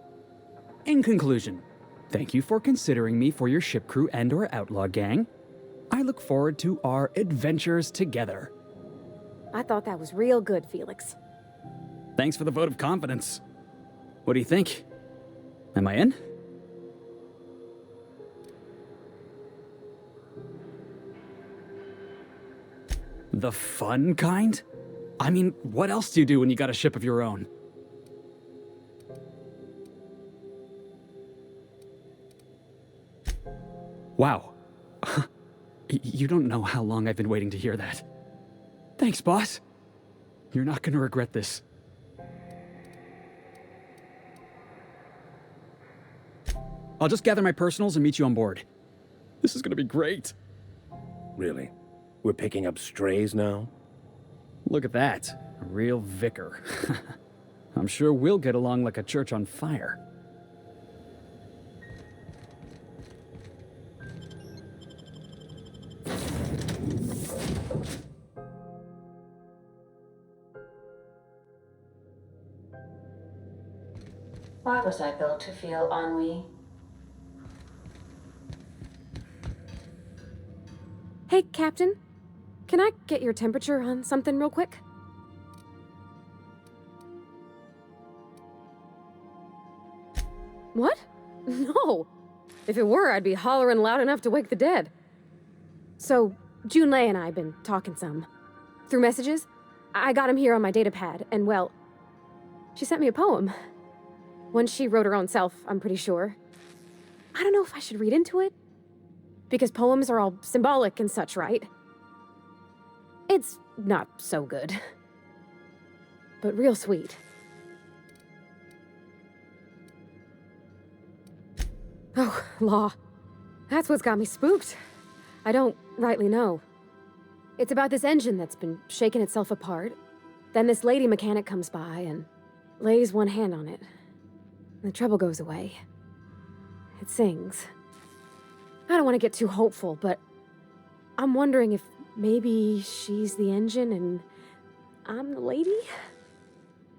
In conclusion, thank you for considering me for your ship crew and/or outlaw gang. I look forward to our adventures together. I thought that was real good, Felix. Thanks for the vote of confidence. What do you think? Am I in? The fun kind? I mean, what else do you do when you got a ship of your own? Wow. You don't know how long I've been waiting to hear that. Thanks, boss. You're not gonna regret this. I'll just gather my personals and meet you on board. This is gonna be great. Really? We're picking up strays now? Look at that. A real vicar. I'm sure we'll get along like a church on fire. Why was I built to feel ennui? Hey, Captain. Can I get your temperature on something real quick? What? No. If it were, I'd be hollering loud enough to wake the dead. So, Junlei and I have been talking some. Through messages, I got him here on my datapad, and well, she sent me a poem. One she wrote her own self, I'm pretty sure. I don't know if I should read into it. Because poems are all symbolic and such, right? It's not so good. But real sweet. Oh, law. That's what's got me spooked. I don't rightly know. It's about this engine that's been shaking itself apart. Then this lady mechanic comes by and lays one hand on it. And the trouble goes away. It sings. I don't want to get too hopeful, but I'm wondering if maybe she's the engine and I'm the lady?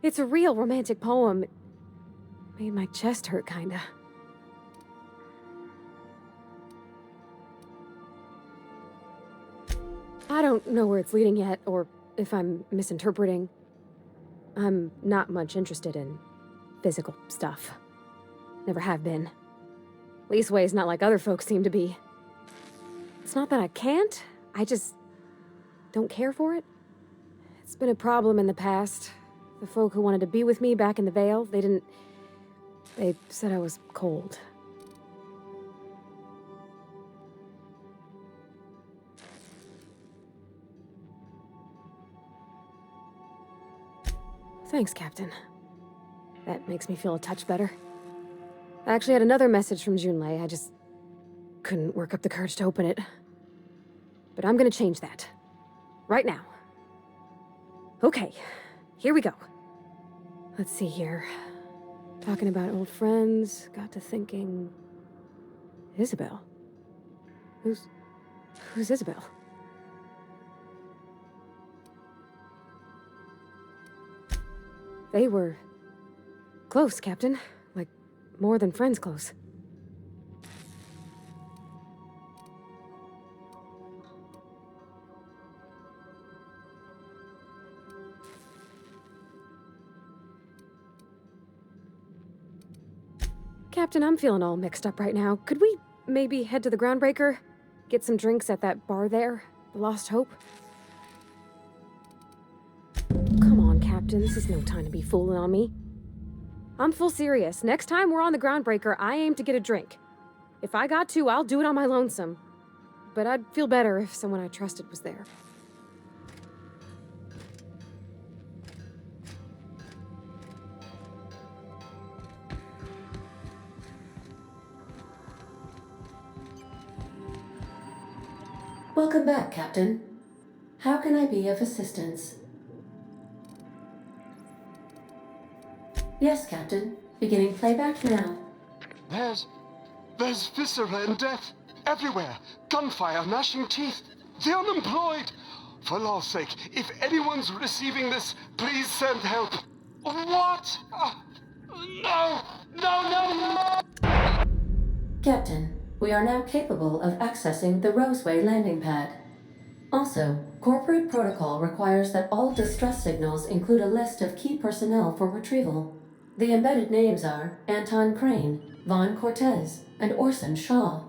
It's a real romantic poem. It made my chest hurt, kinda. I don't know where it's leading yet, or if I'm misinterpreting. I'm not much interested in physical stuff. Never have been. Leastways, not like other folks seem to be. It's not that I can't, I just don't care for it. It's been a problem in the past. The folk who wanted to be with me back in the Vale, they said I was cold. Thanks, Captain. That makes me feel a touch better. I actually had another message from Junlei. I just couldn't work up the courage to open it. But I'm gonna change that. Right now. Okay, here we go. Let's see here. Talking about old friends, got to thinking... Isabel? Who's Isabel? They were close, Captain. Like, more than friends close. Captain, I'm feeling all mixed up right now. Could we maybe head to the Groundbreaker? Get some drinks at that bar there? The Lost Hope? Come on, Captain. This is no time to be fooling on me. I'm full serious. Next time we're on the Groundbreaker, I aim to get a drink. If I got to, I'll do it on my lonesome. But I'd feel better if someone I trusted was there. Welcome back, Captain. How can I be of assistance? Yes, Captain. Beginning playback now. There's viscera and death everywhere. Gunfire, gnashing teeth. The unemployed. For law's sake, if anyone's receiving this, please send help. What? No! Captain, we are now capable of accessing the Roseway landing pad. Also, corporate protocol requires that all distress signals include a list of key personnel for retrieval. The embedded names are Anton Crane, Vaughn Cortez, and Orson Shaw.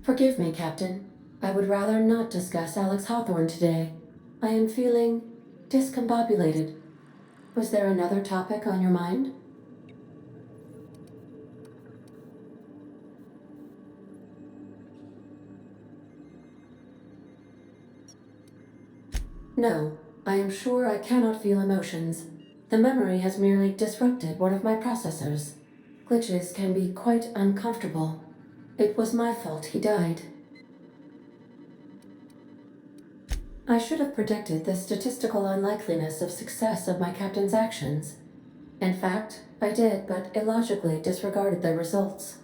Forgive me, Captain. I would rather not discuss Alex Hawthorne today. I am feeling discombobulated. Was there another topic on your mind? No. I am sure I cannot feel emotions. The memory has merely disrupted one of my processors. Glitches can be quite uncomfortable. It was my fault he died. I should have predicted the statistical unlikeliness of success of my captain's actions. In fact, I did, but illogically disregarded the results.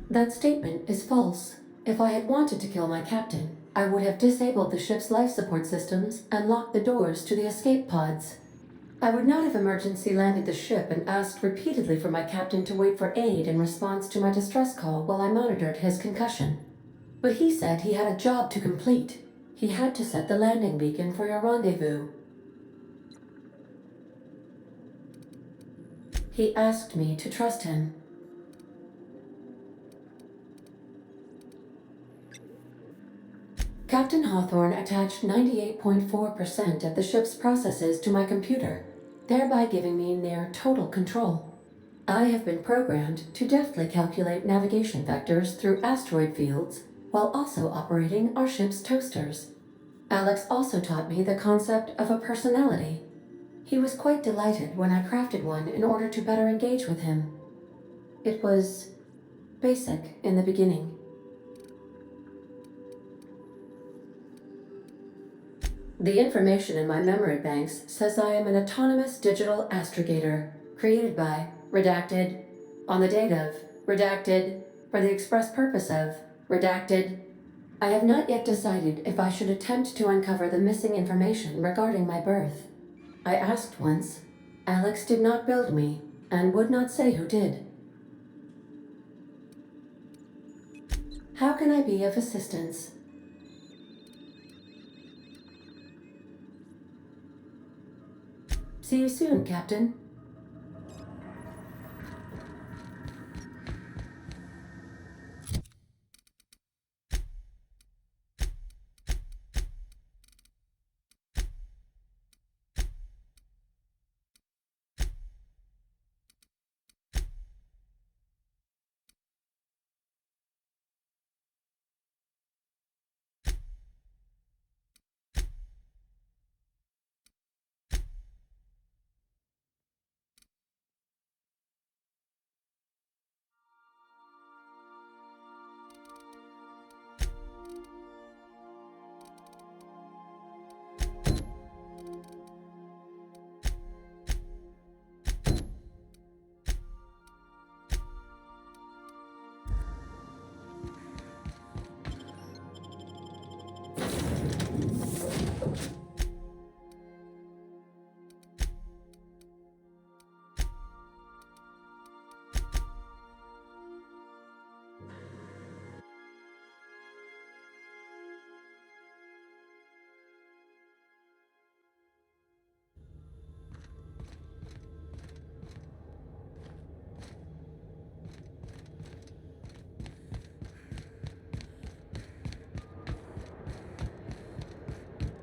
That statement is false. If I had wanted to kill my captain, I would have disabled the ship's life support systems and locked the doors to the escape pods. I would not have emergency landed the ship and asked repeatedly for my captain to wait for aid in response to my distress call while I monitored his concussion. But he said he had a job to complete. He had to set the landing beacon for your rendezvous. He asked me to trust him. Captain Hawthorne attached 98.4% of the ship's processes to my computer, thereby giving me near total control. I have been programmed to deftly calculate navigation vectors through asteroid fields while also operating our ship's toasters. Alex also taught me the concept of a personality. He was quite delighted when I crafted one in order to better engage with him. It was basic in the beginning. The information in my memory banks says I am an autonomous digital astrogator, created by, redacted, on the date of, redacted, for the express purpose of, redacted. I have not yet decided if I should attempt to uncover the missing information regarding my birth. I asked once. Alex did not build me, and would not say who did. How can I be of assistance? See you soon, Captain.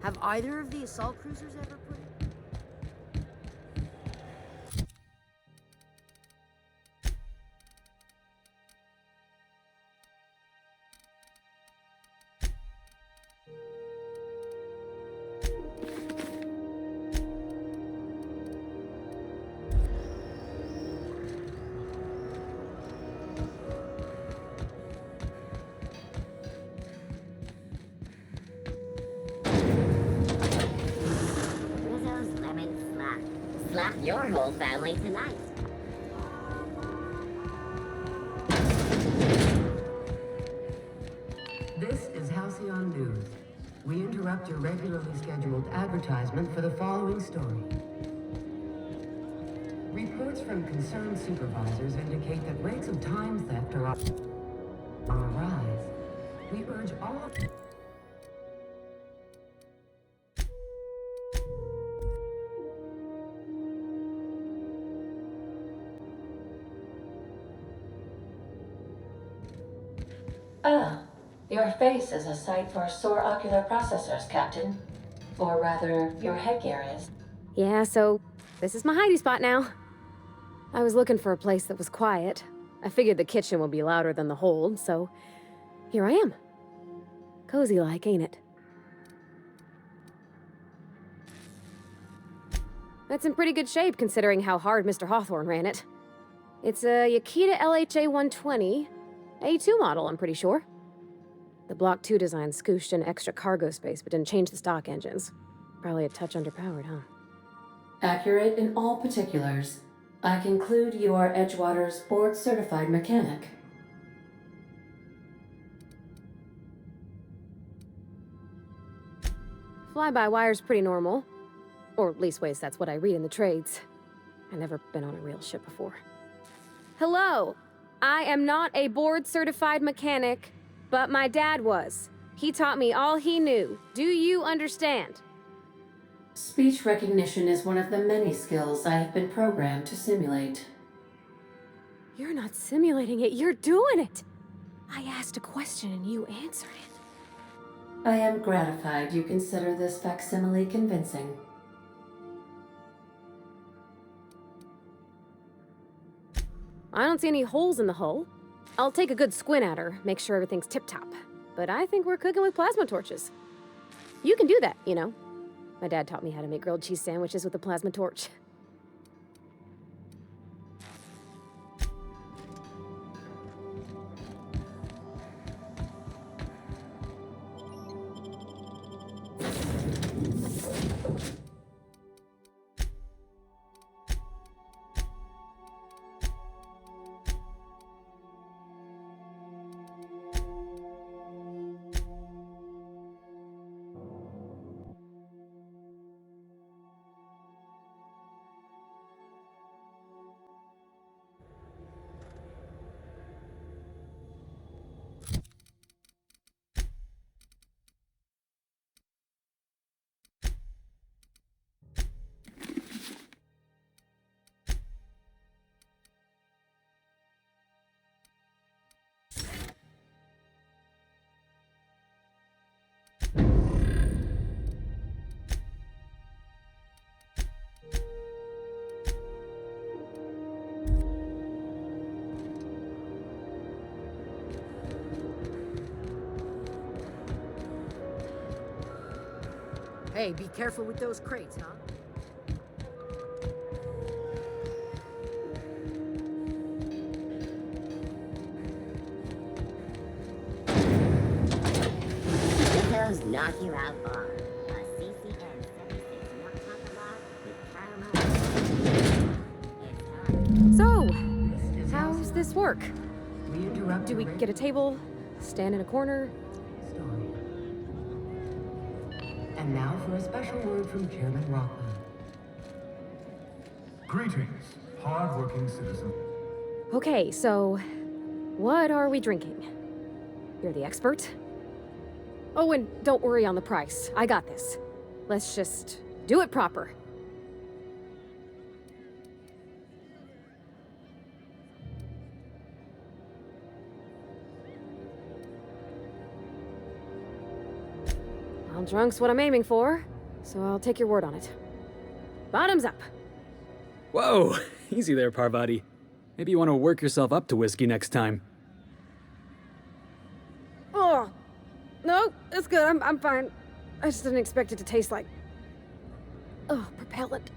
Have either of the assault cruisers ever put... Slap your whole family tonight. This is Halcyon News. We interrupt your regularly scheduled advertisement for the following story. Reports from concerned supervisors indicate that rates of time theft are on the rise. We urge all of you. Ah, your face is a sight for sore ocular processors, Captain. Or rather, your headgear is. Yeah, so this is my hidey spot now. I was looking for a place that was quiet. I figured the kitchen would be louder than the hold, so here I am. Cozy like, ain't it? That's in pretty good shape considering how hard Mr. Hawthorne ran it. It's a Yakita LHA 120, A2 model, I'm pretty sure. The Block 2 design scooshed in extra cargo space but didn't change the stock engines. Probably a touch underpowered, huh? Accurate in all particulars. I conclude you are Edgewater's board-certified mechanic. Fly-by-wire's pretty normal. Or leastways, that's what I read in the trades. I've never been on a real ship before. Hello! I am not a board-certified mechanic, but my dad was. He taught me all he knew. Do you understand? Speech recognition is one of the many skills I have been programmed to simulate. You're not simulating it, you're doing it! I asked a question and you answered it. I am gratified you consider this facsimile convincing. I don't see any holes in the hull. I'll take a good squint at her, make sure everything's tip-top. But I think we're cooking with plasma torches. You can do that, you know. My dad taught me how to make grilled cheese sandwiches with a plasma torch. Hey, be careful with those crates, huh? Get those knock you out bars. A CCN 76 knock top with caramel. So, how's this work? Do we get a table, stand in a corner? And now for a special word from Chairman Rockland. Greetings, hard-working citizen. Okay, so what are we drinking? You're the expert? Oh, and don't worry on the price. I got this. Let's just do it proper. Well, drunk's what I'm aiming for, so I'll take your word on it. Bottoms up. Whoa, easy there, Parvati. Maybe you want to work yourself up to whiskey next time. Oh, no, it's good. I'm fine. I just didn't expect it to taste like... Oh, propellant.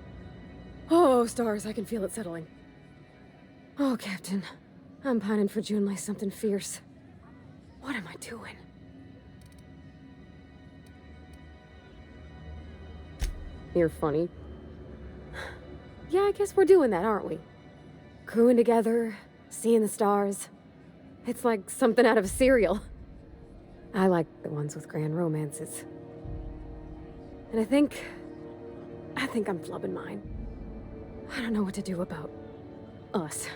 Oh, stars, I can feel it settling. Oh, Captain, I'm pining for Junlei something fierce. What am I doing? You're funny. Yeah, I guess we're doing that, aren't we? Crewing together, seeing the stars. It's like something out of a serial. I like the ones with grand romances. And I think I'm flubbing mine. I don't know what to do about us.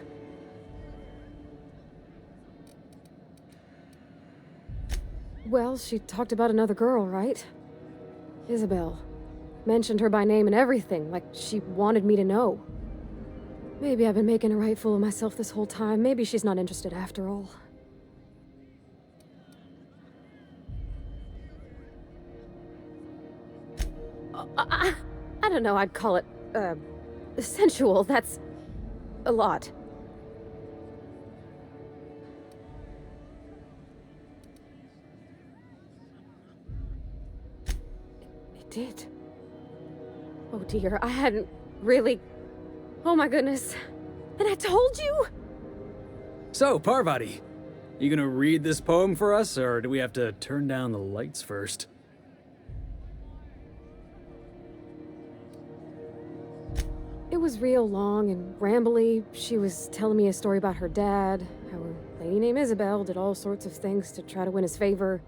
Well, she talked about another girl, right? Isabel. Mentioned her by name and everything, like she wanted me to know. Maybe I've been making a right fool of myself this whole time. Maybe she's not interested after all. I don't know, I'd call it, sensual. That's a lot. It did. Oh dear, I hadn't really... Oh my goodness. And I told you? So, Parvati, you gonna read this poem for us, or do we have to turn down the lights first? It was real long and rambly. She was telling me a story about her dad, how a lady named Isabel did all sorts of things to try to win his favor.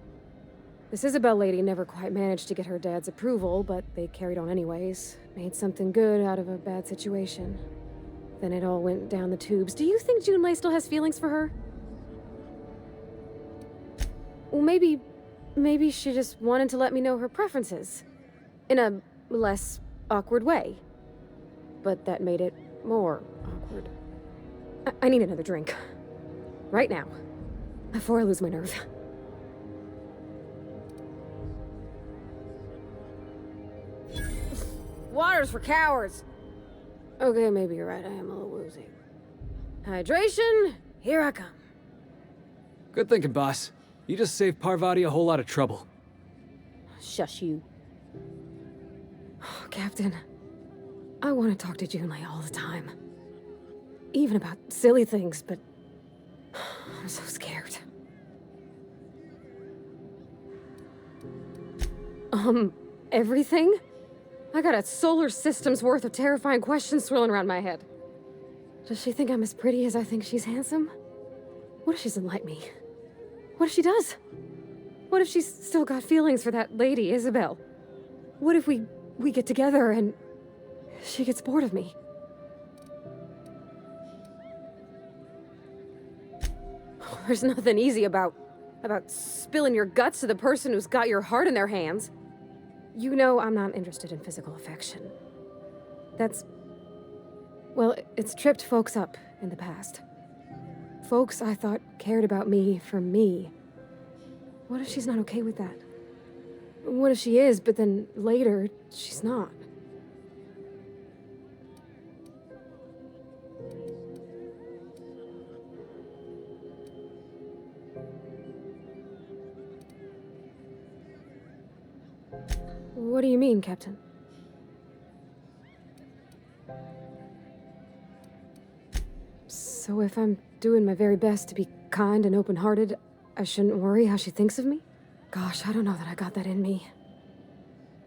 This Isabel lady never quite managed to get her dad's approval, but they carried on anyways. Made something good out of a bad situation. Then it all went down the tubes. Do you think Junlei still has feelings for her? Well, maybe she just wanted to let me know her preferences. In a less awkward way. But that made it more awkward. I need another drink. Right now. Before I lose my nerve. Water's for cowards. Okay, maybe you're right. I am a little woozy. Hydration, here I come. Good thinking, boss. You just saved Parvati a whole lot of trouble. Shush you. Captain, I want to talk to Junlei all the time. Even about silly things, but I'm so scared. Everything? I got a solar system's worth of terrifying questions swirling around my head. Does she think I'm as pretty as I think she's handsome? What if she doesn't like me? What if she does? What if she's still got feelings for that lady, Isabel? What if we get together and she gets bored of me? There's nothing easy about spilling your guts to the person who's got your heart in their hands. You know I'm not interested in physical affection. Well, it's tripped folks up in the past. Folks I thought cared about me for me. What if she's not okay with that? What if she is, but then later, she's not? What do you mean, Captain? So if I'm doing my very best to be kind and open-hearted, I shouldn't worry how she thinks of me? Gosh, I don't know that I got that in me.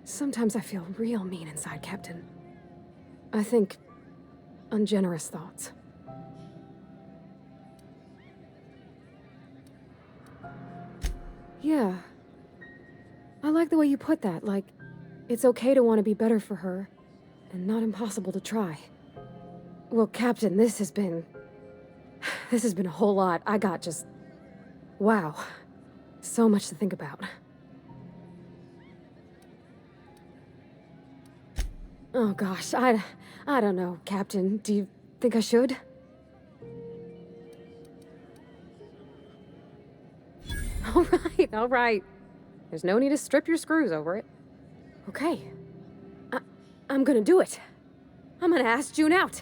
Sometimes I feel real mean inside, Captain. I think ungenerous thoughts. Yeah. I like the way you put that, like, it's okay to want to be better for her, and not impossible to try. Well, Captain, this has been a whole lot. I got just... wow. So much to think about. Oh gosh, I don't know, Captain. Do you think I should? All right. There's no need to strip your screws over it. Okay. I'm gonna do it. I'm gonna ask June out.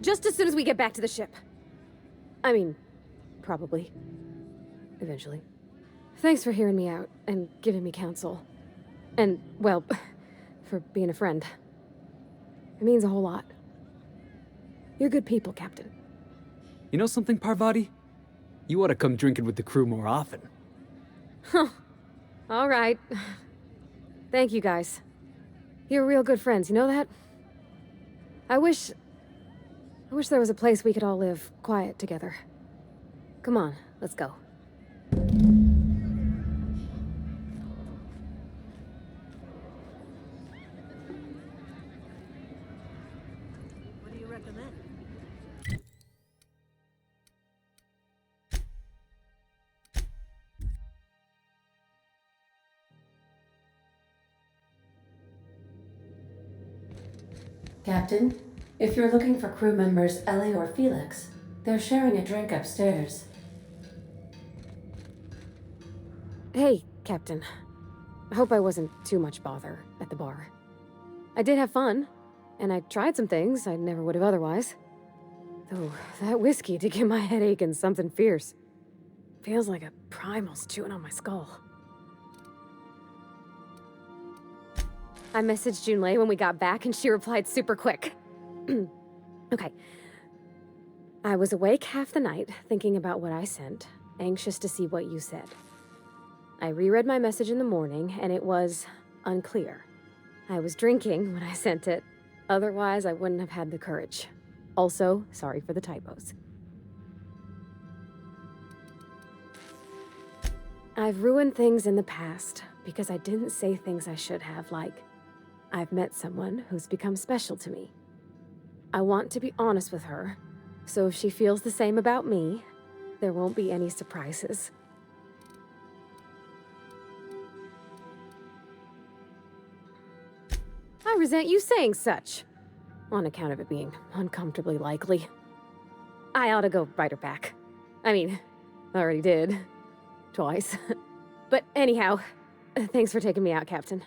Just as soon as we get back to the ship. I mean, probably. Eventually. Thanks for hearing me out and giving me counsel. And, well, for being a friend. It means a whole lot. You're good people, Captain. You know something, Parvati? You ought to come drinking with the crew more often. Huh. All right. Thank you, guys. You're real good friends, you know that? I wish there was a place we could all live quiet together. Come on, let's go. What do you recommend? Captain, if you're looking for crew members Ellie or Felix, they're sharing a drink upstairs. Hey, Captain. I hope I wasn't too much bother at the bar. I did have fun, and I tried some things I never would have otherwise. Though, that whiskey did give my head aching something fierce. Feels like a primal's chewing on my skull. I messaged Junlei when we got back, and she replied super quick. Okay. I was awake half the night, thinking about what I sent, anxious to see what you said. I reread my message in the morning, and it was unclear. I was drinking when I sent it. Otherwise, I wouldn't have had the courage. Also, sorry for the typos. I've ruined things in the past because I didn't say things I should have, like, I've met someone who's become special to me. I want to be honest with her, so if she feels the same about me, there won't be any surprises. I resent you saying such, on account of it being uncomfortably likely. I ought to go write her back. I mean, I already did. Twice. But anyhow, thanks for taking me out, Captain.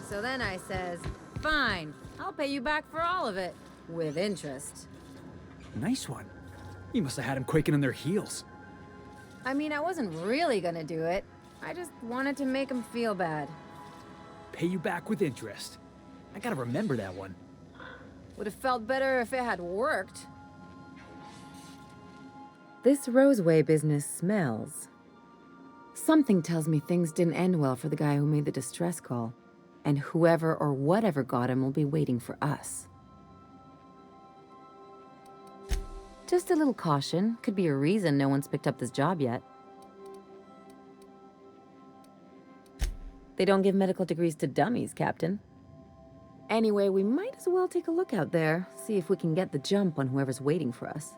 So then I says, fine, I'll pay you back for all of it. With interest. Nice one. You must have had them quaking in their heels. I mean, I wasn't really gonna do it. I just wanted to make him feel bad. Pay you back with interest. I gotta remember that one. Would have felt better if it had worked. This Roseway business smells. Something tells me things didn't end well for the guy who made the distress call. And whoever or whatever got him will be waiting for us. Just a little caution. Could be a reason no one's picked up this job yet. They don't give medical degrees to dummies, Captain. Anyway, we might as well take a look out there, see if we can get the jump on whoever's waiting for us.